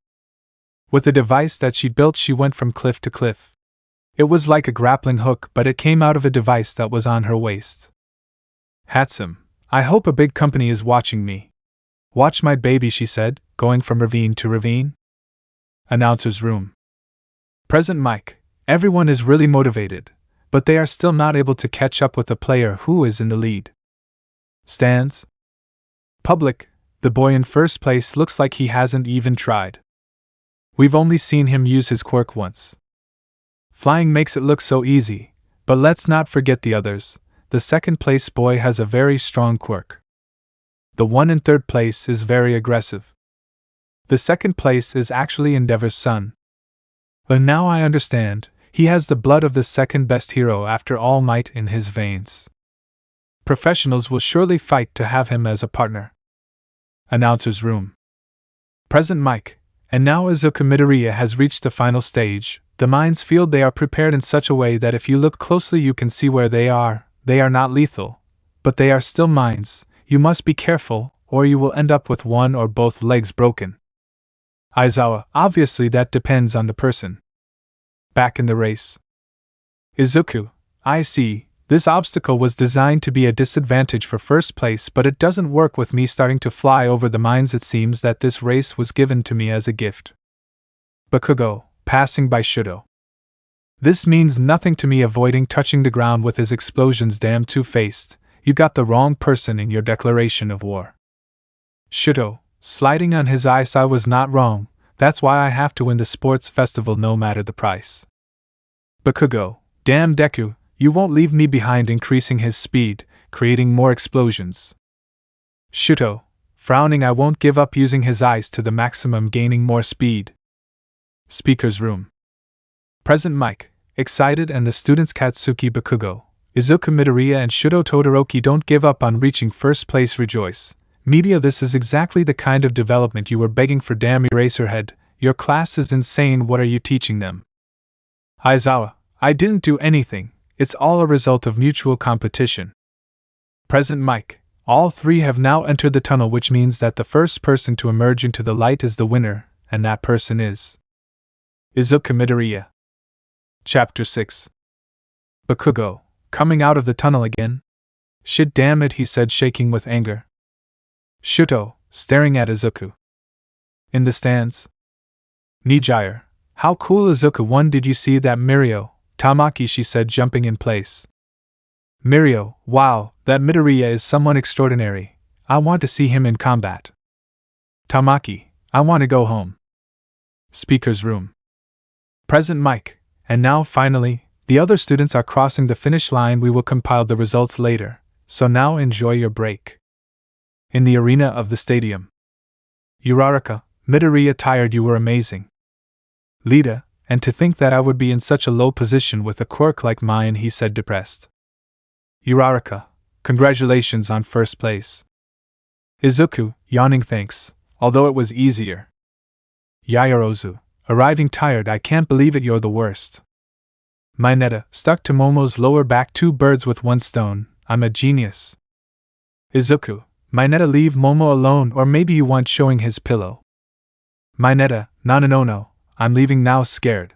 With the device that she built she went from cliff to cliff. It was like a grappling hook, but it came out of a device that was on her waist. Hatsum, I hope a big company is watching me. Watch my baby, she said, going from ravine to ravine. Announcer's room. Present mic. Everyone is really motivated, but they are still not able to catch up with the player who is in the lead. Stands. Public. The boy in first place looks like he hasn't even tried. We've only seen him use his quirk once. Flying makes it look so easy, but let's not forget the others. The second place boy has a very strong quirk. The one in third place is very aggressive. The second place is actually Endeavor's son. But now I understand, he has the blood of the second best hero after All Might in his veins. Professionals will surely fight to have him as a partner. Announcer's room. Present mic. And now Izuku Midoriya has reached the final stage. The mines field they are prepared in such a way that if you look closely you can see where they are. They are not lethal, but they are still mines. You must be careful, or you will end up with one or both legs broken. Aizawa, obviously that depends on the person. Back in the race. Izuku, I see, this obstacle was designed to be a disadvantage for first place, but it doesn't work with me starting to fly over the mines. It seems that this race was given to me as a gift. Bakugo, passing by Shudo. This means nothing to me, avoiding touching the ground with his explosions. Damn two-faced, you got the wrong person in your declaration of war. Shudo, sliding on his ice. I was not wrong, that's why I have to win the sports festival no matter the price. Bakugo, damn Deku, you won't leave me behind, increasing his speed, creating more explosions. Shudo, frowning, I won't give up, using his ice to the maximum, gaining more speed. Speaker's room. Present mic, excited, and the students Katsuki, Bakugo, Izuku Midoriya and Shudo Todoroki don't give up on reaching first place. Rejoice. Media, this is exactly the kind of development you were begging for. Damn Eraserhead, your class is insane, what are you teaching them? Aizawa, I didn't do anything, it's all a result of mutual competition. Present mic, all three have now entered the tunnel, which means that the first person to emerge into the light is the winner, and that person is Izuku Midoriya. Chapter 6. Bakugo, coming out of the tunnel again? Shit, damn it, he said, shaking with anger. Shuto, staring at Izuku. In the stands. Nijire, how cool, Izuku won. Did you see that? Mirio, Tamaki, she said, jumping in place. Mirio, wow, that Midoriya is someone extraordinary. I want to see him in combat. Tamaki, I want to go home. Speaker's room. Present mic, and now finally, the other students are crossing the finish line. We will compile the results later, so now enjoy your break. In the arena of the stadium. Uraraka, Midoriya, tired, you were amazing. Lita, and to think that I would be in such a low position with a quirk like mine, he said, depressed. Uraraka, congratulations on first place. Izuku, yawning, thanks, although it was easier. Yaoyorozu, arriving tired, I can't believe it, you're the worst. Mineta, stuck to Momo's lower back, 2 birds with 1 stone, I'm a genius. Izuku, Mineta, leave Momo alone, or maybe you want showing his pillow. Mineta, no, I'm leaving now, scared.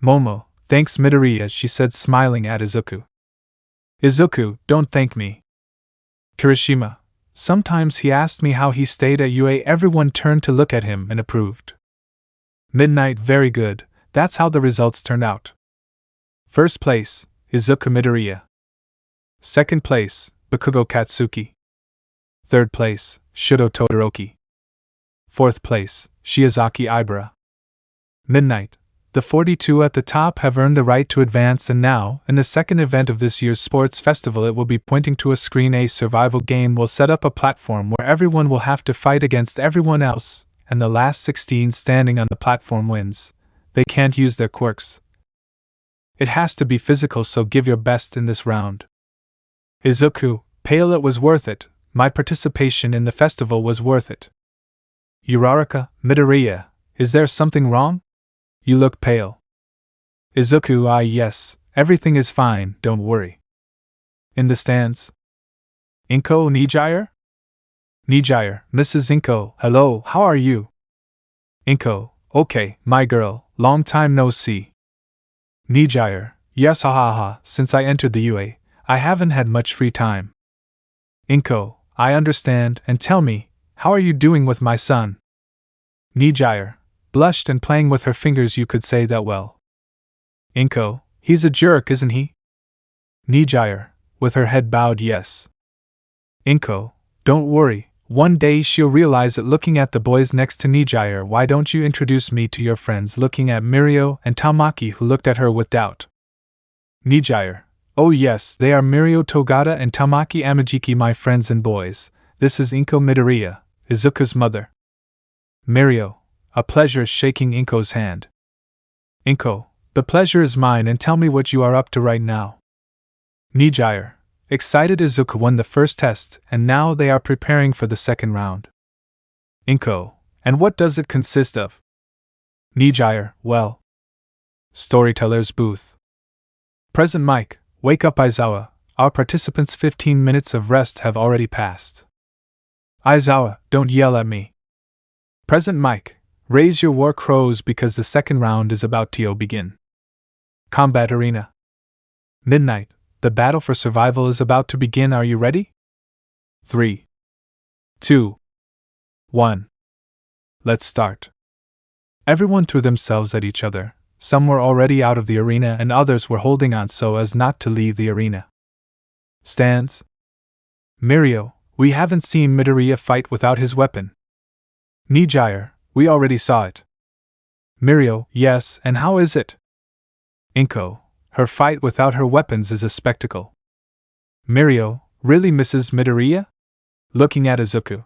Momo, thanks Midoriya, she said, smiling at Izuku. Izuku, don't thank me. Kirishima, sometimes he asked me how he stayed at UA. Everyone turned to look at him and approved. Midnight, very good, that's how the results turned out. First place, Izuku Midoriya. Second place, Bakugo Katsuki. Third place, Shudo Todoroki. Fourth place, Shiozaki Ibara. Midnight, the 42 at the top have earned the right to advance, and now, in the second event of this year's sports festival, it will be pointing to a screen. A survival game will set up a platform where everyone will have to fight against everyone else, and the last 16 standing on the platform wins. They can't use their quirks. It has to be physical, so give your best in this round. Izuku, pale, it was worth it. My participation in the festival was worth it. Uraraka, Midoriya, is there something wrong? You look pale. Izuku, yes, everything is fine, don't worry. In the stands. Inko Nijire? Nijire, Mrs. Inko, hello, how are you? Inko, okay, my girl, long time no see. Nijire, yes, hahaha, since I entered the UA, I haven't had much free time. Inko, I understand, and tell me, how are you doing with my son? Nijire, blushed and playing with her fingers, you could say that well. Inko, he's a jerk, isn't he? Nijire, with her head bowed, yes. Inko, don't worry, one day she'll realize it. Looking at the boys next to Nijire, why don't you introduce me to your friends? Looking at Mirio and Tamaki, who looked at her with doubt. Nijire, oh yes, they are Mirio Togata and Tamaki Amajiki, my friends and boys. This is Inko Midoriya, Izuku's mother. Mirio, a pleasure, shaking Inko's hand. Inko, the pleasure is mine, and tell me what you are up to right now. Nijire, excited. Izuku won the first test, and now they are preparing for the second round. Inko, and what does it consist of? Nijire, well. Storyteller's booth. Present mic, wake up Aizawa, our participants' 15 minutes of rest have already passed. Aizawa, don't yell at me. Present mic, raise your war crows because the second round is about to begin. Combat arena. Midnight, the battle for survival is about to begin. Are you ready? 3, 2, 1. Let's start. Everyone threw themselves at each other. Some were already out of the arena and others were holding on so as not to leave the arena. Stands. Mirio, we haven't seen Midoriya fight without his weapon. Nijire, we already saw it. Mirio, yes, and how is it? Inko, her fight without her weapons is a spectacle. Mirio, really, Mrs. Midoriya? Looking at Izuku.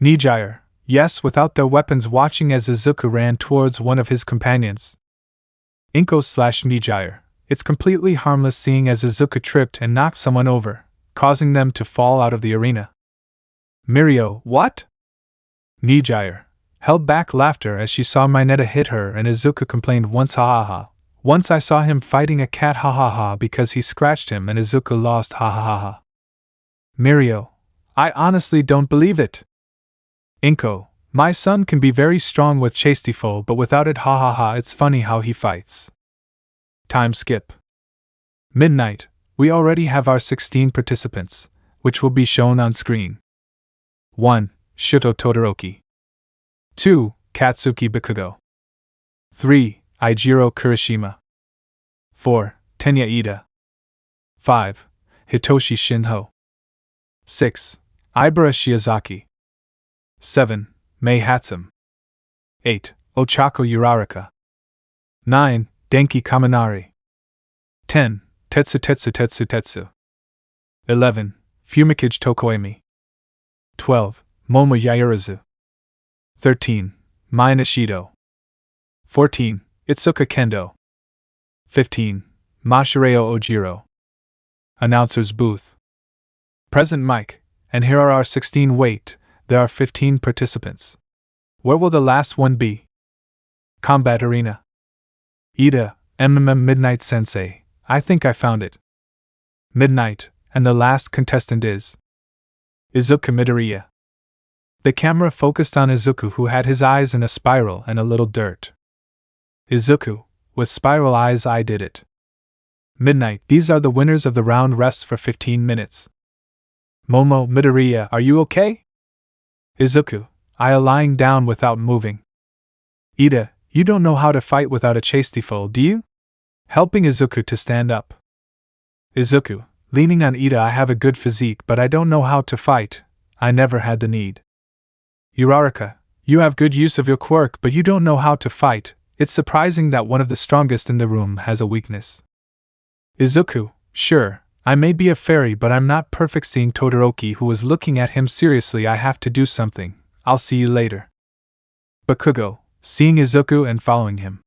Nijire, yes, without their weapons, watching as Izuku ran towards one of his companions. Inko/Nijire, it's completely harmless, seeing as Izuku tripped and knocked someone over, causing them to fall out of the arena. Mirio, what? Nijire held back laughter as she saw Mineta hit her, and Izuku complained once, ha ha ha. Once I saw him fighting a cat, ha ha ha, because he scratched him and Izuku lost, ha ha ha ha. Mirio, I honestly don't believe it. Inko, my son can be very strong with chastiefol, but without it, ha ha ha, it's funny how he fights. Time skip. Midnight, we already have our 16 participants, which will be shown on screen. 1. Shuto Todoroki. 2. Katsuki Bakugo. 3. Eijiro Kirishima. 4. Tenya Ida. 5. Hitoshi Shinho. 6. Ibara Shiozaki. 7. Mei Hatsum. 8. Ochako Uraraka. 9. Denki Kaminari. 10. Tetsu. 11. Fumikage Tokoemi. 12. Momo Yaoyorozu. 13. Mai Nishido. 14. Itsuka Kendo. 15. Mashireo Ojiro. Announcer's booth. Present mic, and here are our 16. Wait, there are 15 participants. Where will the last one be? Combat arena. Ida, Midnight Sensei, I think I found it. Midnight, and the last contestant is Izuku Midoriya. The camera focused on Izuku, who had his eyes in a spiral and a little dirt. Izuku, with spiral eyes, I did it. Midnight, these are the winners of the round. Rests for 15 minutes. Momo, Midoriya, are you okay? Izuku, I lying down without moving. Ida, You don't know how to fight without a chastiefol, do you? Helping Izuku to stand up. Izuku, leaning on Ida. I have a good physique, but I don't know how to fight. I never had the need. Uraraka, you have good use of your quirk, but you don't know how to fight. It's surprising that one of the strongest in the room has a weakness. Izuku, sure, I may be a fairy, but I'm not perfect. Seeing Todoroki, who was looking at him seriously, I have to do something. I'll see you later. Bakugo, seeing Izuku and following him.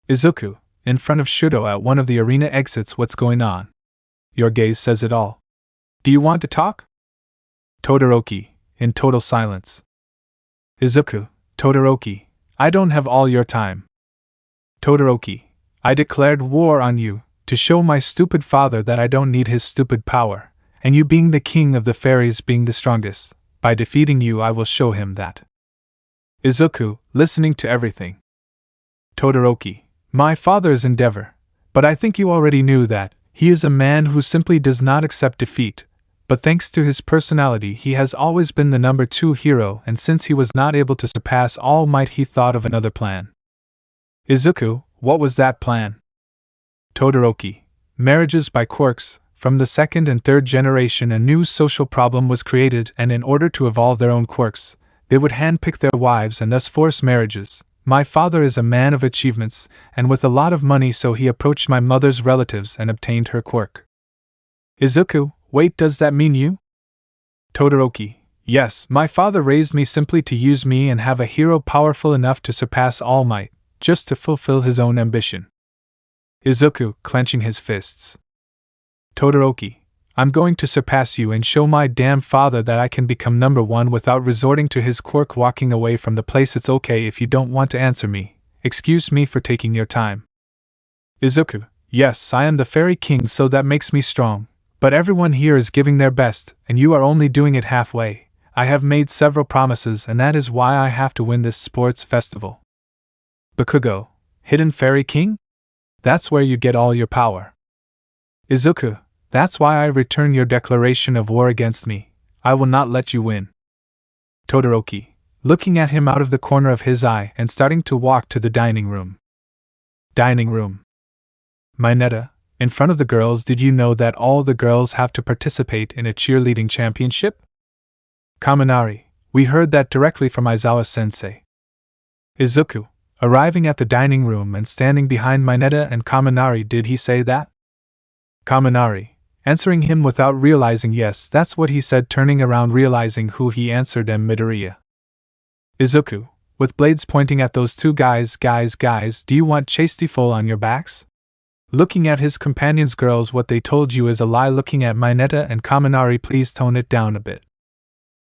Izuku, in front of Shudo at one of the arena exits. What's going on? Your gaze says it all. Do you want to talk? Todoroki, in total silence. Izuku, Todoroki, I don't have all your time. Todoroki, I declared war on you, to show my stupid father that I don't need his stupid power, and you being the king of the fairies being the strongest, by defeating you I will show him that. Izuku, listening to everything. Todoroki, my father's endeavor, but I think you already knew that. He is a man who simply does not accept defeat, but thanks to his personality he has always been the number 2 hero, and since he was not able to surpass All Might he thought of another plan. Izuku, what was that plan? Todoroki, marriages by quirks. From the 2nd and 3rd generation a new social problem was created, and in order to evolve their own quirks, they would handpick their wives and thus force marriages. My father is a man of achievements, and with a lot of money, so he approached my mother's relatives and obtained her quirk. Izuku, wait, does that mean you? Todoroki, yes, my father raised me simply to use me and have a hero powerful enough to surpass All Might, just to fulfill his own ambition. Izuku, clenching his fists. Todoroki, I'm going to surpass you and show my damn father that I can become number 1 without resorting to his quirk. Walking away from the place. It's okay if you don't want to answer me. Excuse me for taking your time. Izuku, yes, I am the fairy king, so that makes me strong. But everyone here is giving their best, and you are only doing it halfway. I have made several promises, and that is why I have to win this sports festival. Bakugo, hidden fairy king? That's where you get all your power. Izuku, that's why I return your declaration of war against me. I will not let you win. Todoroki, looking at him out of the corner of his eye and starting to walk to the dining room. Dining room. Mineta, in front of the girls, did you know that all the girls have to participate in a cheerleading championship? Kaminari, we heard that directly from Aizawa-sensei. Izuku, arriving at the dining room and standing behind Mineta and Kaminari, did he say that? Kaminari, answering him without realizing, yes, that's what he said, turning around realizing who he answered, and Midoriya. Izuku, with blades pointing at those two guys, do you want chastiefol on your backs? Looking at his companions, girls, what they told you is a lie. Looking at Mineta and Kaminari, please tone it down a bit.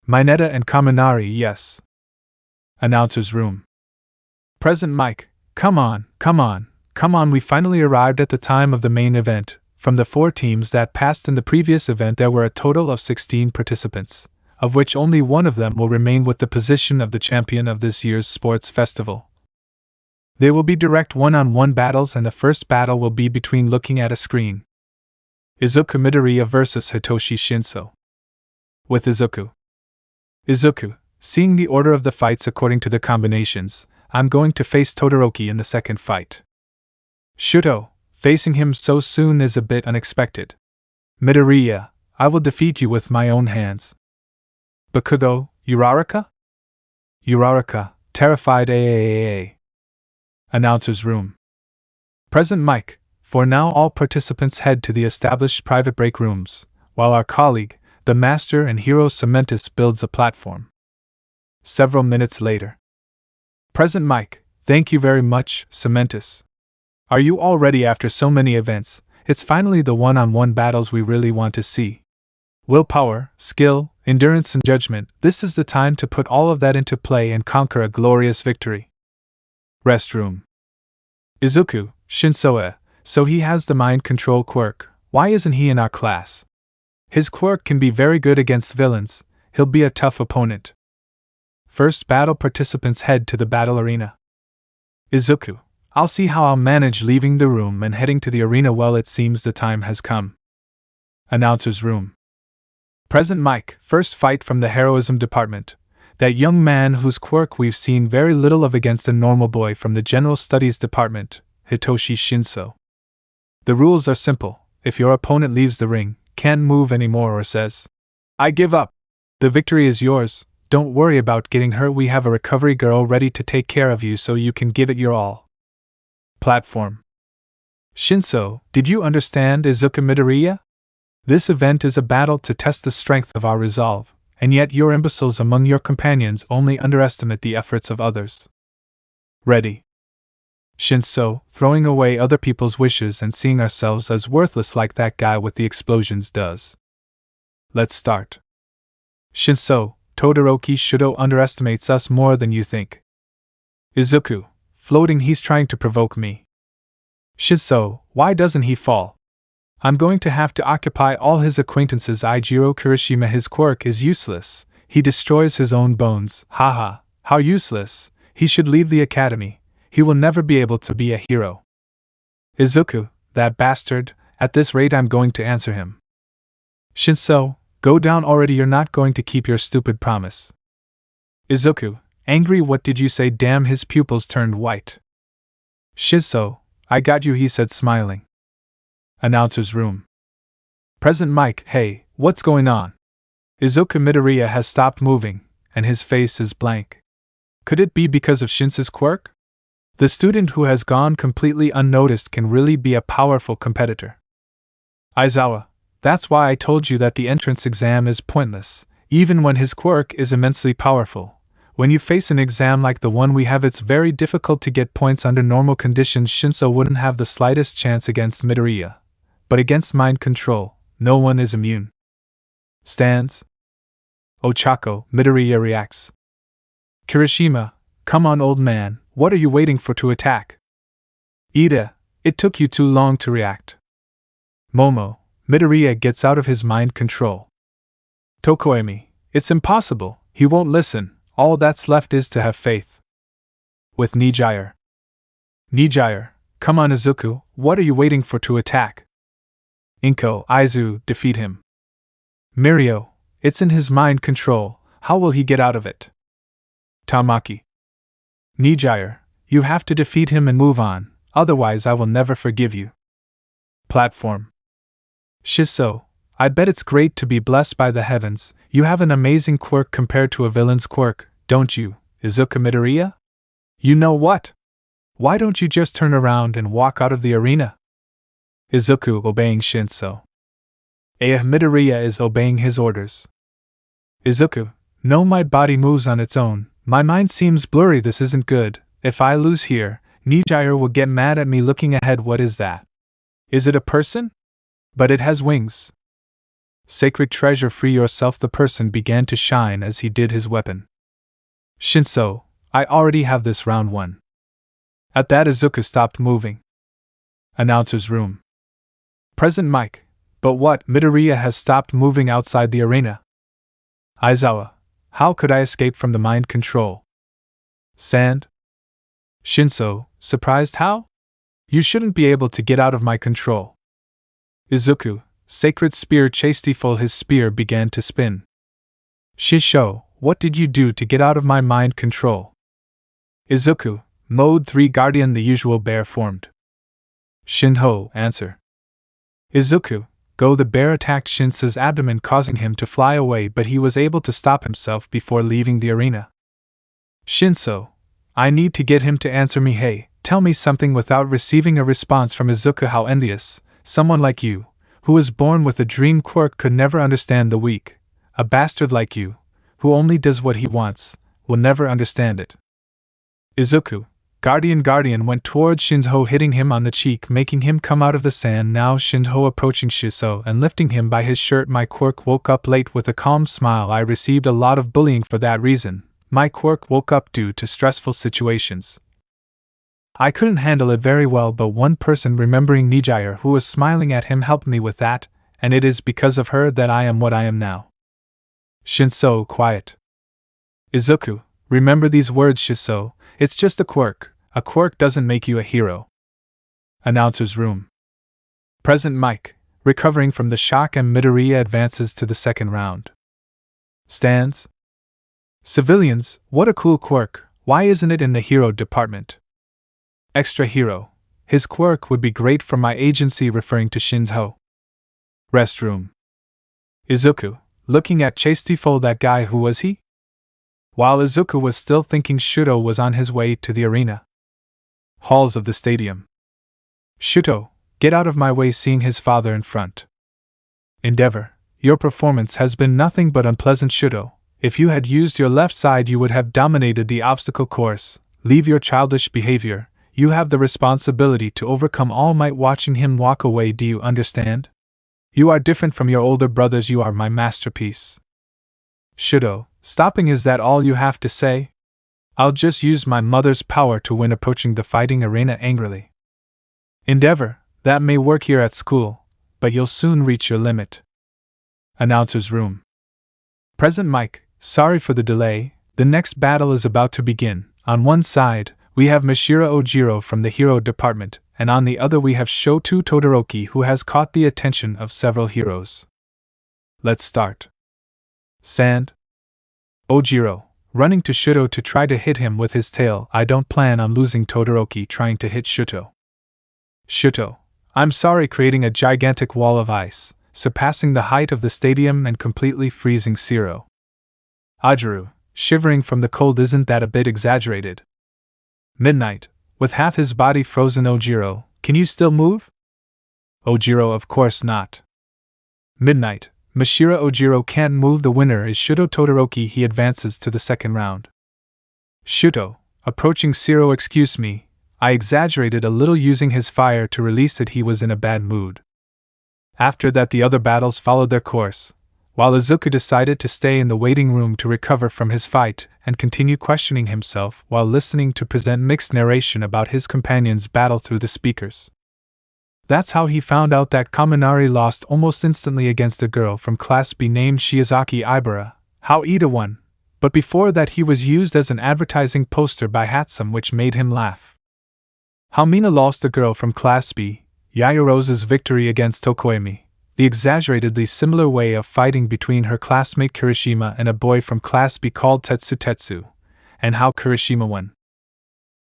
Mineta and Kaminari, yes. Announcer's room. Present mic, come on, we finally arrived at the time of the main event. From the 4 teams that passed in the previous event, there were a total of 16 participants, of which only one of them will remain with the position of the champion of this year's sports festival. They will be direct one-on-one battles, and the first battle will be between looking at a screen. Izuku Midoriya vs Hitoshi Shinso. With Izuku. Izuku, seeing the order of the fights according to the combinations, I'm going to face Todoroki in the second fight. Shuto, facing him so soon is a bit unexpected. Midoriya, I will defeat you with my own hands. Bakugo, Uraraka? Uraraka, terrified AAAA. Announcer's room. Present mic, for now all participants head to the established private break rooms, while our colleague, the master and hero Cementus, builds a platform. Several minutes later. Present mic, thank you very much, Cementus. Are you all ready after so many events? It's finally the one-on-one battles we really want to see. Willpower, skill, endurance and judgment, this is the time to put all of that into play and conquer a glorious victory. Restroom. Izuku, Shinsoe, so he has the mind control quirk. Why isn't he in our class? His quirk can be very good against villains. He'll be a tough opponent. First battle, participants head to the battle arena. Izuku, I'll see how I'll manage leaving the room and heading to the arena. Well, it seems the time has come. Announcer's room. Present mic, first fight from the heroism department. That young man whose quirk we've seen very little of against a normal boy from the General Studies Department, Hitoshi Shinso. The rules are simple. If your opponent leaves the ring, can't move anymore or says, "I give up," the victory is yours. Don't worry about getting hurt, we have a recovery girl ready to take care of you so you can give it your all. Platform. Shinso, did you understand Izuku Midoriya? This event is a battle to test the strength of our resolve, and yet your imbeciles among your companions only underestimate the efforts of others. Ready. Shinso, throwing away other people's wishes and seeing ourselves as worthless like that guy with the explosions does. Let's start. Shinso, Todoroki Shudo underestimates us more than you think. Izuku, floating, he's trying to provoke me. Shinso, why doesn't he fall? I'm going to have to occupy all his acquaintances. Eijiro Kirishima, his quirk is useless. He destroys his own bones. Haha, how useless. He should leave the academy. He will never be able to be a hero. Izuku, that bastard, at this rate I'm going to answer him. Shinso, go down already, you're not going to keep your stupid promise. Izuku, angry, what did you say? Damn, his pupils turned white. Shinso, I got you, he said smiling. Announcer's room. Present mic, hey, what's going on? Izuku Midoriya has stopped moving, and his face is blank. Could it be because of Shinso's quirk? The student who has gone completely unnoticed can really be a powerful competitor. Aizawa, that's why I told you that the entrance exam is pointless, even when his quirk is immensely powerful. When you face an exam like the one we have, it's very difficult to get points under normal conditions. Shinso wouldn't have the slightest chance against Midoriya. But against mind control, no one is immune. Stands. Ochako, Midoriya reacts. Kirishima, come on old man, what are you waiting for to attack? Ida, it took you too long to react. Momo, Midoriya gets out of his mind control. Tokoemi, it's impossible, he won't listen, all that's left is to have faith. With Nijire. Nijire, come on Izuku, what are you waiting for to attack? Inko, Aizu, defeat him. Mirio, it's in his mind control, how will he get out of it? Tamaki. Nijire, you have to defeat him and move on, otherwise I will never forgive you. Platform. Shiso, I bet it's great to be blessed by the heavens, you have an amazing quirk compared to a villain's quirk, don't you, Izuku Midoriya? You know what? Why don't you just turn around and walk out of the arena? Izuku obeying Shinso. Midoriya is obeying his orders. Izuku, no, my body moves on its own, my mind seems blurry, this isn't good, if I lose here, Nijire will get mad at me. Looking ahead, what is that? Is it a person? But it has wings. Sacred treasure, free yourself. The person began to shine as he did his weapon. Shinso, I already have this, round one. At that Izuku stopped moving. Announcer's room. Present mic, but what? Midoriya has stopped moving outside the arena. Aizawa, how could I escape from the mind control? Sand. Shinso, surprised, how? You shouldn't be able to get out of my control. Izuku, sacred spear, chastiefol, his spear began to spin. Shisho, what did you do to get out of my mind control? Izuku, mode 3 guardian, the usual bear formed. Shinho, answer. Izuku, go. The bear attacked Shinso's abdomen, causing him to fly away, but he was able to stop himself before leaving the arena. Shinso, I need to get him to answer me. Hey, tell me something. Without receiving a response from Izuku, how envious. Someone like you, who was born with a dream quirk, could never understand the weak. A bastard like you, who only does what he wants, will never understand it. Izuku, Guardian went towards Shinho, hitting him on the cheek, making him come out of the sand. Now Shinho approaching Shiso and lifting him by his shirt. My quirk woke up late with a calm smile. I received a lot of bullying for that reason. My quirk woke up due to stressful situations. I couldn't handle it very well, but one person, remembering Nijire, who was smiling at him, helped me with that, and it is because of her that I am what I am now. Shinso, quiet. Izuku, remember these words, Shiso. It's just a quirk. A quirk doesn't make you a hero. Announcer's room. Present mic, recovering from the shock, and Midoriya advances to the second round. Stands. Civilians, what a cool quirk, why isn't it in the hero department? Extra hero, his quirk would be great for my agency, referring to Shinzo. Restroom. Izuku, looking at chastiefol, that guy, who was he? While Izuku was still thinking, Shuto was on his way to the arena. Halls of the stadium. Shuto, get out of my way, seeing his father in front. Endeavor, your performance has been nothing but unpleasant. Shuto, if you had used your left side you would have dominated the obstacle course. Leave your childish behavior, you have the responsibility to overcome All Might. Watching him walk away, do you understand? You are different from your older brothers, you are my masterpiece. Shuto, stopping, is that all you have to say? I'll just use my mother's power to win. Approaching the fighting arena angrily. Endeavor, that may work here at school, but you'll soon reach your limit. Announcer's room. Present mic, sorry for the delay, the next battle is about to begin. On one side, we have Mishira Ojiro from the hero department, and on the other we have Shoto Todoroki, who has caught the attention of several heroes. Let's start. Sand. Ojiro, running to Shuto to try to hit him with his tail. I don't plan on losing. Todoroki trying to hit Shuto. Shuto, I'm sorry, creating a gigantic wall of ice, surpassing the height of the stadium and completely freezing Zero. Ajiru, shivering from the cold, isn't that a bit exaggerated? Midnight, with half his body frozen. Ojiro, can you still move? Ojiro, of course not. Midnight, Mishira Ojiro can't move. The winner is Shuto Todoroki. He advances to the second round. Shuto, approaching Zero, excuse me, I exaggerated a little using his fire to release it. He was in a bad mood. After that the other battles followed their course, while Izuku decided to stay in the waiting room to recover from his fight and continue questioning himself while listening to present mixed narration about his companion's battle through the speakers. That's how he found out that Kaminari lost almost instantly against a girl from Class B named Shiozaki Ibara, how Ida won, but before that he was used as an advertising poster by Hatsum, which made him laugh. How Mina lost a girl from Class B, Yayarosa's victory against Tokoemi, the exaggeratedly similar way of fighting between her classmate Kirishima and a boy from Class B called Tetsu, and how Kirishima won.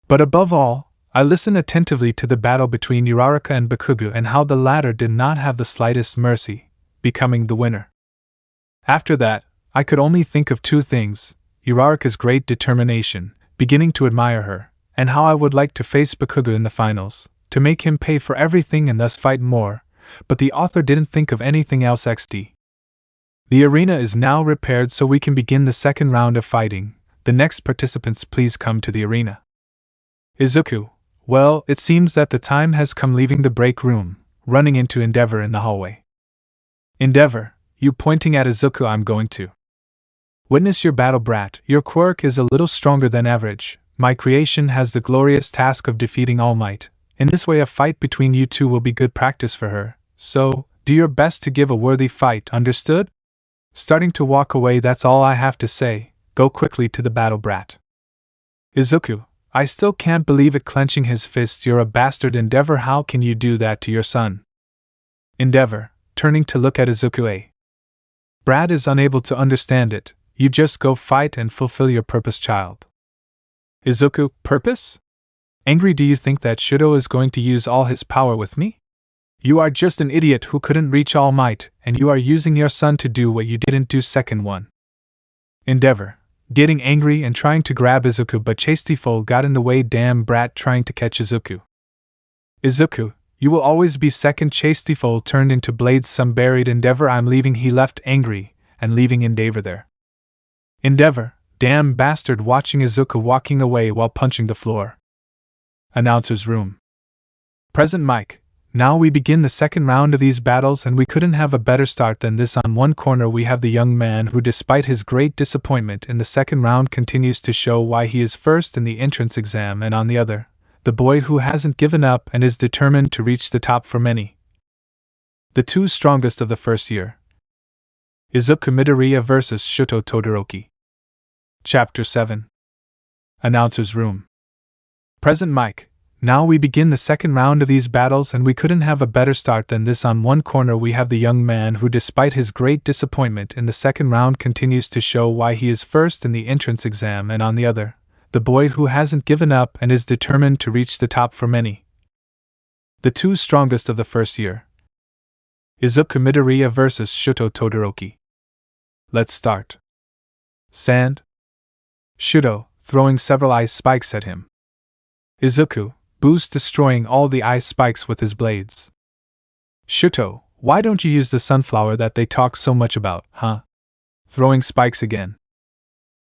But above all, I listened attentively to the battle between Uraraka and Bakugo and how the latter did not have the slightest mercy, becoming the winner. After that, I could only think of two things: Uraraka's great determination, beginning to admire her, and how I would like to face Bakugo in the finals, to make him pay for everything and thus fight more, but the author didn't think of anything else. XD. The arena is now repaired so we can begin the second round of fighting. The next participants please come to the arena. Izuku, well, it seems that the time has come. Leaving the break room, running into Endeavor in the hallway. Endeavor, you pointing at Izuku, I'm going to witness your battle, brat. Your quirk is a little stronger than average. My creation has the glorious task of defeating All Might. In this way a fight between you two will be good practice for her, so, do your best to give a worthy fight, understood? Starting to walk away, that's all I have to say, go quickly to the battle, brat. Izuku, I still can't believe it, clenching his fists, you're a bastard. Endeavor, how can you do that to your son? Endeavor, turning to look at Izuku. Brad is unable to understand it, you just go fight and fulfill your purpose, child. Izuku, purpose? Angry, do you think that Shuto is going to use all his power with me? You are just an idiot who couldn't reach All Might, and you are using your son to do what you didn't do. Second one. Endeavor, getting angry and trying to grab Izuku, but chastiefol got in the way. Damn brat, trying to catch Izuku. Izuku, you will always be second. Chastiefol turned into blades, some buried. Endeavor, I'm leaving. He left angry, and leaving Endeavor there. Endeavor, damn bastard, watching Izuku walking away while punching the floor. Announcer's room. Present mic. Now we begin the second round of these battles, and we couldn't have a better start than this. On one corner we have the young man who, despite his great disappointment in the second round, continues to show why he is first in the entrance exam, and on the other, the boy who hasn't given up and is determined to reach the top for many. The two strongest of the first year. Izuku Midoriya vs. Shuto Todoroki. Chapter 7. Announcer's room. Present mic. now we begin the second round of these battles, and we couldn't have a better start than this. On one corner we have the young man who, despite his great disappointment in the second round, continues to show why he is first in the entrance exam, and on the other, the boy who hasn't given up and is determined to reach the top for many. The two strongest of the first year. Izuku Midoriya vs. Shuto Todoroki. Let's start. Sand. Shuto, throwing several ice spikes at him. Izuku, boost, destroying all the ice spikes with his blades. Shuto, why don't you use the sunflower that they talk so much about, huh? Throwing spikes again.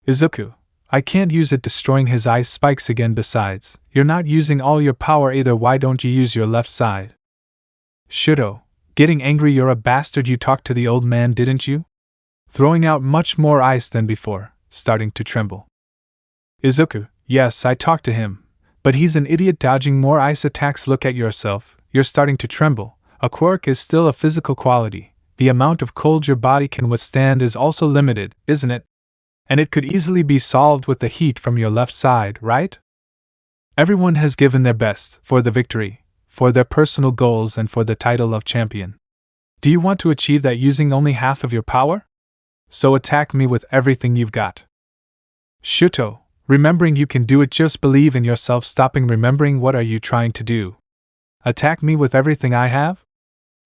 Izuku, I can't use it, destroying his ice spikes again. Besides, you're not using all your power either. Why don't you use your left side? Shuto, getting angry. You're a bastard. You talked to the old man, didn't you? Throwing out much more ice than before, starting to tremble. Izuku, yes, I talked to him, but he's an idiot, dodging more ice attacks. Look at yourself, you're starting to tremble. A quirk is still a physical quality. The amount of cold your body can withstand is also limited, isn't it? And it could easily be solved with the heat from your left side, right? Everyone has given their best for the victory, for their personal goals, and for the title of champion. Do you want to achieve that using only half of your power? So attack me with everything you've got. Shuto, remembering you can do it, just believe in yourself. Stopping, remembering, what are you trying to do? Attack me with everything I have?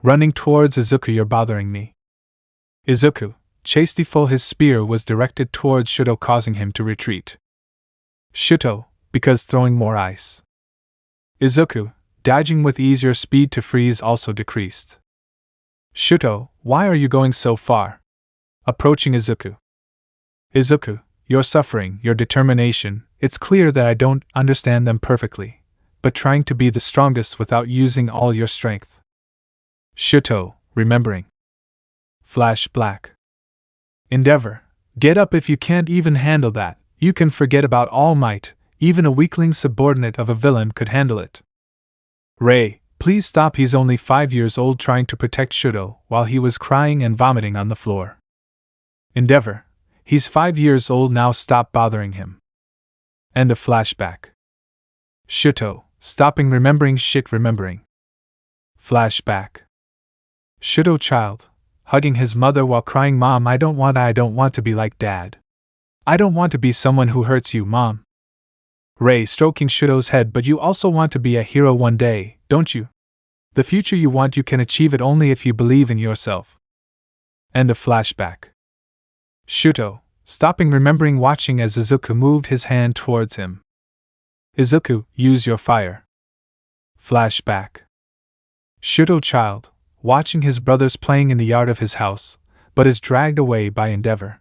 Running towards Izuku, you're bothering me. Izuku, chastiefol, his spear was directed towards Shuto, causing him to retreat. Shuto, because throwing more ice. Izuku, dodging with ease, your speed to freeze also decreased. Shuto, why are you going so far? Approaching Izuku. Izuku, your suffering, your determination, it's clear that I don't understand them perfectly, but trying to be the strongest without using all your strength. Shuto, remembering. Flash black. Endeavor, get up. If you can't even handle that, you can forget about All Might. Even a weakling subordinate of a villain could handle it. Ray, please stop. He's only 5 years old, trying to protect Shuto while he was crying and vomiting on the floor. Endeavor, he's 5 years old now, stop bothering him. End of flashback. Shuto, stopping, remembering, shit, remembering. Flashback. Shuto child, hugging his mother while crying, Mom, I don't want to be like Dad. I don't want to be someone who hurts you, Mom. Ray, stroking Shuto's head, but you also want to be a hero one day, don't you? The future you want, you can achieve it only if you believe in yourself. End of flashback. Shuto, stopping, remembering, watching as Izuku moved his hand towards him. Izuku, use your fire. Flashback. Shuto child, watching his brothers playing in the yard of his house, but is dragged away by Endeavor.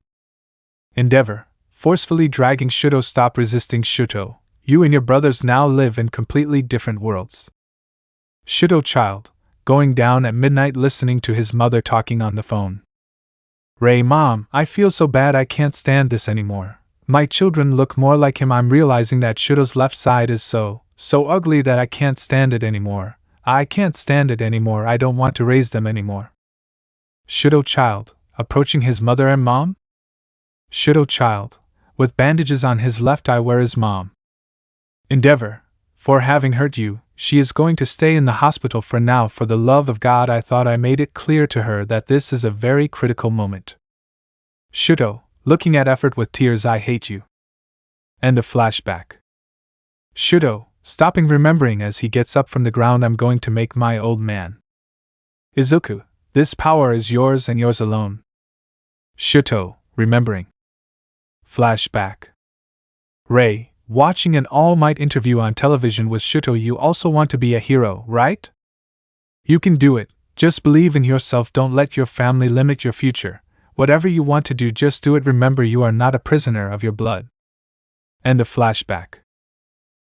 Endeavor, forcefully dragging Shuto. Stop resisting, Shuto. You and your brothers now live in completely different worlds. Shuto child, going down at midnight, listening to his mother talking on the phone. Ray, Mom, I feel so bad, I can't stand this anymore. My children look more like him. I'm realizing that Shuto's left side is so ugly that I can't stand it anymore. I can't stand it anymore. I don't want to raise them anymore. Shuto child, approaching his mother and Mom? Shuto child, with bandages on his left eye, where is Mom? Endeavor, for having hurt you, she is going to stay in the hospital for now. For the love of God, I thought I made it clear to her that this is a very critical moment. Shuto, looking at effort with tears, I hate you. End of flashback. Shuto, stopping, remembering as he gets up from the ground, I'm going to make my old man. Izuku, this power is yours and yours alone. Shuto, remembering. Flashback. Ray, watching an All Might interview on television with Shuto. You also want to be a hero, right? You can do it, just believe in yourself, don't let your family limit your future. Whatever you want to do, just do it. Remember, you are not a prisoner of your blood. End of flashback.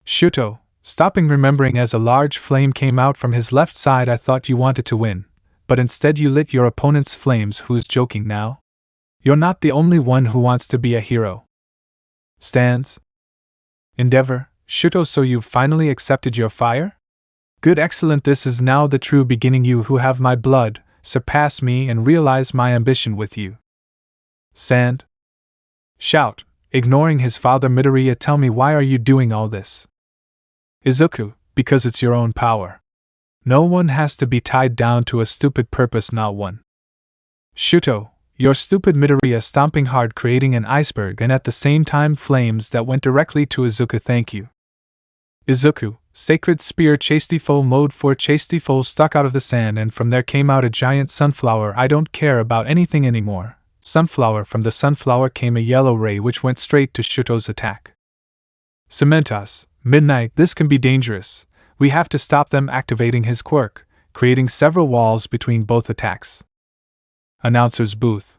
Shuto, stopping, remembering as a large flame came out from his left side. I thought you wanted to win, but instead you lit your opponent's flames. Who's joking now? You're not the only one who wants to be a hero. Stands. Endeavor, Shuto, so you've finally accepted your fire? Good, excellent, this is now the true beginning. You who have my blood, surpass me and realize my ambition with you. Sand. Shout, ignoring his father, Midoriya, tell me, why are you doing all this? Izuku, Because it's your own power. No one has to be tied down to a stupid purpose, not one. Shuto, your stupid Midoriya stomping hard, creating an iceberg and at the same time flames that went directly to Izuku. Thank you. Izuku, Sacred Spear Chastiefol Mode 4 Chastiefol stuck out of the sand and from there came out a giant sunflower. I don't care about anything anymore. Sunflower. From the sunflower came a yellow ray which went straight to Shuto's attack. Cementos, Midnight, this can be dangerous. We have to stop them, activating his quirk, creating several walls between both attacks. Announcer's booth.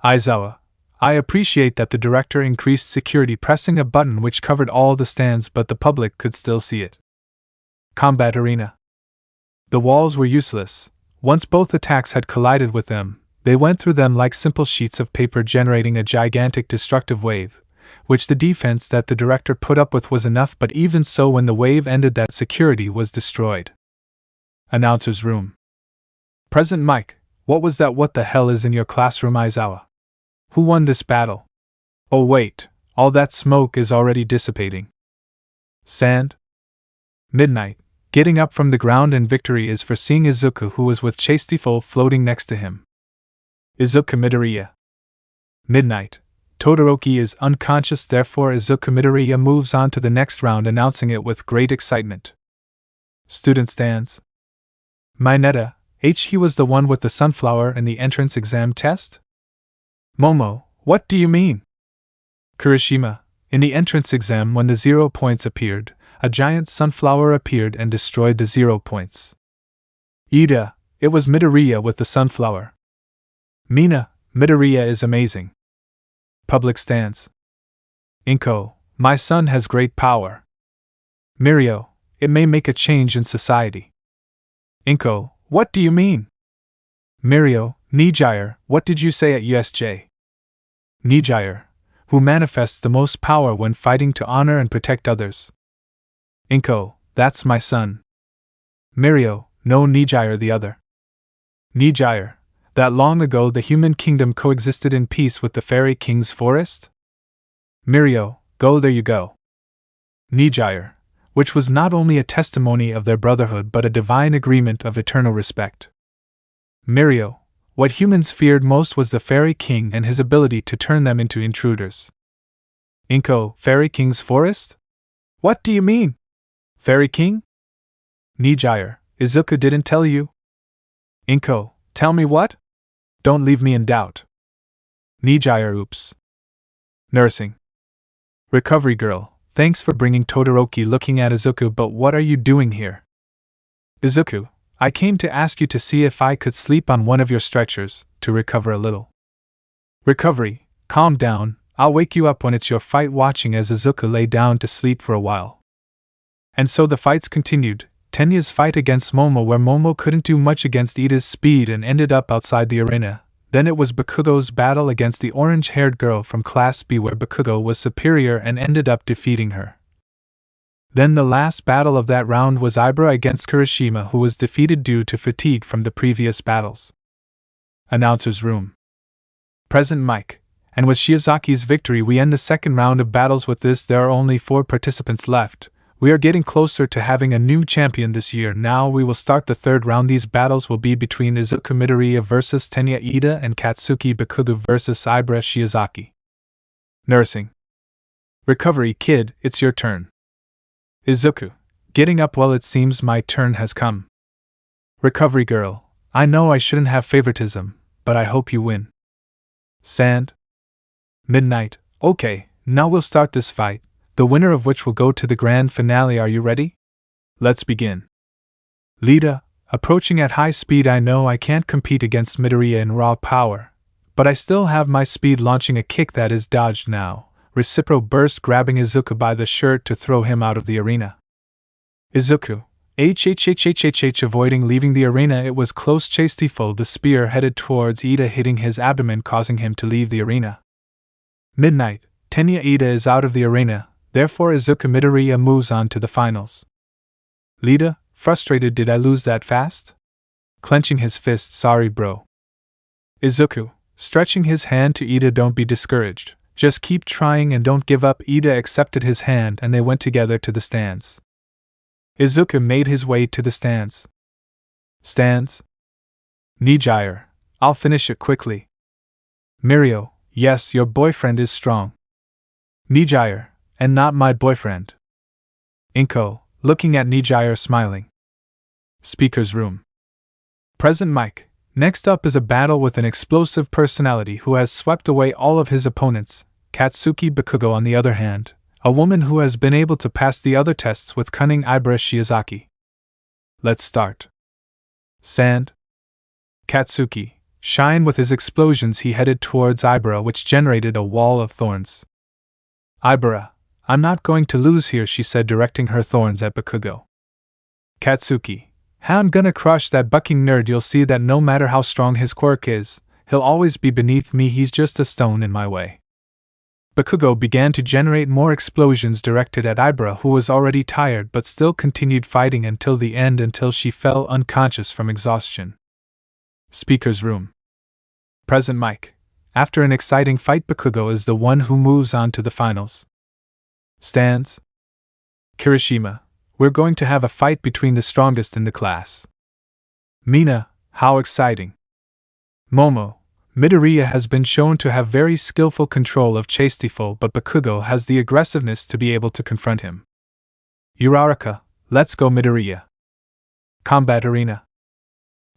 Aizawa, I appreciate that the director increased security, pressing a button which covered all the stands but the public could still see it. Combat arena. The walls were useless. Once both attacks had collided with them, they went through them like simple sheets of paper, generating a gigantic destructive wave, which the defense that the director put up with was enough, but even so, when the wave ended, that security was destroyed. Announcer's room. Present Mike, what was that? What the hell is in your classroom, Aizawa? Who won this battle? Oh wait, all that smoke is already dissipating. Sand? Midnight, getting up from the ground, and victory is for seeing Izuku, who was with Chastiefol floating next to him. Izuku Midoriya. Midnight, Todoroki is unconscious, therefore Izuku Midoriya moves on to the next round, announcing it with great excitement. Student stands. Mineta, he was the one with the sunflower in the entrance exam test? Momo, what do you mean? Kirishima, in the entrance exam when the 0 points appeared, a giant sunflower appeared and destroyed the 0 points. Ida, it was Midoriya with the sunflower. Mina, Midoriya is amazing. Public stands. Inko, my son has great power. Mirio, it may make a change in society. Inko, what do you mean? Mirio, Nijire, what did you say at USJ? Nijire, who manifests the most power when fighting to honor and protect others. Inko, that's my son. Mirio, no, Nijire the other. Nijire, that long ago the human kingdom coexisted in peace with the fairy king's forest? Mirio, go, there you go. Nijire, which was not only a testimony of their brotherhood but a divine agreement of eternal respect. Mirio, what humans feared most was the fairy king and his ability to turn them into intruders. Inko, fairy king's forest? What do you mean? Fairy king? Nijire, Izuku didn't tell you? Inko, tell me what? Don't leave me in doubt. Nijire, oops. Nursing. Recovery girl, thanks for bringing Todoroki, looking at Izuku, but what are you doing here? Izuku, I came to ask you to see if I could sleep on one of your stretchers, to recover a little. Recovery, calm down, I'll wake you up when it's your fight, watching as Izuku lay down to sleep for a while. And so the fights continued. Tenya's fight against Momo, where Momo couldn't do much against Ida's speed and ended up outside the arena. Then it was Bakugo's battle against the orange-haired girl from Class B, where Bakugo was superior and ended up defeating her. Then the last battle of that round was Ibra against Kirishima, who was defeated due to fatigue from the previous battles. Announcer's room. Present Mike, and with Shiozaki's victory we end the second round of battles. With this there are only 4 participants left. We are getting closer to having a new champion this year. Now we will start the third round. These battles will be between Izuku Midoriya versus Tenya Ida and Katsuki Bakugo versus Ibra Shiozaki. Nursing. Recovery kid, it's your turn. Izuku, getting up, well, it seems my turn has come. Recovery girl, I know I shouldn't have favoritism, but I hope you win. Sand. Midnight, okay, now we'll start this fight, the winner of which will go to the grand finale. Are you ready? Let's begin. Lita, approaching at high speed. I know I can't compete against Midoriya in raw power, but I still have my speed, launching a kick that is dodged now. Recipro burst, grabbing Izuku by the shirt to throw him out of the arena. Izuku, avoiding leaving the arena. It was close. Chastiefol, the spear headed towards Ida, hitting his abdomen, causing him to leave the arena. Midnight, Tenya Ida is out of the arena, therefore Izuku Midoriya moves on to the finals. Lita, frustrated, did I lose that fast? Clenching his fist, sorry bro. Izuku, stretching his hand to Ida, don't be discouraged, just keep trying and don't give up. Ida accepted his hand and they went together to the stands. Izuku made his way to the stands. Stands? Nijire, I'll finish it quickly. Mirio, yes, your boyfriend is strong. Nijire, and not my boyfriend. Inko, looking at Nijire smiling. Speaker's room. Present mic. Next up is a battle with an explosive personality who has swept away all of his opponents. Katsuki Bakugo, on the other hand, a woman who has been able to pass the other tests with cunning Ibara Shiozaki. Let's start. Sand. Katsuki. Shine. With his explosions he headed towards Ibara, which generated a wall of thorns. Ibara, I'm not going to lose here, she said, directing her thorns at Bakugo. Katsuki. How I'm gonna crush that bucking nerd. You'll see that no matter how strong his quirk is, he'll always be beneath me. He's just a stone in my way. Bakugo began to generate more explosions directed at Ibara, who was already tired but still continued fighting until the end, until she fell unconscious from exhaustion. Speaker's room. Present mic. After an exciting fight, Bakugo is the one who moves on to the finals. Stands. Kirishima. We're going to have a fight between the strongest in the class. Mina, how exciting. Momo. Midoriya has been shown to have very skillful control of chastiefol, but Bakugo has the aggressiveness to be able to confront him. Uraraka, let's go Midoriya. Combat arena.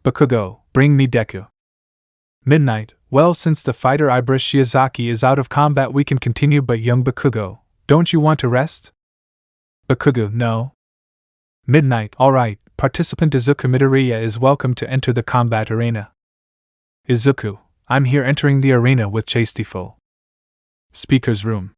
Bakugo, bring me Deku. Midnight, well, since the fighter Ibara Shiozaki is out of combat we can continue, but young Bakugo, don't you want to rest? Bakugo, no. Midnight, alright, participant Izuku Midoriya is welcome to enter the combat arena. Izuku, I'm here entering the arena with chastiefol. Speaker's room.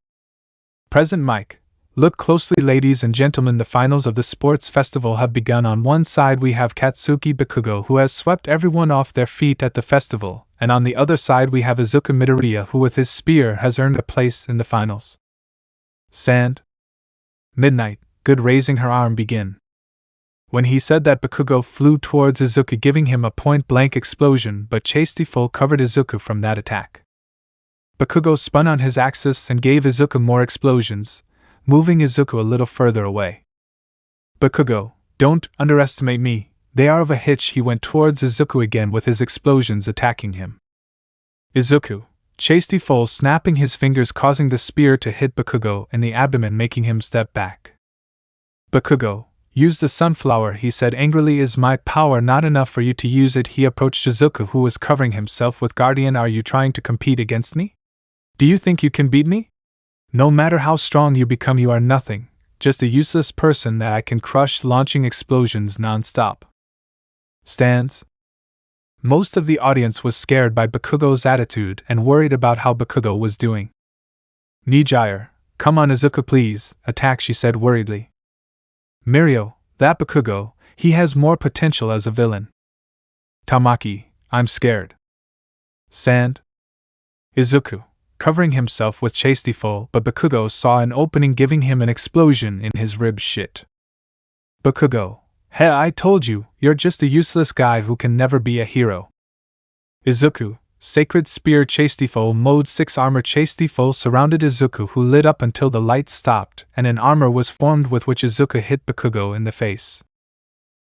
Present mic. Look closely, ladies and gentlemen, the finals of the sports festival have begun. On one side we have Katsuki Bakugo, who has swept everyone off their feet at the festival, and on the other side we have Izuku Midoriya, who with his spear has earned a place in the finals. Sand. Midnight, good, raising her arm, begin. When he said that, Bakugo flew towards Izuku, giving him a point-blank explosion, but chastiefol covered Izuku from that attack. Bakugo spun on his axis and gave Izuku more explosions, moving Izuku a little further away. Bakugo, don't underestimate me, they are of a hitch. He went towards Izuku again with his explosions attacking him. Izuku, chastiefol snapping his fingers, causing the spear to hit Bakugo in the abdomen, making him step back. Bakugo, use the sunflower, he said angrily. Is my power not enough for you to use it? He approached Izuku, who was covering himself with Guardian. Are you trying to compete against me? Do you think you can beat me? No matter how strong you become, you are nothing, just a useless person that I can crush, launching explosions non-stop. Stands. Most of the audience was scared by Bakugo's attitude and worried about how Bakugo was doing. Nijire, come on Izuku, please, attack, she said worriedly. Mirio, that Bakugo, he has more potential as a villain. Tamaki, I'm scared. Sand. Izuku, covering himself with chastiefol, but Bakugo saw an opening, giving him an explosion in his rib. Shit. Bakugo, hey, I told you, you're just a useless guy who can never be a hero. Izuku, Sacred Spear chastiefol Mode 6 Armor. Chastiefol surrounded Izuku, who lit up until the light stopped, and an armor was formed with which Izuku hit Bakugo in the face.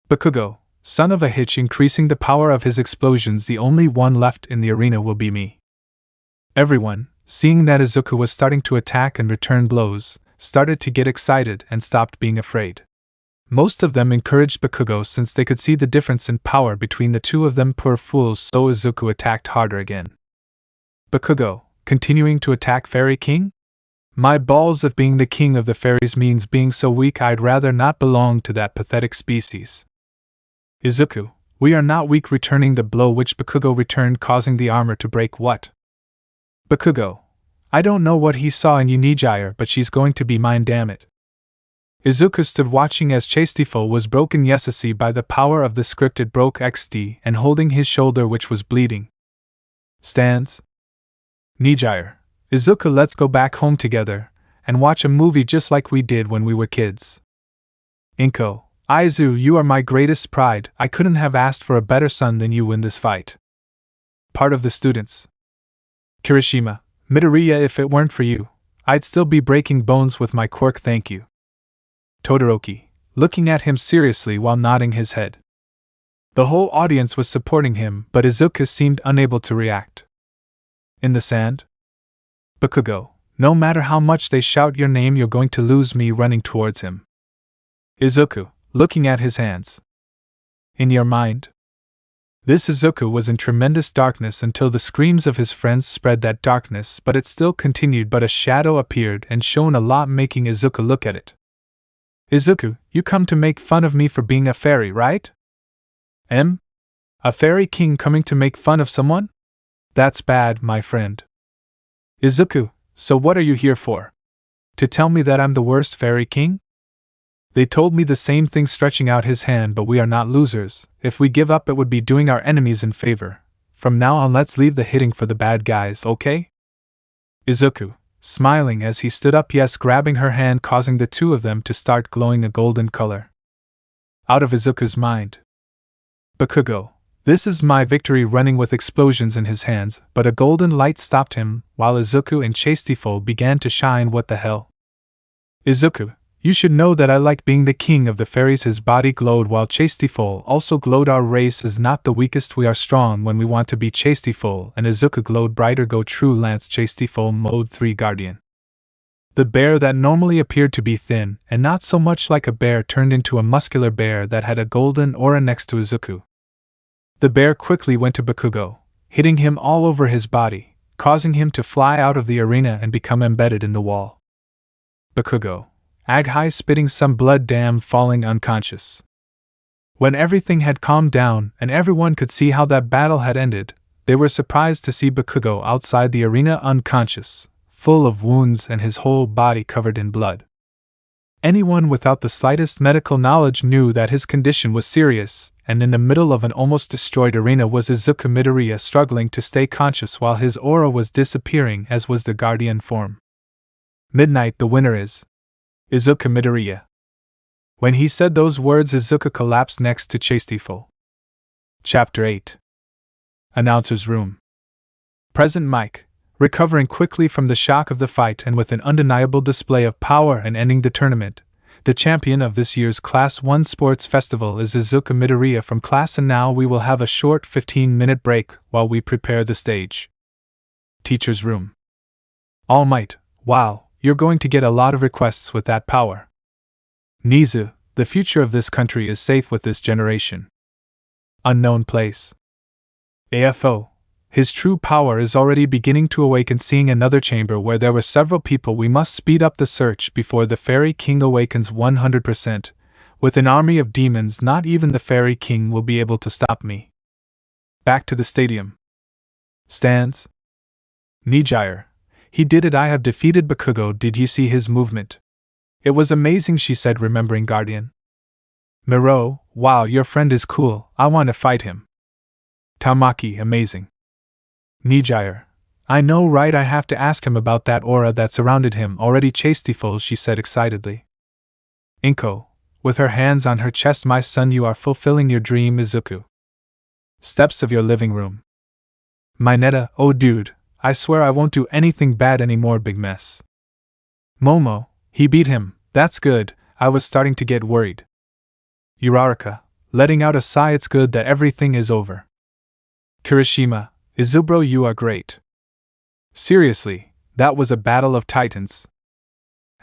Bakugo, son of a hitch, increasing the power of his explosions. The only one left in the arena will be me. Everyone, seeing that Izuku was starting to attack and return blows, started to get excited and stopped being afraid. Most of them encouraged Bakugo since they could see the difference in power between the two of them. Poor fools, so Izuku attacked harder again. Bakugo, continuing to attack Fairy King? My balls, if being the king of the fairies means being so weak, I'd rather not belong to that pathetic species. Izuku, we are not weak, returning the blow which Bakugo returned, causing the armor to break. What? Bakugo, I don't know what he saw in you, Nijire, but she's going to be mine, damn it. Izuku stood watching as chastiefol was broken yesasi by the power of the script. It broke XD and holding his shoulder, which was bleeding. Stands. Nijire, Izuku, let's go back home together and watch a movie just like we did when we were kids. Inko, Aizu, you are my greatest pride. I couldn't have asked for a better son than you in this fight. Part of the students. Kirishima, Midoriya, if it weren't for you, I'd still be breaking bones with my quirk, thank you. Todoroki, looking at him seriously while nodding his head. The whole audience was supporting him, but Izuku seemed unable to react. In the sand? Bakugo, no matter how much they shout your name, you're going to lose me running towards him. Izuku, looking at his hands. In your mind? This Izuku was in tremendous darkness until the screams of his friends spread that darkness, but it still continued. But a shadow appeared and shone a lot, making Izuku look at it. Izuku, you come to make fun of me for being a fairy, right? A fairy king coming to make fun of someone? That's bad, my friend. Izuku, so what are you here for? To tell me that I'm the worst fairy king? They told me the same thing, stretching out his hand, but we are not losers. If we give up, it would be doing our enemies in favor. From now on, let's leave the hitting for the bad guys, okay? Izuku, smiling as he stood up, yes, grabbing her hand, causing the two of them to start glowing a golden color. Out of Izuku's mind. Bakugo, this is my victory, running with explosions in his hands, but a golden light stopped him, while Izuku and chastiefol began to shine. What the hell? Izuku, you should know that I like being the king of the fairies. His body glowed while chastiefol also glowed. Our race is not the weakest, we are strong when we want to be. Chastiefol and Izuku glowed brighter. Go True Lance. Chastiefol Mode 3 Guardian. The bear that normally appeared to be thin and not so much like a bear turned into a muscular bear that had a golden aura next to Izuku. The bear quickly went to Bakugo, hitting him all over his body, causing him to fly out of the arena and become embedded in the wall. Bakugo, Aghai, spitting some blood, damn, falling unconscious. When everything had calmed down and everyone could see how that battle had ended, they were surprised to see Bakugo outside the arena unconscious, full of wounds and his whole body covered in blood. Anyone without the slightest medical knowledge knew that his condition was serious, and in the middle of an almost destroyed arena was Izuku Midoriya, struggling to stay conscious while his aura was disappearing, as was the guardian form. Midnight, the winner is Izuku Midoriya. When he said those words, Izuku collapsed next to chastiefol. Chapter 8. Announcer's Room. Present Mike, recovering quickly from the shock of the fight and with an undeniable display of power and ending the tournament. The champion of this year's Class 1 Sports Festival is Izuku Midoriya from class, and now we will have a short 15-minute break while we prepare the stage. Teacher's Room. All Might, wow, you're going to get a lot of requests with that power. Nizu, the future of this country is safe with this generation. Unknown Place. AFO. His true power is already beginning to awaken. Seeing another chamber where there were several people, we must speed up the search before the Fairy King awakens 100%. With an army of demons, not even the Fairy King will be able to stop me. Back to the stadium. Stands. Nijire. He did it. I have defeated Bakugo. Did you see his movement? It was amazing, she said, remembering Guardian. Miro, wow, your friend is cool. I want to fight him. Tamaki, amazing. Nijire. I know, right? I have to ask him about that aura that surrounded him already. Chastiefol, she said excitedly. Inko, with her hands on her chest, my son, you are fulfilling your dream. Izuku. Steps of your living room. Mineta, oh dude, I swear I won't do anything bad anymore. Big mess. Momo, he beat him. That's good. I was starting to get worried. Uraraka, letting out a sigh. It's good that everything is over. Kirishima, Izubro, you are great. Seriously, that was a battle of titans.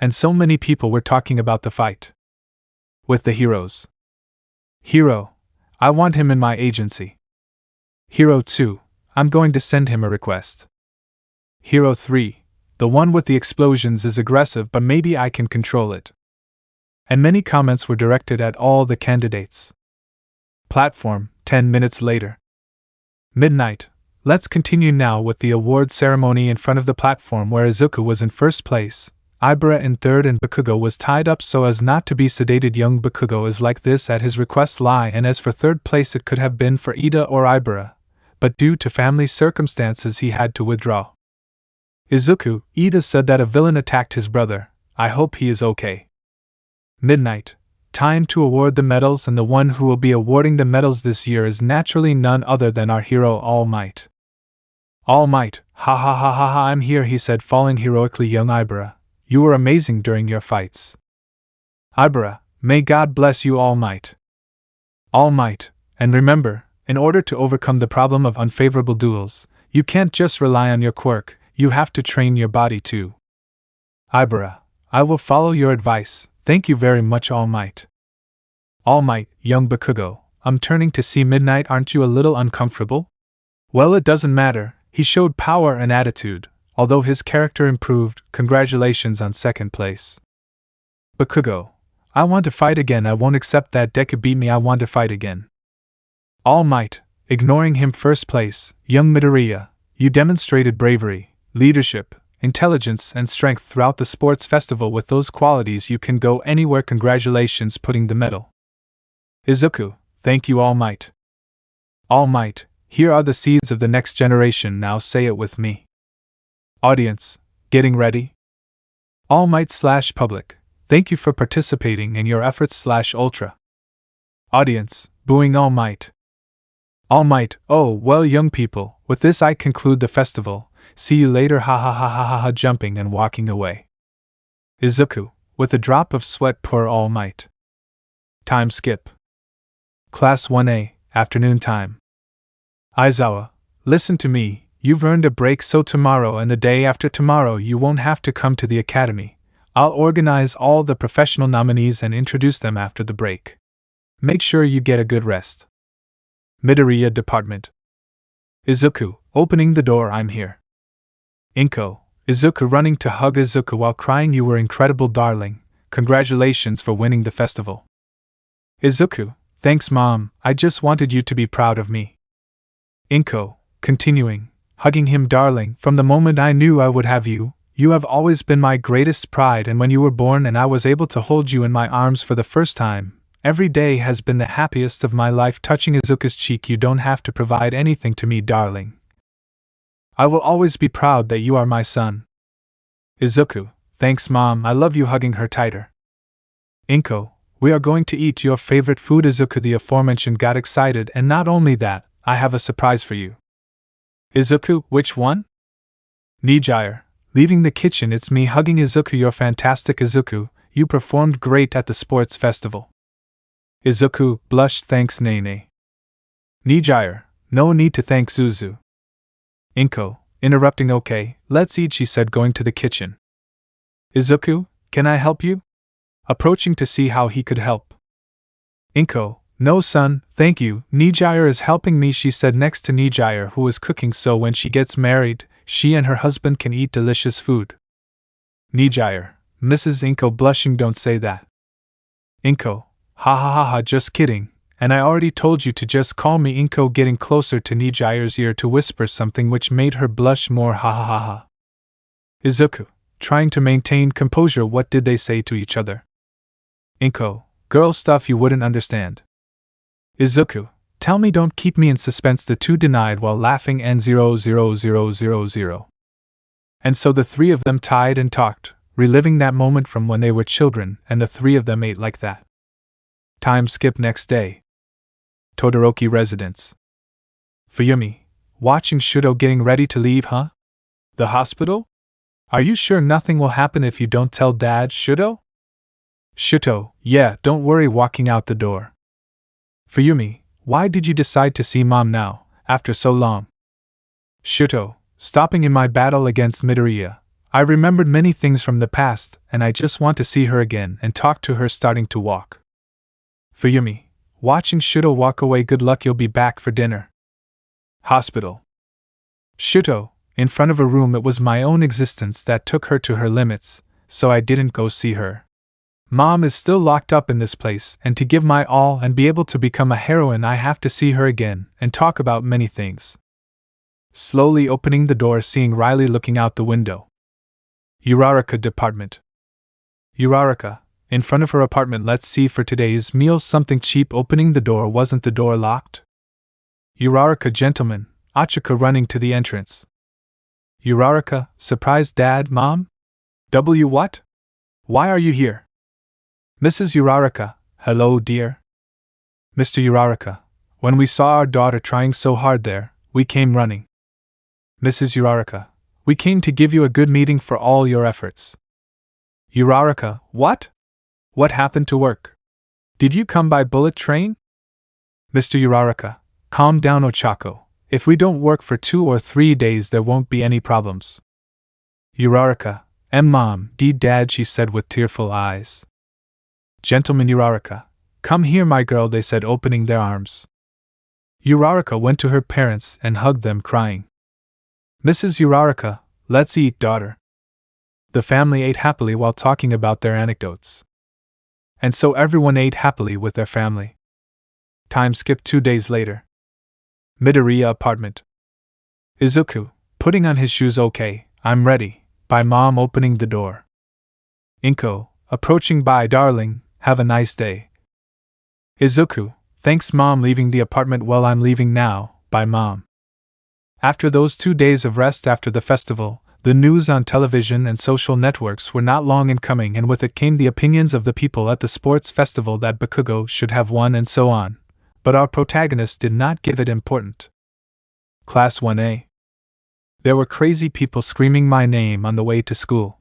And so many people were talking about the fight. With the heroes. Hero, I want him in my agency. Hero 2, I'm going to send him a request. Hero 3, the one with the explosions is aggressive, but maybe I can control it. And many comments were directed at all the candidates. Platform, 10 minutes later. Midnight. Let's continue now with the award ceremony in front of the platform, where Izuku was in first place, Ibara in third, and Bakugo was tied up so as not to be sedated. Young Bakugo is like this at his request lie, and as for third place, it could have been for Ida or Ibara, but due to family circumstances he had to withdraw. Izuku, Ida said that a villain attacked his brother. I hope he is okay. Midnight. Time to award the medals, and the one who will be awarding the medals this year is naturally none other than our hero All Might. All Might, ha ha ha ha ha, I'm here, he said, falling heroically. Young Ibara, you were amazing during your fights. Ibara, May God bless you, All Might. All Might, and remember, in order to overcome the problem of unfavorable duels, you can't just rely on your quirk, you have to train your body too. Ibara, I will follow your advice, thank you very much, All Might. All Might, young Bakugo, I'm turning to see Midnight, aren't you a little uncomfortable? Well, it doesn't matter, he showed power and attitude, although his character improved, congratulations on second place. Bakugo, I want to fight again, I won't accept that Deku beat me, I want to fight again. All Might, ignoring him first place, young Midoriya, you demonstrated bravery, leadership, intelligence and strength throughout the sports festival. With those qualities you can go anywhere, congratulations, putting the medal. Izuku, thank you, All Might. All Might, here are the seeds of the next generation, now say it with me. Audience, getting ready? All Might / public, thank you for participating in your efforts / ultra. Audience, booing All Might. All Might, oh, well, young people, with this I conclude the festival, see you later, ha ha ha ha ha ha, jumping and walking away. Izuku, with a drop of sweat, poor All Might. Time skip. Class 1A, afternoon time. Aizawa, listen to me, you've earned a break, so tomorrow and the day after tomorrow you won't have to come to the academy. I'll organize all the professional nominees and introduce them after the break. Make sure you get a good rest. Midoriya Department. Izuku, opening the door, I'm here. Inko, Izuku running to hug Izuku while crying, you were incredible, darling, congratulations for winning the festival. Izuku, thanks mom, I just wanted you to be proud of me. Inko, continuing, hugging him, darling, from the moment I knew I would have you, you have always been my greatest pride, and when you were born and I was able to hold you in my arms for the first time, every day has been the happiest of my life. Touching Izuku's cheek, you don't have to provide anything to me, darling. I will always be proud that you are my son. Izuku, thanks mom, I love you, hugging her tighter. Inko, we are going to eat your favorite food. Izuku, the aforementioned, got excited, and not only that, I have a surprise for you. Izuku, which one? Nijire, leaving the kitchen, it's me, hugging Izuku, you're fantastic. Izuku, you performed great at the sports festival. Izuku, blushed, thanks Nene. Nijire, no need to thank Zuzu. Inko, interrupting, okay, let's eat, she said, going to the kitchen. Izuku, can I help you? Approaching to see how he could help. Inko, no son, thank you, Nijire is helping me, she said, next to Nijire, who is cooking, so when she gets married, she and her husband can eat delicious food. Nijire, Mrs. Inko, blushing, don't say that. Inko, ha ha ha ha, just kidding, and I already told you to just call me Inko, getting closer to Nijire's ear to whisper something which made her blush more, ha ha ha ha. Izuku, trying to maintain composure, what did they say to each other? Inko, girl stuff you wouldn't understand. Izuku, tell me, don't keep me in suspense, the two denied while laughing, and 00000. And so the three of them tied and talked, reliving that moment from when they were children, and the three of them ate like that. Time skip. Next day. Todoroki residence. Fuyumi, watching Shuto getting ready to leave, huh? The hospital? Are you sure nothing will happen if you don't tell Dad, Shuto? Shuto, yeah, don't worry, walking out the door. Fuyumi, why did you decide to see Mom now, after so long? Shuto, stopping in my battle against Midoriya, I remembered many things from the past, and I just want to see her again and talk to her, starting to walk. Fuyumi, watching Shuto walk away, good luck, you'll be back for dinner. Hospital. Shuto, in front of a room, it was my own existence that took her to her limits, so I didn't go see her. Mom is still locked up in this place, and to give my all and be able to become a heroine, I have to see her again and talk about many things. Slowly opening the door, seeing Riley looking out the window. Uraraka Department. Uraraka, in front of her apartment, let's see for today's meals something cheap. Opening the door, wasn't the door locked? Uraraka, gentlemen, Achika running to the entrance. Uraraka, surprised Dad, Mom? What? Why are you here? Mrs. Uraraka, hello dear. Mr. Uraraka, when we saw our daughter trying so hard there, we came running. Mrs. Uraraka, we came to give you a good meeting for all your efforts. Uraraka, what? What happened to work? Did you come by bullet train? Mr. Uraraka, calm down Ochako. If we don't work for 2 or 3 days there won't be any problems. Uraraka, Mom, Dad, she said with tearful eyes. Gentleman Uraraka, come here my girl, they said, opening their arms. Uraraka went to her parents and hugged them, crying. Mrs. Uraraka, let's eat, daughter. The family ate happily while talking about their anecdotes. And so everyone ate happily with their family. Time skipped 2 days later. Midoriya apartment. Izuku, putting on his shoes. Okay, I'm ready, by Mom opening the door. Inko, approaching. Bye darling, have a nice day. Izuku, thanks Mom, leaving the apartment. Well, I'm leaving now, by Mom. After those 2 days of rest after the festival, the news on television and social networks were not long in coming, and with it came the opinions of the people at the sports festival that Bakugo should have won and so on. But our protagonist did not give it important. Class 1A. There were crazy people screaming my name on the way to school.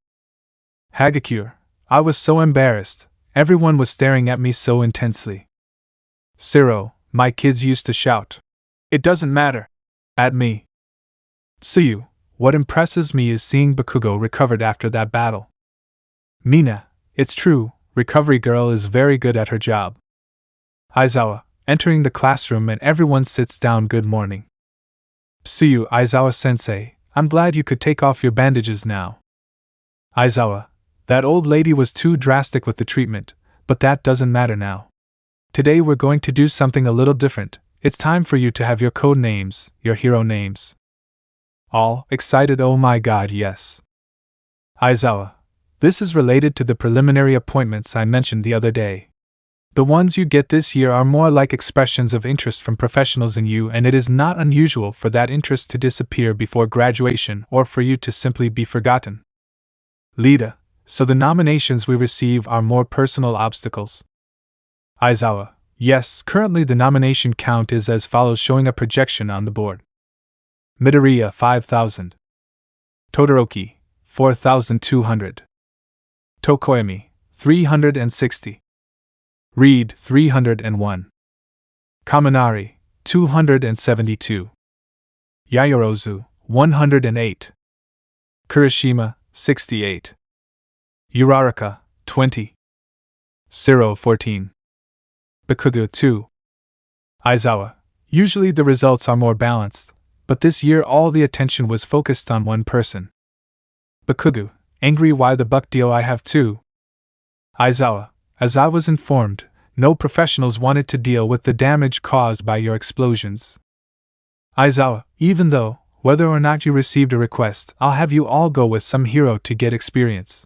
Hagakure, I was so embarrassed, everyone was staring at me so intensely. Siro, my kids used to shout, "It doesn't matter," at me. Tsuyu, what impresses me is seeing Bakugo recovered after that battle. Mina, it's true, recovery girl is very good at her job. Aizawa, entering the classroom and everyone sits down. Good morning. Tsuyu, Aizawa-sensei, I'm glad you could take off your bandages now. Aizawa, that old lady was too drastic with the treatment, but that doesn't matter now. Today we're going to do something a little different. It's time for you to have your code names, your hero names. All excited. Oh my god, yes. Aizawa, this is related to the preliminary appointments I mentioned the other day. The ones you get this year are more like expressions of interest from professionals in you, and it is not unusual for that interest to disappear before graduation or for you to simply be forgotten. Lida, so the nominations we receive are more personal obstacles. Aizawa, yes, currently the nomination count is as follows, showing a projection on the board. Midoriya 5,000. Todoroki 4,200. Tokoyami 360. Reed 301. Kaminari 272. Yayorozu 108. Kurishima 68. Uraraka 20. Siro 14. Bakugo 2. Aizawa, usually the results are more balanced, but this year all the attention was focused on one person. Bakugo, angry, why the buck deal, I have 2. Aizawa, as I was informed, no professionals wanted to deal with the damage caused by your explosions. Aizawa, even though, whether or not you received a request, I'll have you all go with some hero to get experience.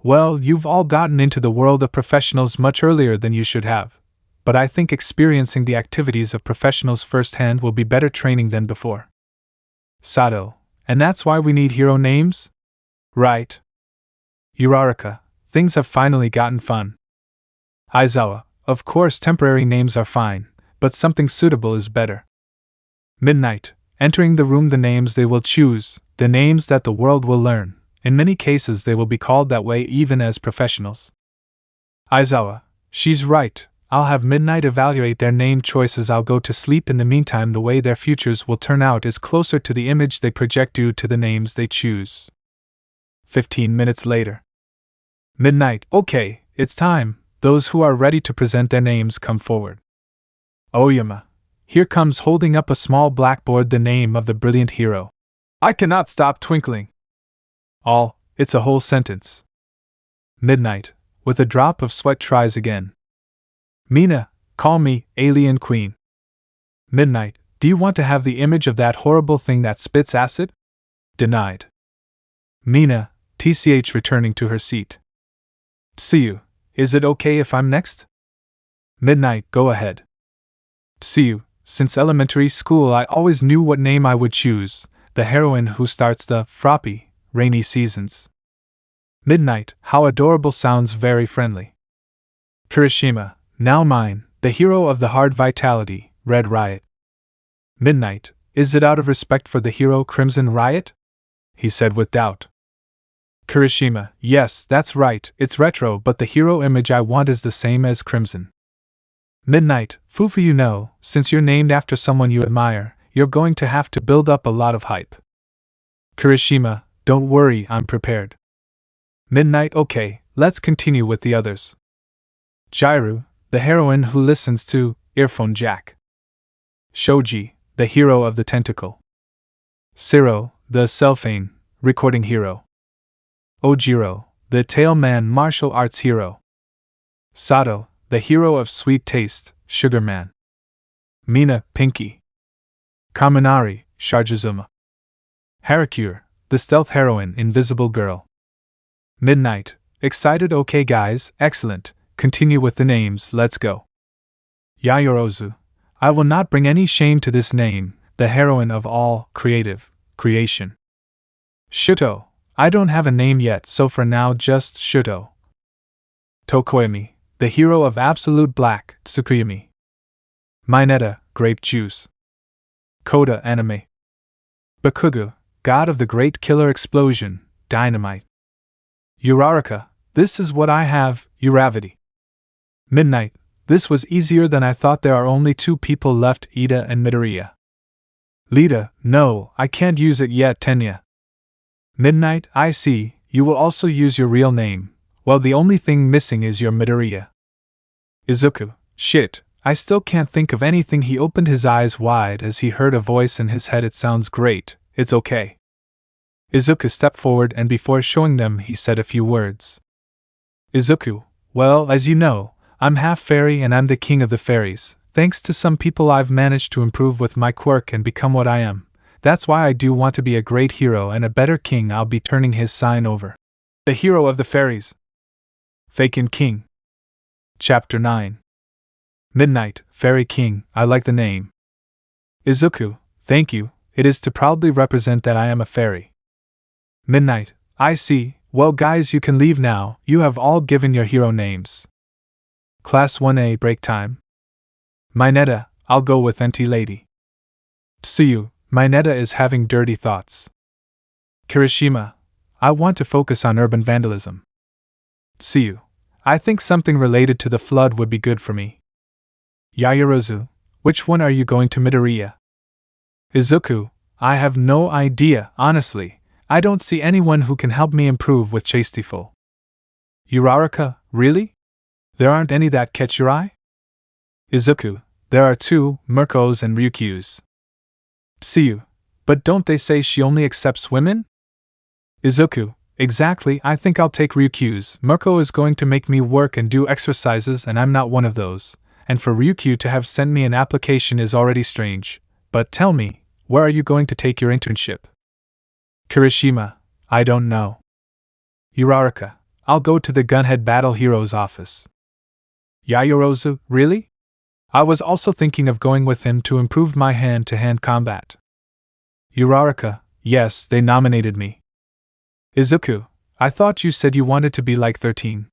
Well, you've all gotten into the world of professionals much earlier than you should have, but I think experiencing the activities of professionals firsthand will be better training than before. Sato, and that's why we need hero names? Right. Uraraka, things have finally gotten fun. Aizawa, of course temporary names are fine, but something suitable is better. Midnight, entering the room, the names they will choose, the names that the world will learn. In many cases they will be called that way even as professionals. Aizawa, she's right, I'll have Midnight evaluate their name choices. I'll go to sleep. In the meantime, the way their futures will turn out is closer to the image they project due to the names they choose. 15 minutes later. Midnight, okay, it's time. Those who are ready to present their names come forward. Oyama, here comes, holding up a small blackboard, the name of the brilliant hero. I cannot stop twinkling. All, it's a whole sentence. Midnight, with a drop of sweat, tries again. Mina, call me Alien Queen. Midnight, do you want to have the image of that horrible thing that spits acid? Denied. Mina, TCH, returning to her seat. Tsuyu, is it okay if I'm next? Midnight, go ahead. Tsuyu, since elementary school I always knew what name I would choose, the heroine who starts the froppy, rainy seasons. Midnight, how adorable, sounds very friendly. Kirishima, now mine, the hero of the hard vitality, Red Riot. Midnight, is it out of respect for the hero Crimson Riot? He said with doubt. Kirishima, yes, that's right, it's retro, but the hero image I want is the same as Crimson. Midnight, Fufu, you know, since you're named after someone you admire, you're going to have to build up a lot of hype. Kirishima, don't worry, I'm prepared. Midnight, okay, let's continue with the others. Jairu, the heroine who listens to Earphone Jack. Shoji, the hero of the tentacle. Siro, the cellophane recording hero. Ojiro, the tailman martial arts hero. Sato, the hero of sweet taste, Sugar Man. Mina, Pinky. Kaminari, Sharjazuma. Harakure, the stealth heroine, Invisible Girl. Midnight, excited? Okay guys, excellent, continue with the names, let's go. Yayorozu, I will not bring any shame to this name, the heroine of all creation. Shuto, I don't have a name yet, so for now just Shuto. Tokoyami, the hero of absolute black, Tsukuyomi. Mineta, grape juice. Koda, anime. Bakugu, god of the great killer explosion, dynamite. Uraraka, this is what I have, Uravity. Midnight, this was easier than I thought. There are only 2 people left, Ida and Midoriya. Lita, no, I can't use it yet, Tenya. Midnight, I see, you will also use your real name. Well, the only thing missing is your Midoriya. Izuku, shit, I still can't think of anything. He opened his eyes wide as he heard a voice in his head. It sounds great, it's okay. Izuku stepped forward and before showing them he said a few words. Izuku, well, as you know, I'm half fairy and I'm the king of the fairies. Thanks to some people I've managed to improve with my quirk and become what I am. That's why I do want to be a great hero and a better king. I'll be turning his sign over. The hero of the fairies. Fakin King. Chapter 9. Midnight, Fairy King, I like the name. Izuku, thank you, it is to proudly represent that I am a fairy. Midnight, I see, well guys, you can leave now, you have all given your hero names. Class 1A break time. Mineta, I'll go with Enti Lady. Tsuyu, Mineta is having dirty thoughts. Kirishima, I want to focus on urban vandalism. Tsuyu, I think something related to the flood would be good for me. Yayorozu, which one are you going to, Midoriya? Izuku, I have no idea, honestly. I don't see anyone who can help me improve with chastiefol. Uraraka, really? There aren't any that catch your eye? Izuku, there are 2, Mirko's and Ryukyu's. Tsuyu, but don't they say she only accepts women? Izuku, exactly, I think I'll take Ryukyu's. Mirko is going to make me work and do exercises and I'm not one of those, and for Ryukyu to have sent me an application is already strange. But tell me, where are you going to take your internship? Kirishima, I don't know. Uraraka, I'll go to the Gunhead Battle Heroes office. Yayorozu, really? I was also thinking of going with him to improve my hand-to-hand combat. Uraraka, yes, they nominated me. Izuku, I thought you said you wanted to be like 13.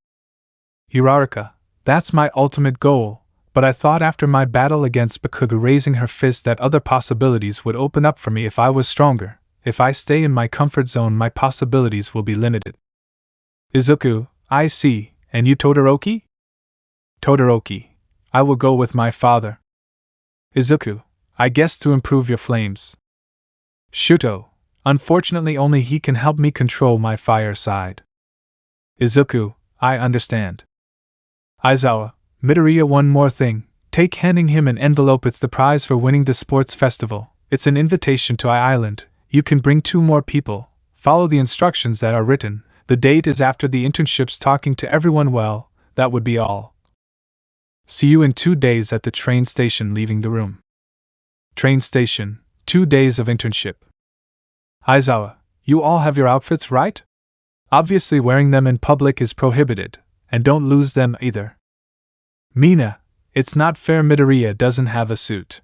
Uraraka, that's my ultimate goal, but I thought after my battle against Bakugo raising her fist that other possibilities would open up for me if I was stronger. If I stay in my comfort zone, my possibilities will be limited. Izuku, I see, and you, Todoroki? Todoroki, I will go with my father. Izuku, I guess to improve your flames. Shuto, unfortunately only he can help me control my fire side. Izuku, I understand. Aizawa, Midoriya, one more thing, take handing him an envelope. It's the prize for winning the sports festival. It's an invitation to Island. You can bring 2 more people. Follow the instructions that are written. The date is after the internships. Talking to everyone well, that would be all. See you in 2 days at the train station. Leaving the room. Train station, 2 days of internship. Aizawa, you all have your outfits, right? Obviously wearing them in public is prohibited, and don't lose them either. Mina, it's not fair. Midoriya doesn't have a suit.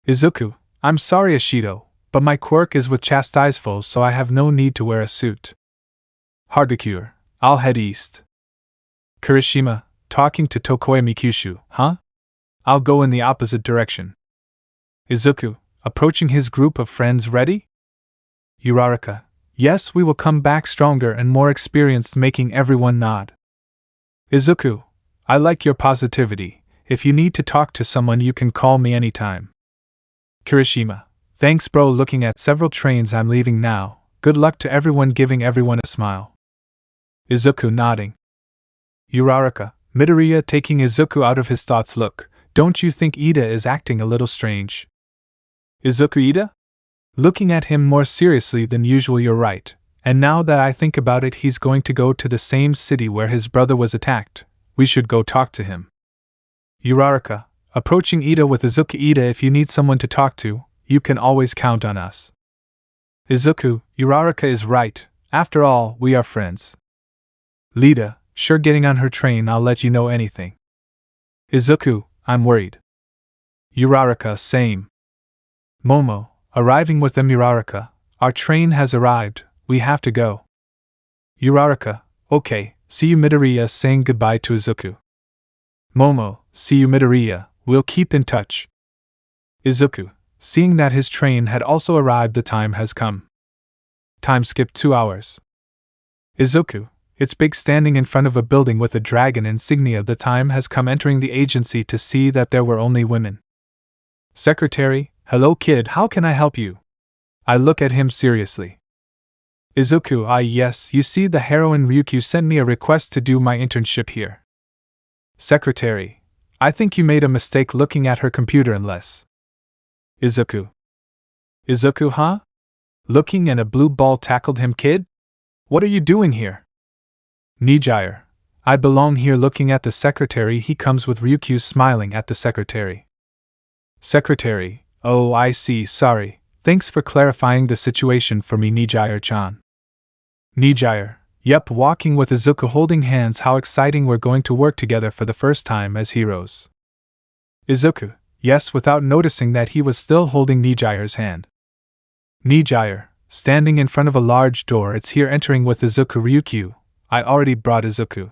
Izuku, I'm sorry Ashido, but my quirk is with chastiefol, so I have no need to wear a suit. Hardacure, I'll head east. Kirishima, talking to Tokoyami Kyushu, huh? I'll go in the opposite direction. Izuku, approaching his group of friends, ready? Uraraka, yes, we will come back stronger and more experienced, making everyone nod. Izuku, I like your positivity. if you need to talk to someone you can call me anytime. Kirishima. Thanks bro, looking at several trains, I'm leaving now. Good luck to everyone, giving everyone a smile. Izuku nodding. Uraraka. Midoriya taking Izuku out of his thoughts. Look, don't you think Ida is acting a little strange? Izuku. Ida? Looking at him more seriously than usual. You're right, and now that I think about it, he's going to go to the same city where his brother was attacked. We should go talk to him. Uraraka. Approaching Ida with Izuku. Ida, if you need someone to talk to, you can always count on us. Izuku. Uraraka is right, after all, we are friends. Lida. Sure, getting on her train, I'll let you know anything. Izuku. I'm worried. Uraraka. Same. Momo. Arriving with them. Uraraka. Our train has arrived, we have to go. Uraraka. Okay, see you. Midoriya saying goodbye to Izuku. Momo. See you Midoriya, we'll keep in touch. Izuku. Seeing that his train had also arrived, the time has come. Time skip 2 hours. Izuku. It's big, standing in front of a building with a dragon insignia. The time has come, entering the agency to see that there were only women. Secretary. Hello kid, how can I help you? I look at him seriously. Izuku. Yes, you see, the heroine Ryukyu sent me a request to do my internship here. Secretary. I think you made a mistake looking at her computer unless. Izuku. Izuku, huh? Looking, and a blue ball tackled him. Kid? What are you doing here? Nijire. I belong here. Looking at the secretary, he comes with Ryukyu, smiling at the secretary. Secretary. Oh, I see, sorry. Thanks for clarifying the situation for me, Nijire-chan. Nijire. Yep, walking with Izuku, holding hands. How exciting, we're going to work together for the first time as heroes. Izuku. Yes, without noticing that he was still holding Nijire's hand. Nijire. Standing in front of a large door. It's here, entering with Izuku. Ryukyu. I already brought Izuku.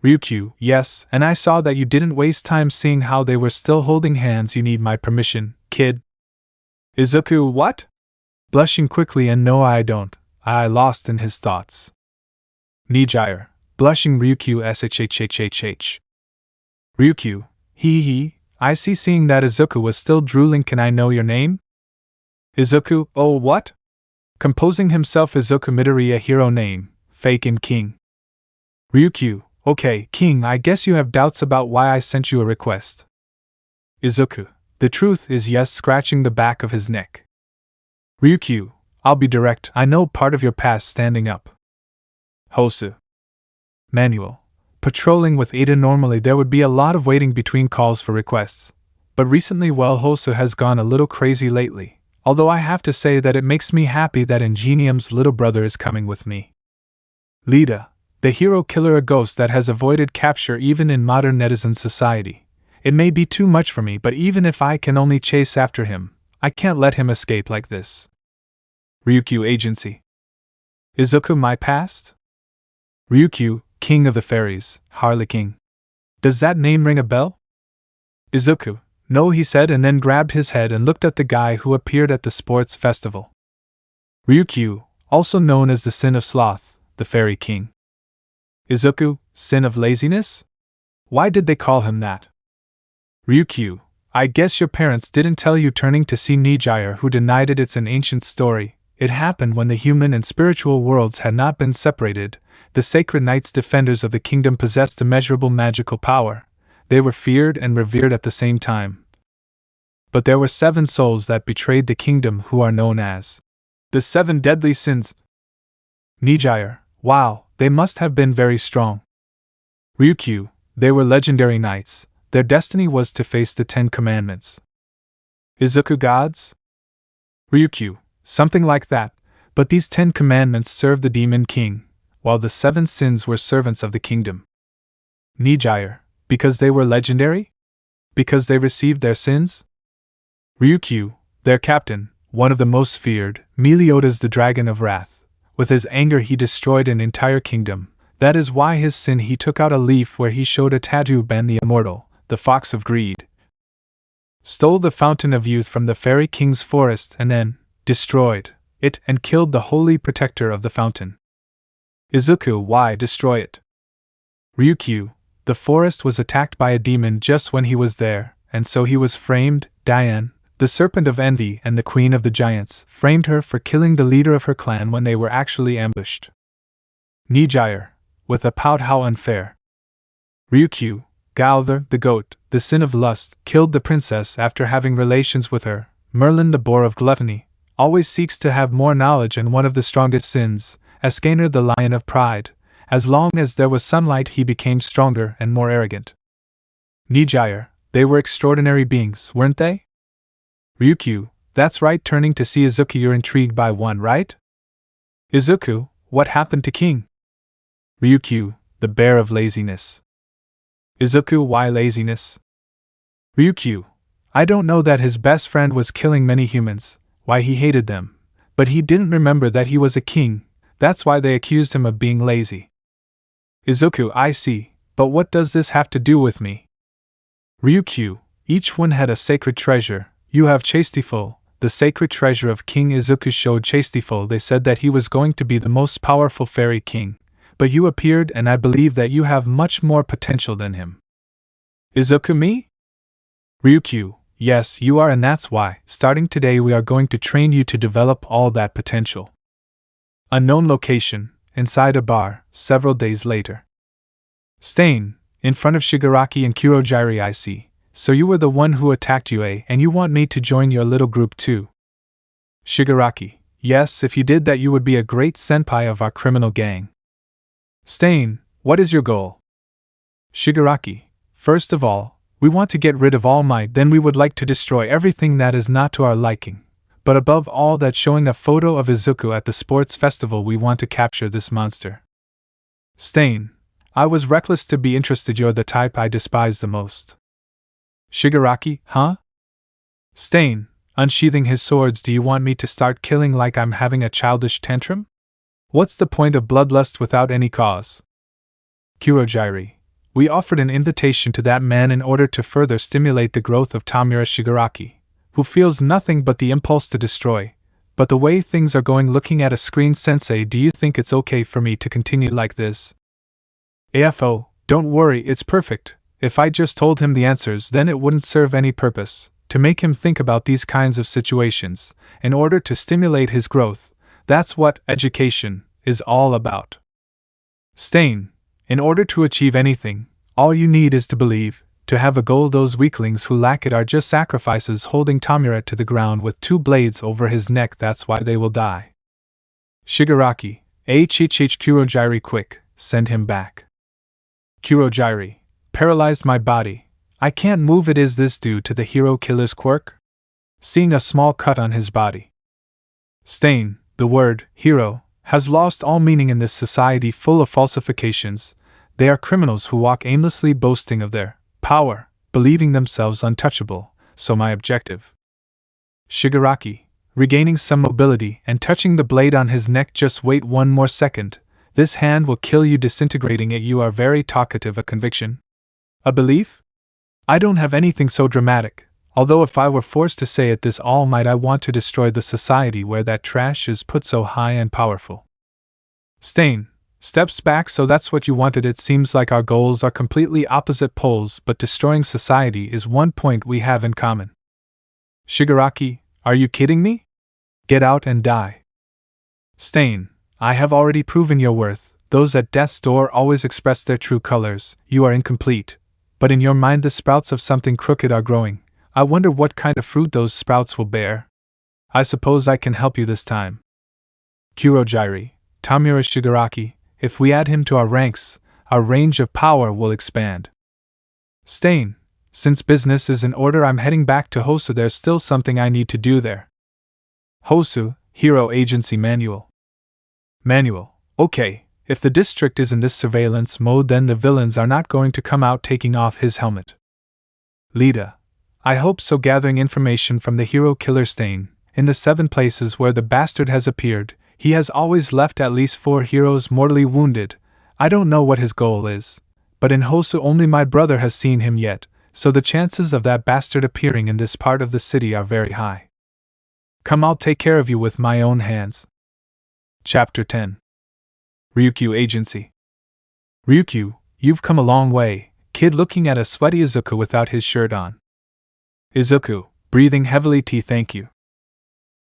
Ryukyu. Yes, and I saw that you didn't waste time seeing how they were still holding hands. You need my permission, kid. Izuku. What? Blushing quickly, and no, I don't. I lost in his thoughts. Nijire. Blushing. Ryukyu. Shhhhh. Ryukyu. Hee. I see. Seeing that Izuku was still drooling. Can I know your name? Izuku. Oh, what? Composing himself. Izuku. Midoriya. Hero name. Fake and King. Ryukyu. Okay, King, I guess you have doubts about why I sent you a request. Izuku. The truth is yes, scratching the back of his neck. Ryukyu. I'll be direct, I know part of your past. Standing up. Hosu. Manual. Patrolling with Ada. Normally there would be a lot of waiting between calls for requests. But recently, well, Hosu has gone a little crazy lately, although I have to say that it makes me happy that Ingenium's little brother is coming with me. Lida. The hero killer, a ghost that has avoided capture even in modern netizen society. It may be too much for me, but even if I can only chase after him, I can't let him escape like this. Ryukyu. Agency. Izuku. My past? Ryukyu. King of the Fairies, Harlequin. Does that name ring a bell? Izuku. No, he said, and then grabbed his head and looked at the guy who appeared at the sports festival. Ryukyu, also known as the Sin of Sloth, the Fairy King. Izuku. Sin of laziness? Why did they call him that? Ryukyu. I guess your parents didn't tell you. Turning to see Nijire, who denied it. It's an ancient story. It happened when the human and spiritual worlds had not been separated. The sacred knights, defenders of the kingdom, possessed immeasurable magical power. They were feared and revered at the same time. But there were 7 souls that betrayed the kingdom, who are known as the 7 deadly sins. Nijire. Wow. They must have been very strong. Ryukyu. They were legendary knights. Their destiny was to face the 10 commandments. Izuku. Gods? Ryukyu. Something like that, but these 10 commandments served the demon king, while the 7 sins were servants of the kingdom. Nijire. Because they were legendary? Because they received their sins? Ryukyu. Their captain, one of the most feared, Meliodas the Dragon of Wrath. With his anger he destroyed an entire kingdom. That is why his sin, he took out a leaf where he showed a tattoo, and the immortal, the Fox of Greed, stole the Fountain of Youth from the Fairy King's forest and then destroyed it and killed the holy protector of the fountain. Izuku. Why destroy it? Ryukyu. The forest was attacked by a demon just when he was there, and so he was framed. Diane, the Serpent of Envy and the Queen of the Giants, framed her for killing the leader of her clan when they were actually ambushed. Nijire, with a pout, how unfair. Ryukyu, Gauther, the goat, the sin of lust, killed the princess after having relations with her. Merlin, the boar of gluttony, always seeks to have more knowledge, and one of the strongest sins. Escanor, the lion of pride, as long as there was sunlight he became stronger and more arrogant. Nijire, they were extraordinary beings, weren't they? Ryukyu, that's right. Turning to see Izuku, you're intrigued by one, right? Izuku, what happened to King? Ryukyu, the bear of laziness. Izuku, why laziness? Ryukyu, I don't know that his best friend was killing many humans, why he hated them, but he didn't remember that he was a king, that's why they accused him of being lazy. Izuku, I see, but what does this have to do with me? Ryukyu, each one had a sacred treasure. You have chastiefol, the sacred treasure of King Izuku showed chastiefol. They said that he was going to be the most powerful fairy king, but you appeared and I believe that you have much more potential than him. Izuku, me? Ryukyu, yes, you are, and that's why, starting today, we are going to train you to develop all that potential. Unknown location, inside a bar, several days later. Stain, in front of Shigaraki and Kurojiri, I see. So you were the one who attacked Yue, and you want me to join your little group too? Shigaraki, yes, if you did that you would be a great senpai of our criminal gang. Stain, what is your goal? Shigaraki, first of all, we want to get rid of All Might, then we would like to destroy everything that is not to our liking. But above all that, showing a photo of Izuku at the sports festival, we want to capture this monster. Stain, I was reckless to be interested, you're the type I despise the most. Shigaraki, huh? Stain, unsheathing his swords, do you want me to start killing like I'm having a childish tantrum? What's the point of bloodlust without any cause? Kurojiri, we offered an invitation to that man in order to further stimulate the growth of Tamura Shigaraki, who feels nothing but the impulse to destroy. But the way things are going, looking at a screen, sensei, do you think it's okay for me to continue like this? AFO, don't worry, it's perfect. If I just told him the answers, then it wouldn't serve any purpose, to make him think about these kinds of situations, in order to stimulate his growth. That's what education is all about. Stain, in order to achieve anything, all you need is to believe, to have a goal. Those weaklings who lack it are just sacrifices, holding Tamura to the ground with 2 blades over his neck, that's why they will die. Shigaraki, Kurojiri, quick, send him back. Kurojiri, paralyzed my body. I can't move it. Is this due to the hero killer's quirk? Seeing a small cut on his body. Stain, the word hero has lost all meaning in this society full of falsifications. They are criminals who walk aimlessly, boasting of their power, believing themselves untouchable. So my objective. Shigaraki, regaining some mobility and touching the blade on his neck. Just wait 1 more second. This hand will kill you, disintegrating it. You are very talkative. A conviction? A belief? I don't have anything so dramatic, although if I were forced to say it, this All Might, I want to destroy the society where that trash is put so high and powerful. Stain, steps back. So that's what you wanted. It seems like our goals are completely opposite poles, but destroying society is one point we have in common. Shigaraki, are you kidding me? Get out and die. Stain, I have already proven your worth. Those at death's door always express their true colors. You are incomplete. But in your mind the sprouts of something crooked are growing. I wonder what kind of fruit those sprouts will bear. I suppose I can help you this time. Kurojiri, Tamura Shigaraki, if we add him to our ranks, our range of power will expand. Stain, since business is in order, I'm heading back to Hosu. There's still something I need to do there. Hosu, Hero Agency Manual. Manual, okay. If the district is in this surveillance mode, then the villains are not going to come out taking off his helmet. Lida, I hope so. Gathering information from the hero killer Stain, in the 7 places where the bastard has appeared, he has always left at least 4 heroes mortally wounded. I don't know what his goal is, but in Hosu only my brother has seen him yet, so the chances of that bastard appearing in this part of the city are very high. Come, I'll take care of you with my own hands. Chapter 10. Ryukyu Agency. Ryukyu, you've come a long way. Kid looking at a sweaty Izuku without his shirt on. Izuku, breathing heavily. Thank you.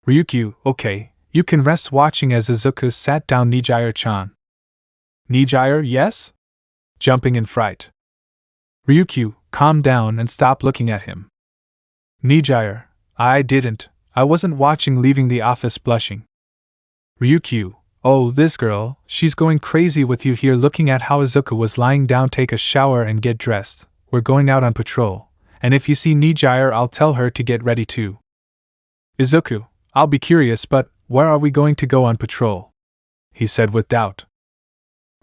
Ryukyu, okay, you can rest watching as Izuku sat down. Nijire-chan. Nijire, yes? Jumping in fright. Ryukyu, calm down and stop looking at him. Nijire, I didn't. I wasn't watching. Leaving the office blushing. Ryukyu, oh, this girl, she's going crazy with you here. Looking at how Izuku was lying down. Take a shower and get dressed. We're going out on patrol, and if you see Nijire, I'll tell her to get ready too. Izuku, I'll be curious, but where are we going to go on patrol? He said with doubt.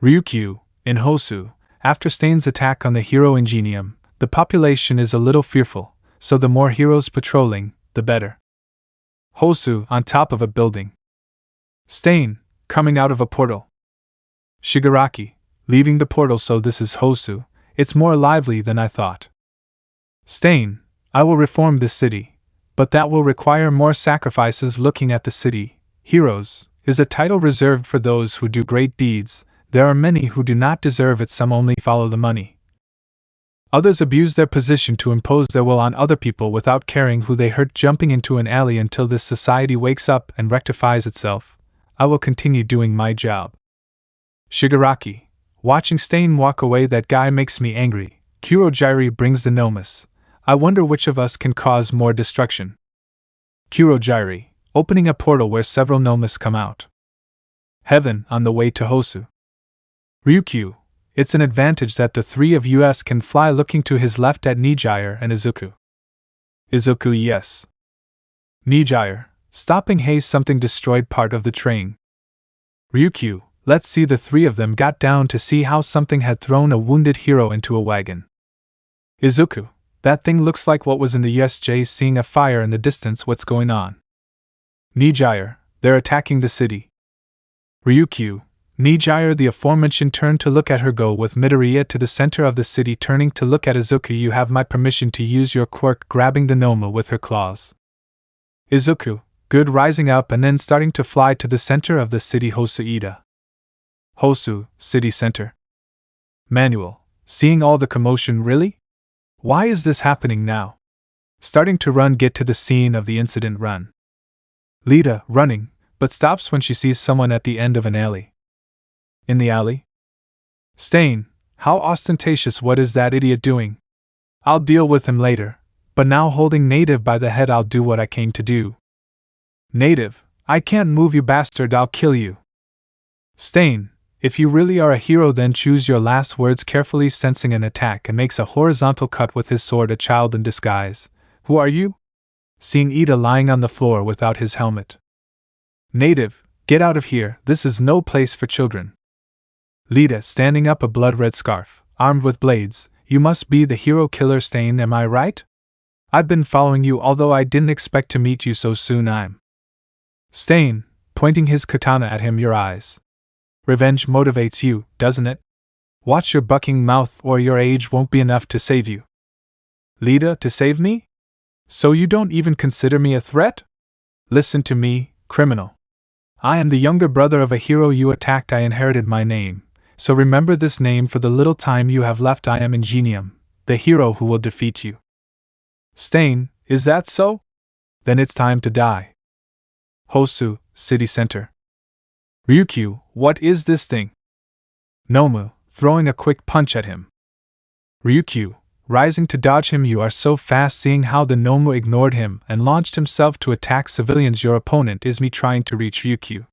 Ryukyu, in Hosu, after Stain's attack on the Hero Ingenium, the population is a little fearful, so the more heroes patrolling, the better. Hosu, on top of a building. Stain, coming out of a portal. Shigaraki, leaving the portal. So this is Hosu, it's more lively than I thought. Stain, I will reform this city, but that will require more sacrifices. Looking at the city, heroes, is a title reserved for those who do great deeds. There are many who do not deserve it. Some only follow the money. Others abuse their position to impose their will on other people without caring who they hurt. Jumping into an alley until this society wakes up and rectifies itself. I will continue doing my job. Shigaraki, watching Stain walk away. That guy makes me angry. Kurojiri brings the Nomus. I wonder which of us can cause more destruction. Kurojiri, opening a portal where several Nomus come out. Heaven, on the way to Hosu. Ryukyu, it's an advantage that the three of us can fly. Looking to his left at Nijire and Izuku. Izuku, yes. Nijire, stopping. Hey, something destroyed part of the train. Ryukyu, let's see. The three of them got down to see how something had thrown a wounded hero into a wagon. Izuku, that thing looks like what was in the USJ. Seeing a fire in the distance. What's going on? Nijire, they're attacking the city. Ryukyu, Nijire, the aforementioned, turned to look at her. Go with Midoriya to the center of the city. Turning to look at Izuku. You have my permission to use your quirk. Grabbing the Noma with her claws. Izuku, good. Rising up and then starting to fly to the center of the city. Hosu-ida. Hosu, city center. Manual, seeing all the commotion. Really? Why is this happening now? Starting to run. Get to the scene of the incident. Run. Lita, running, but stops when she sees someone at the end of an alley. In the alley? Stain, how ostentatious. What is that idiot doing? I'll deal with him later, but now holding Native by the head. I'll do what I came to do. Native, I can't move, you bastard. I'll kill you. Stain, if you really are a hero, then choose your last words carefully. Sensing an attack and makes a horizontal cut with his sword. A child in disguise. Who are you? Seeing Ida lying on the floor without his helmet. Native, get out of here. This is no place for children. Lita, standing up, a blood-red scarf, armed with blades. You must be the hero killer. Stain, am I right? I've been following you, although I didn't expect to meet you so soon. I'm Stain, pointing his katana at him. Your eyes. Revenge motivates you, doesn't it? Watch your bucking mouth, or your age won't be enough to save you. Lita, to save me? So you don't even consider me a threat? Listen to me, criminal. I am the younger brother of a hero you attacked. I inherited my name, so remember this name for the little time you have left. I am Ingenium, the hero who will defeat you. Stain, is that so? Then it's time to die. Hosu, city center. Ryukyu, what is this thing? Nomu, throwing a quick punch at him. Ryukyu, rising to dodge him. You are so fast. Seeing how the Nomu ignored him and launched himself to attack civilians. Your opponent is me. Trying to reach Ryukyu.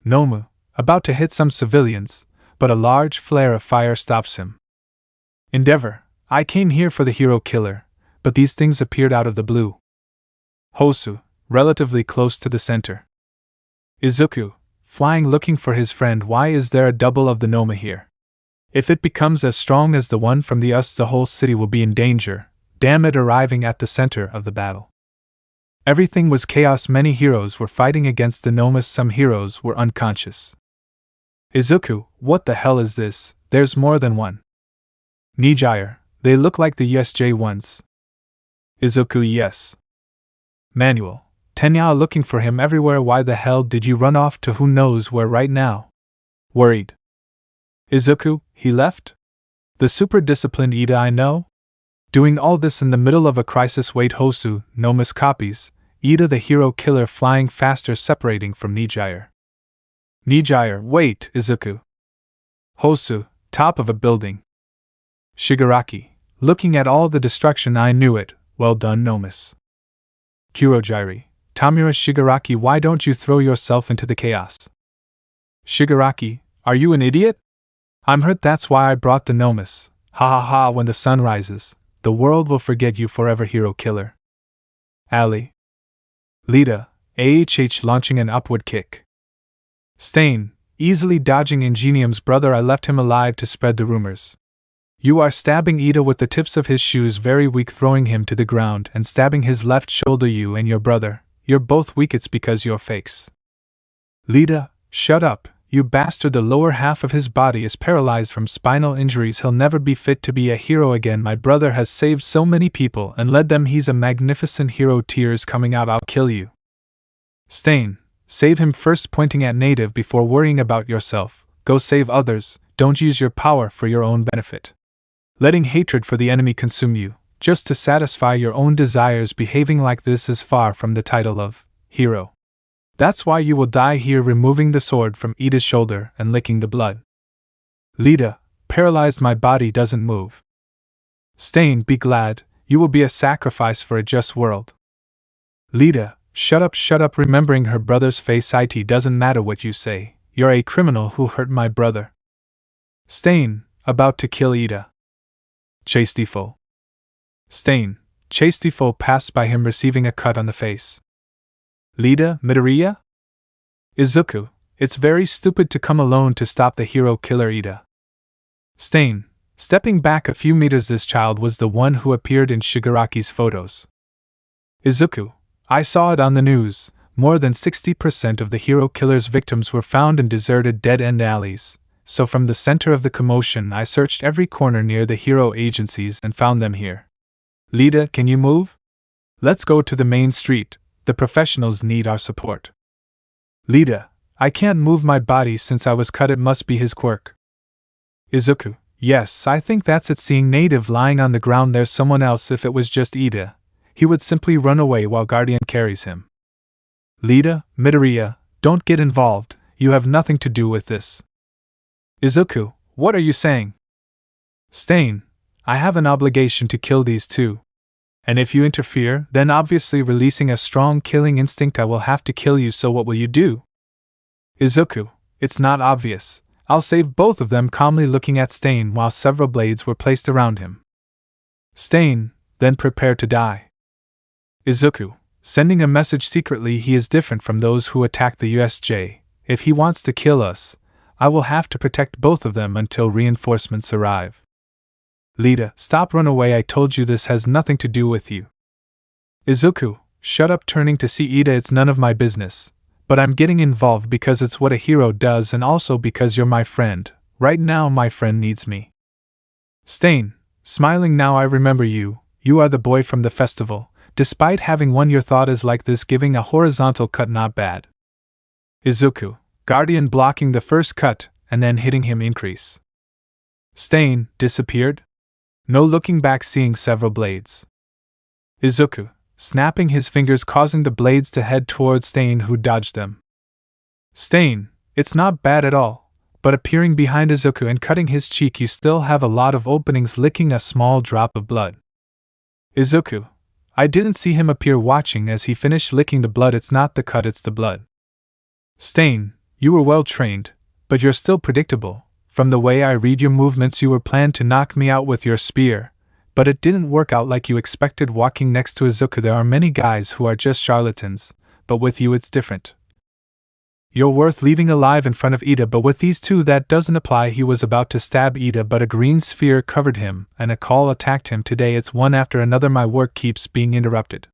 Nomu, about to hit some civilians, but a large flare of fire stops him. Endeavor, I came here for the hero killer, but these things appeared out of the blue. Hosu, relatively close to the center. Izuku, flying looking for his friend. Why is there a double of the Noma here? If it becomes as strong as the one from the US, the whole city will be in danger. Damn it. Arriving at the center of the battle. Everything was chaos. Many heroes were fighting against the Nomas. Some heroes were unconscious. Izuku, what the hell is this? There's more than one. Nijire, they look like the USJ ones. Izuku, yes. Manual, Tenya, looking for him everywhere. Why the hell did you run off to who knows where right now? Worried. Izuku, he left? The super disciplined Ida I know? Doing all this in the middle of a crisis. Wait, Hosu, no miscopies. Ida the hero killer flying faster, separating from Nijire. Nijire, wait, Izuku. Hosu, top of a building. Shigaraki, looking at all the destruction. I knew it, well done, Nomus. Kurojiri, Tamura. Shigaraki, why don't you throw yourself into the chaos? Shigaraki, are you an idiot? I'm hurt, that's why I brought the Nomus. Ha ha ha, when the sun rises, the world will forget you forever, hero killer. Ali. Lita, launching an upward kick. Stain, easily dodging Ingenium's brother. I left him alive to spread the rumors. You are stabbing Ida with the tips of his shoes, very weak, throwing him to the ground and stabbing his left shoulder. You and your brother, you're both weak, it's because you're fakes. Lita, shut up, you bastard. The lower half of his body is paralyzed from spinal injuries. He'll never be fit to be a hero again. My brother has saved so many people and led them. He's a magnificent hero. Tears coming out. I'll kill you. Stain, save him first, pointing at Native before worrying about yourself. Go save others, don't use your power for your own benefit. Letting hatred for the enemy consume you, just to satisfy your own desires. Behaving like this is far from the title of hero. That's why you will die here. Removing the sword from Ida's shoulder and licking the blood. Lita, paralyzed, my body doesn't move. Stain, be glad, you will be a sacrifice for a just world. Lita, shut up, remembering her brother's face. It doesn't matter what you say, you're a criminal who hurt my brother. Stain, about to kill Ida. Chastiefol. Stain, Chastiefol passed by him, receiving a cut on the face. Lita, Midoriya? Izuku, it's very stupid to come alone to stop the hero killer Ida. Stain, stepping back a few meters. This child was the one who appeared in Shigaraki's photos. Izuku, I saw it on the news. More than 60% of the hero killer's victims were found in deserted dead-end alleys, so from the center of the commotion I searched every corner near the hero agencies and found them here. Lita, can you move? Let's go to the main street, the professionals need our support. Lita, I can't move my body since I was cut, it must be his quirk. Izuku, yes, I think that's it. Seeing Native lying on the ground, there's someone else. If it was just Ida, he would simply run away while Guardian carries him. Lita, Midoriya, don't get involved, you have nothing to do with this. Izuku, what are you saying? Stain, I have an obligation to kill these two. And if you interfere, then obviously releasing a strong killing instinct, I will have to kill you, so what will you do? Izuku, it's not obvious. I'll save both of them, calmly looking at Stain while several blades were placed around him. Stain, then prepare to die. Izuku, sending a message secretly. He is different from those who attacked the USJ. If he wants to kill us, I will have to protect both of them until reinforcements arrive. Lita, stop, run away, I told you this has nothing to do with you. Izuku, shut up, turning to see Ida, it's none of my business, but I'm getting involved because it's what a hero does and also because you're my friend. Right now my friend needs me. Stain, smiling, now I remember you, you are the boy from the festival. Despite having won, your thought is like this, giving a horizontal cut, not bad. Izuku, Guardian blocking the first cut and then hitting him, increase. Stain, disappeared? No looking back, seeing several blades. Izuku, snapping his fingers, causing the blades to head towards Stain, who dodged them. Stain, it's not bad at all, but appearing behind Izuku and cutting his cheek, you still have a lot of openings, licking a small drop of blood. Izuku, I didn't see him appear, watching as he finished licking the blood. It's not the cut, it's the blood. Stain, you were well trained, but you're still predictable. From the way I read your movements, you were planned to knock me out with your spear, but it didn't work out like you expected. Walking next to Izuku, there are many guys who are just charlatans, but with you it's different. You're worth leaving alive in front of Ida, but with these two that doesn't apply. He was about to stab Ida, but a green sphere covered him, and a call attacked him. Today it's one after another, my work keeps being interrupted.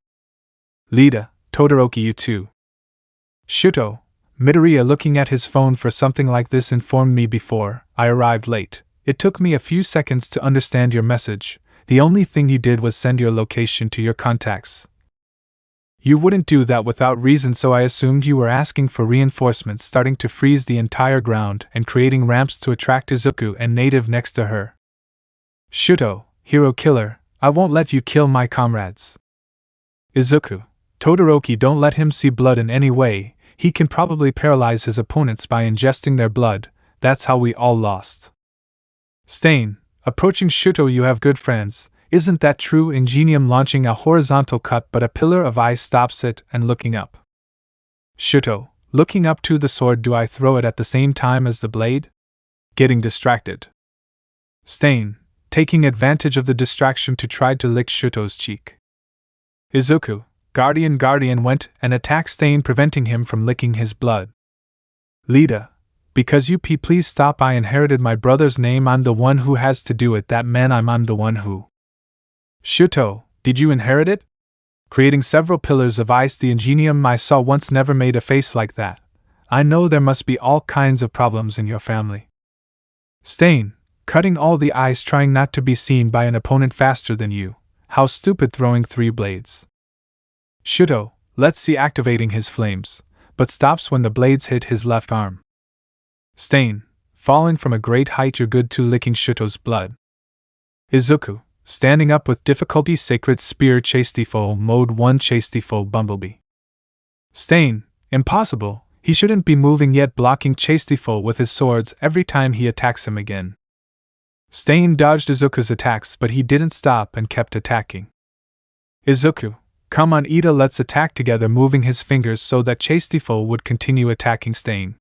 Lita, Todoroki, you too. Shuto, Midoriya, looking at his phone for something like this, informed me before I arrived late. It took me a few seconds to understand your message. The only thing you did was send your location to your contacts. You wouldn't do that without reason, so I assumed you were asking for reinforcements, starting to freeze the entire ground and creating ramps to attract Izuku and Native next to her. Shuto, hero killer, I won't let you kill my comrades. Izuku, Todoroki, don't let him see blood in any way, he can probably paralyze his opponents by ingesting their blood, that's how we all lost. Stain, approaching Shuto, you have good friends, isn't that true? Ingenium launching a horizontal cut, but a pillar of ice stops it and looking up. Shuto, looking up to the sword, do I throw it at the same time as the blade? Getting distracted. Stain, taking advantage of the distraction to try to lick Shuto's cheek. Izuku, Guardian went and attacked Stain, preventing him from licking his blood. Lita, because you please stop, I inherited my brother's name, I'm the one who has to do it, that man, I'm the one who. Shuto, did you inherit it? Creating several pillars of ice, the ingenium I saw once never made a face like that. I know there must be all kinds of problems in your family. Stain, cutting all the ice, trying not to be seen by an opponent faster than you. How stupid, throwing 3 blades. Shuto, let's see, activating his flames, but stops when the blades hit his left arm. Stain, falling from a great height, you're good to licking Shuto's blood. Izuku, standing up with difficulty, sacred spear, chastiefol, mode 1, chastiefol, bumblebee. Stain, impossible, he shouldn't be moving yet, blocking chastiefol with his swords every time he attacks him again. Stain dodged Izuku's attacks, but he didn't stop and kept attacking. Izuku, come on Ida, let's attack together, moving his fingers so that chastiefol would continue attacking Stain.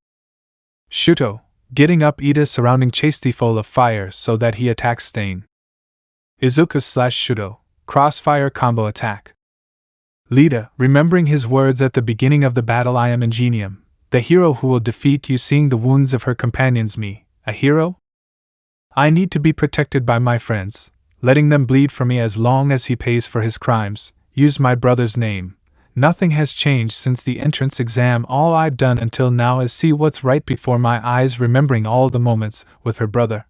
Shuto, getting up Ida, surrounding chastiefol of fire so that he attacks Stain. Izuku / Shuto, crossfire combo attack. Lita, remembering his words at the beginning of the battle, I am Ingenium, the hero who will defeat you, seeing the wounds of her companions, me, a hero? I need to be protected by my friends, letting them bleed for me as long as he pays for his crimes, use my brother's name. Nothing has changed since the entrance exam, all I've done until now is see what's right before my eyes, remembering all the moments with her brother.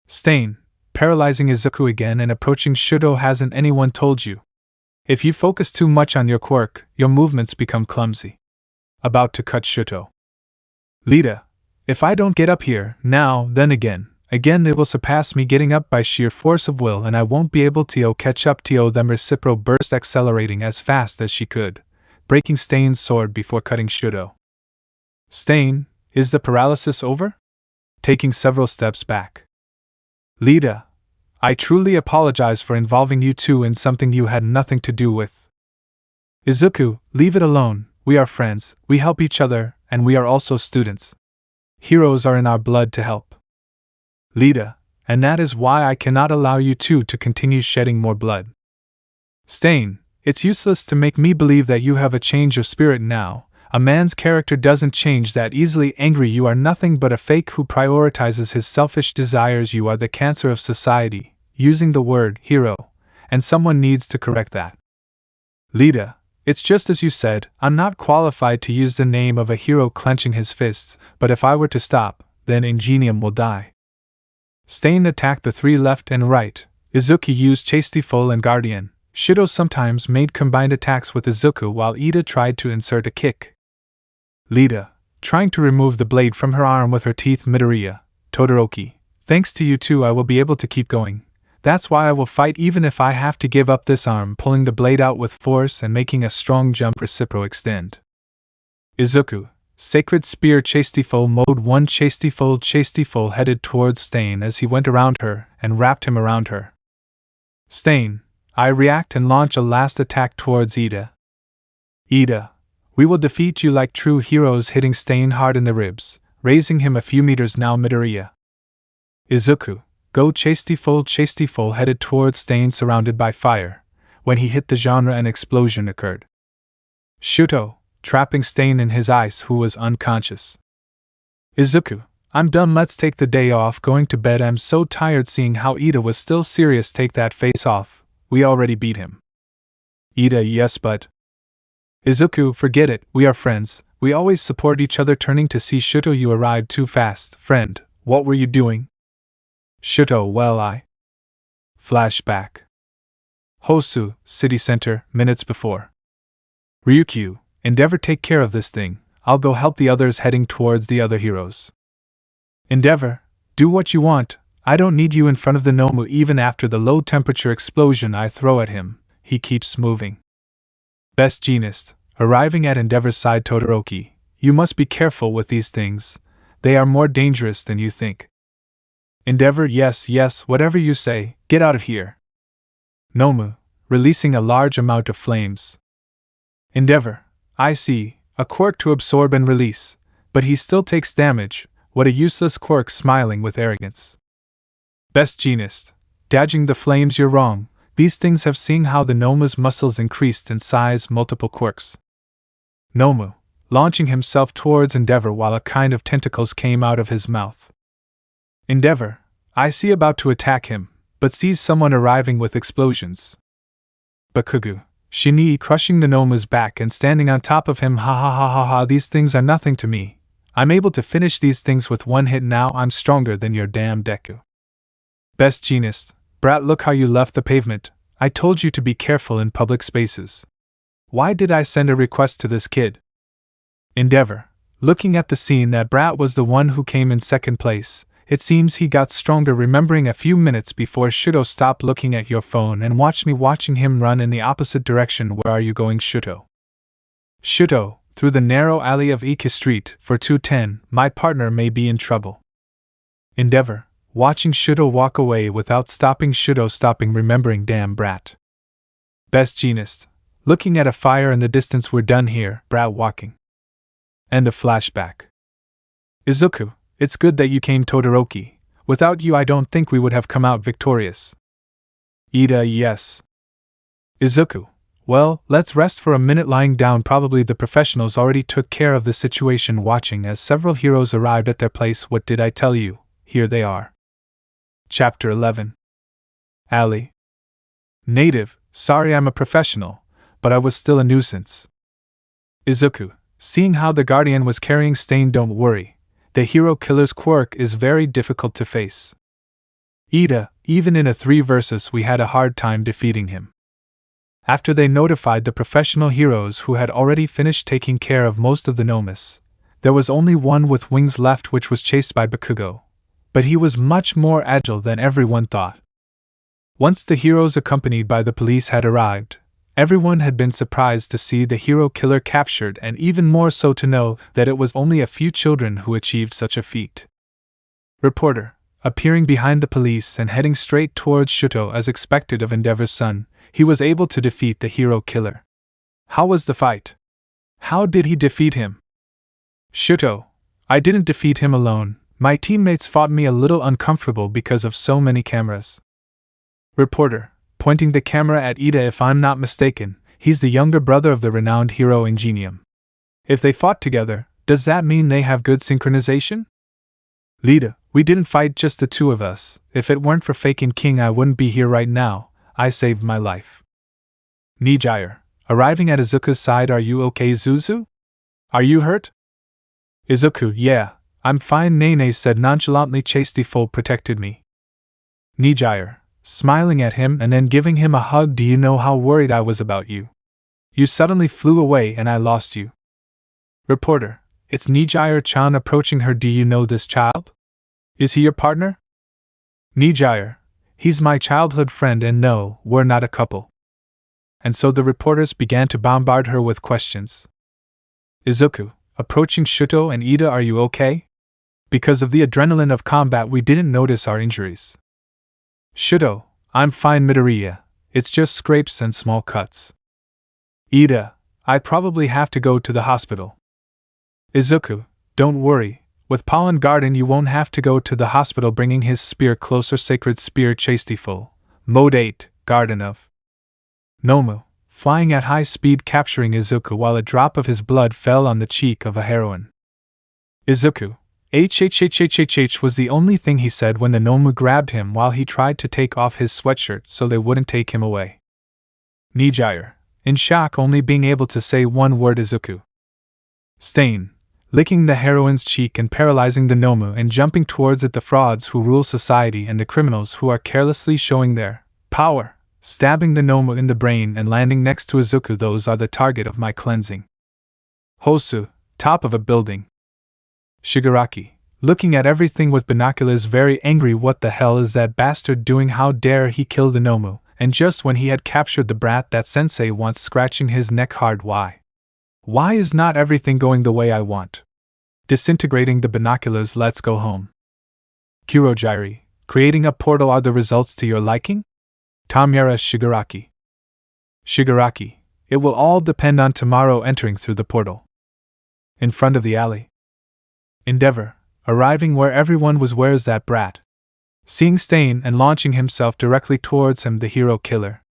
Stain, paralyzing Izuku again and approaching Shuto, hasn't anyone told you? If you focus too much on your quirk, your movements become clumsy. About to cut Shuto. Lita, if I don't get up here, now, then again they will surpass me, getting up by sheer force of will, and I won't be able to catch up to them. Recipro burst, accelerating as fast as she could, breaking Stain's sword before cutting Shuto. Stain, is the paralysis over? Taking several steps back. Lita, I truly apologize for involving you two in something you had nothing to do with. Izuku, leave it alone, we are friends, we help each other, and we are also students. Heroes are in our blood to help. Lita, and that is why I cannot allow you two to continue shedding more blood. Stain, it's useless to make me believe that you have a change of spirit now. A man's character doesn't change that easily. Angry, you are nothing but a fake who prioritizes his selfish desires. You are the cancer of society, using the word hero, and someone needs to correct that. Lita, it's just as you said, I'm not qualified to use the name of a hero, clenching his fists, but if I were to stop, then Ingenium will die. Stain attacked the 3 left and right. Izuku used chastiefol and Guardian. Shuto sometimes made combined attacks with Izuku while Ida tried to insert a kick. Lita, trying to remove the blade from her arm with her teeth. Midoriya, Todoroki, thanks to you two I will be able to keep going. That's why I will fight even if I have to give up this arm, pulling the blade out with force and making a strong jump. Recipro extend. Izuku, Sacred Spear, chastiefol, mode 1, chastiefol headed towards Stain as he went around her and wrapped him around her. Stain, I react and launch a last attack towards Ida. Ida, we will defeat you like true heroes, hitting Stain hard in the ribs, raising him a few meters now. Midoriya. Izuku, go chastiefol headed towards Stain surrounded by fire. When he hit the genre, an explosion occurred. Shuto, trapping Stain in his ice, who was unconscious. Izuku, I'm done, let's take the day off, going to bed, I'm so tired. Seeing how Ida was still serious, take that face off, we already beat him. Ida, yes but... Izuku, forget it, we are friends, we always support each other. Turning to see Shuto, you arrived too fast, friend, what were you doing? Shuto, well I... Flashback. Hosu, city center, minutes before. Ryukyu, Endeavor, take care of this thing, I'll go help the others, heading towards the other heroes. Endeavor, do what you want, I don't need you in front of the Nomu even after the low-temperature explosion I throw at him. He keeps moving. Best Jeanist, arriving at Endeavor's side. Todoroki, you must be careful with these things. They are more dangerous than you think. Endeavor, yes, whatever you say, get out of here. Nomu, releasing a large amount of flames. Endeavor, I see, a quirk to absorb and release, but he still takes damage. What a useless quirk, smiling with arrogance. Best Jeanist, dodging the flames, you're wrong. These things have seen how the Nomu's muscles increased in size, multiple quirks. Nomu, launching himself towards Endeavor while a kind of tentacles came out of his mouth. Endeavor, I see, about to attack him, but sees someone arriving with explosions. Bakugo, Shinii crushing the Nomu's back and standing on top of him. Ha ha ha ha ha, these things are nothing to me. I'm able to finish these things with one hit now. I'm stronger than your damn Deku. Best Jeanist, brat, look how you left the pavement. I told you to be careful in public spaces. Why did I send a request to this kid? Endeavor, looking at the scene, that brat was the one who came in second place. It seems he got stronger, remembering a few minutes before. Shuto, stop looking at your phone and watch me. Watching him run in the opposite direction. Where are you going, Shuto? Shuto, through the narrow alley of Ike Street for 210, my partner may be in trouble. Endeavor, watching Shuto walk away without stopping. Shuto stopping, remembering, damn brat. Best Jeanist, looking at a fire in the distance. We're done here, brat walking. End of flashback. Izuku, it's good that you came, Todoroki. Without you I don't think we would have come out victorious. Ida, yes. Izuku, well, let's rest for a minute. Lying down, probably the professionals already took care of the situation. Watching as several heroes arrived at their place. What did I tell you? Here they are. Chapter 11. Ali. Native, sorry I'm a professional, but I was still a nuisance. Izuku, seeing how the Guardian was carrying Stain, don't worry. The hero killer's quirk is very difficult to face. Ida, even in a 3 versus we had a hard time defeating him. After they notified the professional heroes who had already finished taking care of most of the Nomus, there was only one with wings left, which was chased by Bakugo. But he was much more agile than everyone thought. Once the heroes accompanied by the police had arrived, everyone had been surprised to see the hero killer captured, and even more so to know that it was only a few children who achieved such a feat. Reporter, appearing behind the police and heading straight towards Shuto as expected of Endeavor's son, he was able to defeat the hero killer. How was the fight? How did he defeat him? Shuto, I didn't defeat him alone. My teammates fought me, a little uncomfortable because of so many cameras. Reporter, pointing the camera at Ida, if I'm not mistaken, he's the younger brother of the renowned hero Ingenium. If they fought together, does that mean they have good synchronization? Lida, we didn't fight, just the two of us. If it weren't for Fakin King I wouldn't be here right now. I saved my life. Nijire, arriving at Izuku's side, are you okay, Zuzu? Are you hurt? Izuku, yeah, I'm fine. Nene said nonchalantly. Chastiefol protected me. Nijire, smiling at him and then giving him a hug, do you know how worried I was about you? You suddenly flew away and I lost you. Reporter, it's Nijire-chan, approaching her, do you know this child? Is he your partner? Nijire, he's my childhood friend, and no, we're not a couple. And so the reporters began to bombard her with questions. Izuku, approaching Shuto and Ida, are you okay? Because of the adrenaline of combat we didn't notice our injuries. Shuto, I'm fine. Midoriya, it's just scrapes and small cuts. Ida, I probably have to go to the hospital. Izuku, don't worry, with Pollen Garden you won't have to go to the hospital. Bringing his spear closer, sacred spear Chastiefol, Mode 8, Garden of Nomu, flying at high speed, capturing Izuku while a drop of his blood fell on the cheek of a heroine. Izuku, HHHHHH was the only thing he said when the Nomu grabbed him while he tried to take off his sweatshirt so they wouldn't take him away. Nijire, in shock, only being able to say one word, Izuku. Stain, licking the heroine's cheek and paralyzing the Nomu and jumping towards it, the frauds who rule society and the criminals who are carelessly showing their power, stabbing the Nomu in the brain and landing next to Izuku. Those are the target of my cleansing. Hosu, top of a building. Shigaraki, looking at everything with binoculars, very angry. What the hell is that bastard doing? How dare he kill the Nomu? And just when he had captured the brat, that sensei wants scratching his neck hard. Why is not everything going the way I want? Disintegrating the binoculars. Let's go home. Kurojiri, creating a portal. Are the results to your liking? Tamura Shigaraki. Shigaraki, it will all depend on tomorrow entering through the portal. In front of the alley. Endeavor, arriving where everyone was. Where's that brat? Seeing Stain and launching himself directly towards him, the hero killer.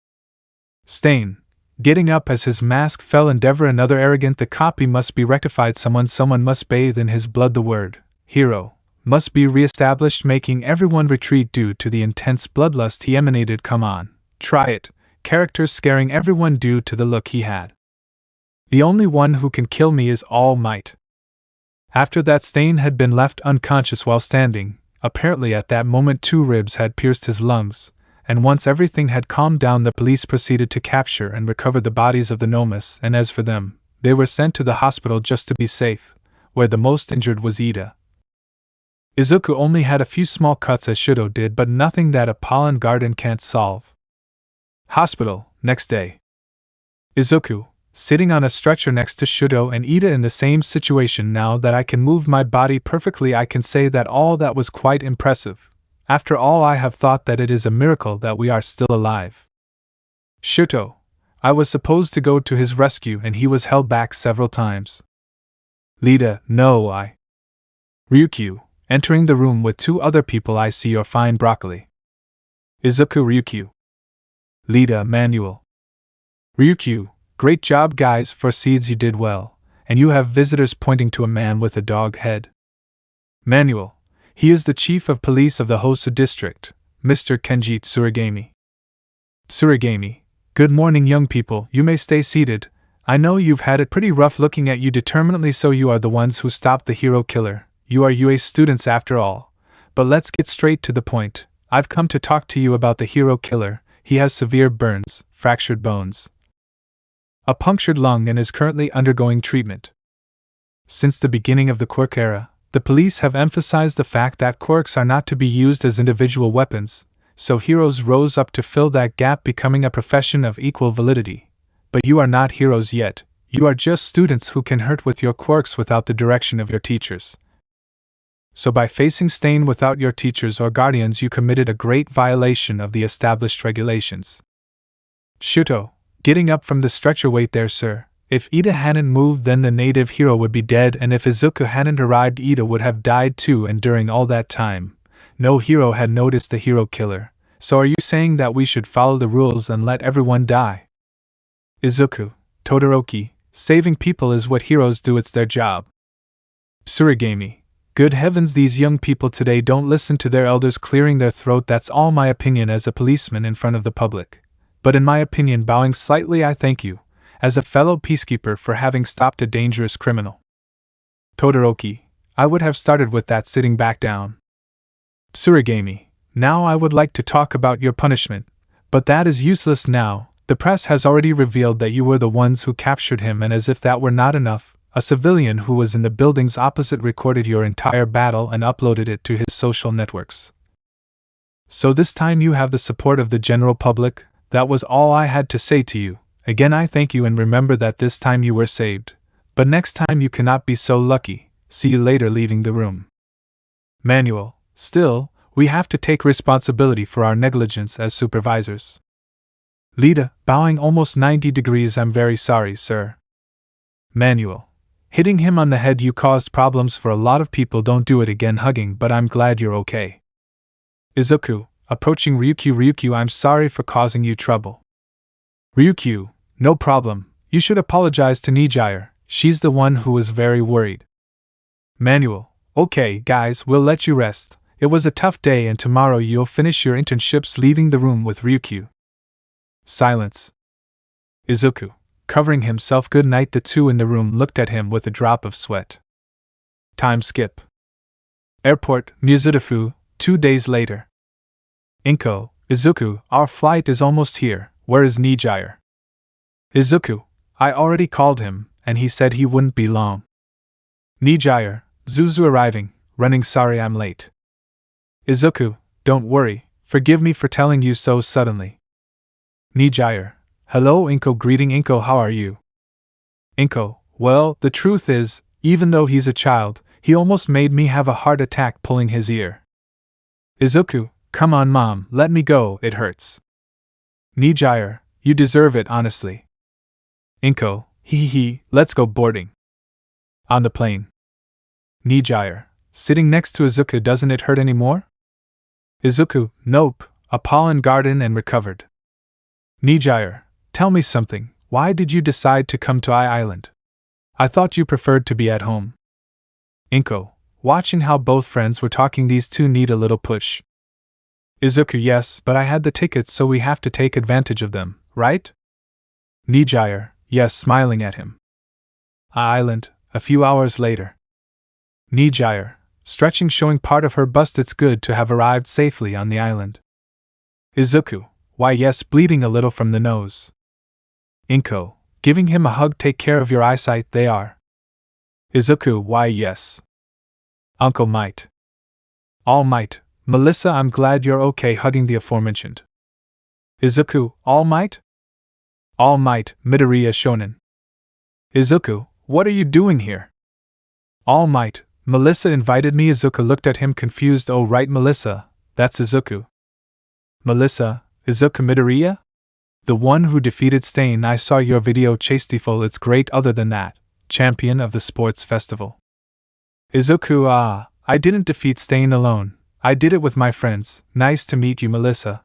Stain, getting up as his mask fell. Endeavor, another arrogant. The copy must be rectified. Someone must bathe in his blood. The word, hero, must be re-established, making everyone retreat due to the intense bloodlust he emanated. Come on, try it. Characters scaring everyone due to the look he had. The only one who can kill me is All Might. After that, Stain had been left unconscious while standing. Apparently at that moment 2 ribs had pierced his lungs, and once everything had calmed down, the police proceeded to capture and recover the bodies of the Nomus, and as for them, they were sent to the hospital just to be safe, where the most injured was Ida. Izuku only had a few small cuts as Shudo did, but nothing that a pollen garden can't solve. Hospital, next day. Izuku, sitting on a stretcher next to Shudo and Ida in the same situation. Now that I can move my body perfectly, I can say that all that was quite impressive. After all, I have thought that it is a miracle that we are still alive. Shuto, I was supposed to go to his rescue and he was held back several times. Lida, no, Ryukyu, entering the room with 2 other people. I see your fine broccoli. Izuku. Ryukyu. Lida. Manual. Ryukyu, great job guys, for seeds you did well, and you have visitors, pointing to a man with a dog head. Manual, he is the chief of police of the Hosu district, Mr. Kenji Tsurigami. Tsurigami, good morning young people, you may stay seated. I know you've had it pretty rough. Looking at you determinedly, so you are the ones who stopped the hero killer. You are UA students after all. But let's get straight to the point. I've come to talk to you about the hero killer. He has severe burns, fractured bones, a punctured lung, and is currently undergoing treatment. Since the beginning of the Quirk era, the police have emphasized the fact that Quirks are not to be used as individual weapons, so heroes rose up to fill that gap, becoming a profession of equal validity. But you are not heroes yet, you are just students who can hurt with your quirks without the direction of your teachers. So by facing Stain without your teachers or guardians, you committed a great violation of the established regulations. Shuto, getting up from the stretcher. Wait there, sir. If Ida hadn't moved, then the native hero would be dead, and if Izuku hadn't arrived, Ida would have died too, and during all that time, no hero had noticed the hero killer. So are you saying that we should follow the rules and let everyone die? Izuku, Todoroki, saving people is what heroes do, it's their job. Tsurigami, good heavens, these young people today don't listen to their elders, clearing their throat. That's all my opinion as a policeman in front of the public. But in my opinion, bowing slightly, I thank you, as a fellow peacekeeper, for having stopped a dangerous criminal. Todoroki, I would have started with that, sitting back down. Tsurigami, now I would like to talk about your punishment, but that is useless now. The press has already revealed that you were the ones who captured him, and as if that were not enough, a civilian who was in the buildings opposite recorded your entire battle and uploaded it to his social networks. So this time you have the support of the general public. That was all I had to say to you. Again, I thank you, and remember that this time you were saved. But next time you cannot be so lucky. See you later. Leaving the room. Manual, still, we have to take responsibility for our negligence as supervisors. Lida, bowing almost 90 degrees. I'm very sorry, sir. Manual, hitting him on the head. You caused problems for a lot of people. Don't do it again. Hugging, but I'm glad you're okay. Izuku, approaching Ryukyu. Ryukyu, I'm sorry for causing you trouble. Ryukyu, no problem. You should apologize to Nijire. She's the one who was very worried. Manual, okay, guys, we'll let you rest. It was a tough day, and tomorrow you'll finish your internships. Leaving the room with Ryukyu. Silence. Izuku, covering himself. Good night. The 2 in the room looked at him with a drop of sweat. Time skip. Airport, Mizudafu, 2 days later. Inko, Izuku, our flight is almost here. Where is Nijire? Izuku, I already called him, and he said he wouldn't be long. Nijire, Zuzu arriving. running. Sorry I'm late. Izuku, don't worry, forgive me for telling you so suddenly. Nijire, hello Inko. Greeting Inko, how are you? Inko, well, the truth is, even though he's a child, he almost made me have a heart attack pulling his ear. Izuku, come on mom, let me go, it hurts. Nijire, you deserve it honestly. Inko, hee, let's go boarding. On the plane. Nijire, sitting next to Izuku, doesn't it hurt anymore? Izuku, nope, a pollen garden and recovered. Nijire, tell me something, why did you decide to come to Island? I thought you preferred to be at home. Inko, watching how both friends were talking, these two need a little push. Izuku, yes, but I had the tickets, so we have to take advantage of them, right? Nijire, yes, smiling at him. Island, a few hours later. Nijire, stretching, showing part of her bust. It's good to have arrived safely on the island. Izuku, why yes, bleeding a little from the nose. Inko, giving him a hug, take care of your eyesight, they are. Izuku, why yes. Uncle Might. All Might, Melissa, I'm glad you're okay, hugging the aforementioned. Izuku, All Might? All Might, Midoriya Shonen. Izuku, what are you doing here? All Might, Melissa invited me. Izuku looked at him confused. Oh right, Melissa, that's Izuku. Melissa, Izuku Midoriya? The one who defeated Stain. I saw your video, chastiefol, it's great. Other than that, champion of the sports festival. Izuku, I didn't defeat Stain alone, I did it with my friends. Nice to meet you, Melissa.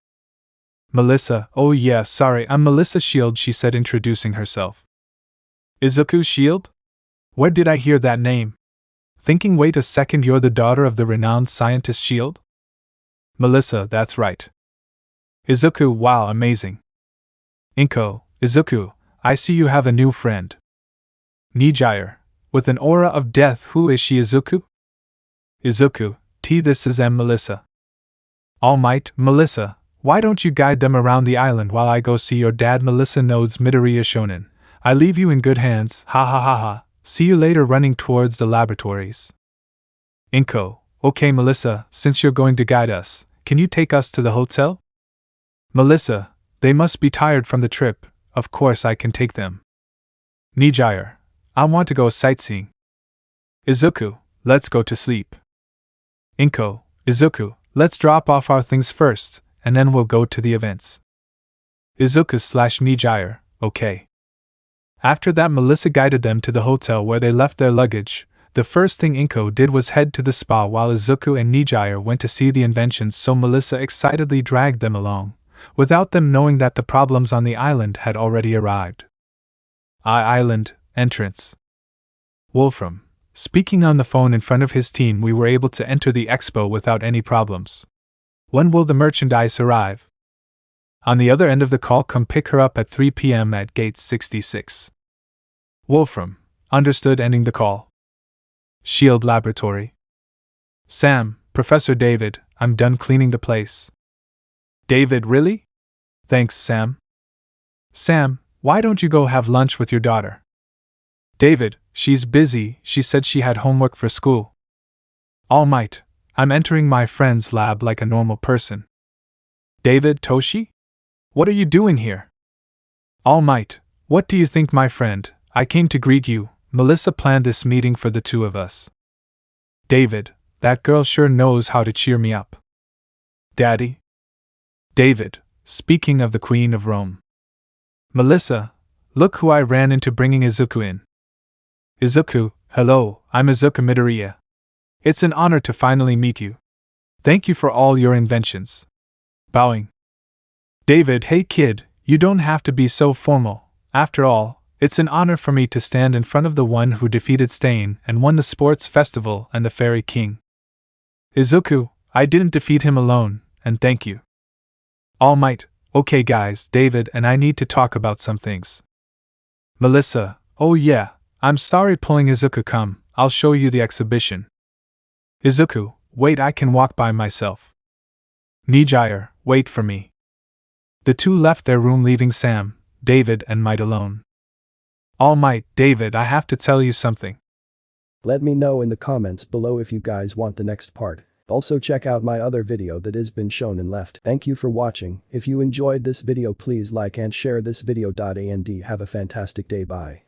Melissa, oh yeah, sorry, I'm Melissa Shield, she said, introducing herself. Izuku Shield? Where did I hear that name? Thinking, wait a second, you're the daughter of the renowned scientist Shield? Melissa, that's right. Izuku, wow, amazing. Inko, Izuku, I see you have a new friend. Nijire, with an aura of death, who is she? Izuku? Izuku, this is Melissa. All Might, Melissa, why don't you guide them around the island while I go see your dad? Melissa nods. Midoriya Shonen, I leave you in good hands, ha ha ha ha, see you later, running towards the laboratories. Inko, okay Melissa, since you're going to guide us, can you take us to the hotel? Melissa, they must be tired from the trip, of course I can take them. Nijire, I want to go sightseeing. Izuku, let's go to sleep. Inko, Izuku, let's drop off our things first, and then we'll go to the events. Izuku/Nijire, okay. After that, Melissa guided them to the hotel where they left their luggage. The first thing Inko did was head to the spa while Izuku and Nijire went to see the inventions, so Melissa excitedly dragged them along, without them knowing that the problems on the island had already arrived. Island, entrance. Wolfram, speaking on the phone in front of his team, we were able to enter the expo without any problems. When will the merchandise arrive? On the other end of the call, come pick her up at 3 p.m. at gate 66. Wolfram, understood, ending the call. Shield Laboratory. Sam, Professor David, I'm done cleaning the place. David, really? Thanks, Sam. Sam, why don't you go have lunch with your daughter? David, she's busy, she said she had homework for school. All Might, I'm entering my friend's lab like a normal person. David, Toshi? What are you doing here? All Might, what do you think, my friend? I came to greet you. Melissa planned this meeting for the two of us. David, that girl sure knows how to cheer me up. Daddy? David, speaking of the Queen of Rome. Melissa, look who I ran into bringing Izuku in. Izuku, hello, I'm Izuku Midoriya. It's an honor to finally meet you. Thank you for all your inventions. Bowing. David, hey kid, you don't have to be so formal. After all, it's an honor for me to stand in front of the one who defeated Stain and won the sports festival and the Fairy King. Izuku, I didn't defeat him alone, and thank you. All Might, okay guys, David and I need to talk about some things. Melissa, oh yeah, I'm sorry pulling Izuku, come, I'll show you the exhibition. Izuku, wait, I can walk by myself. Nijire, wait for me. The two left their room, leaving Sam, David and Might alone. All Might, David, I have to tell you something. Let me know in the comments below if you guys want the next part. Also check out my other video that has been shown and left. Thank you for watching. If you enjoyed this video please like and share this video. And have a fantastic day. Bye.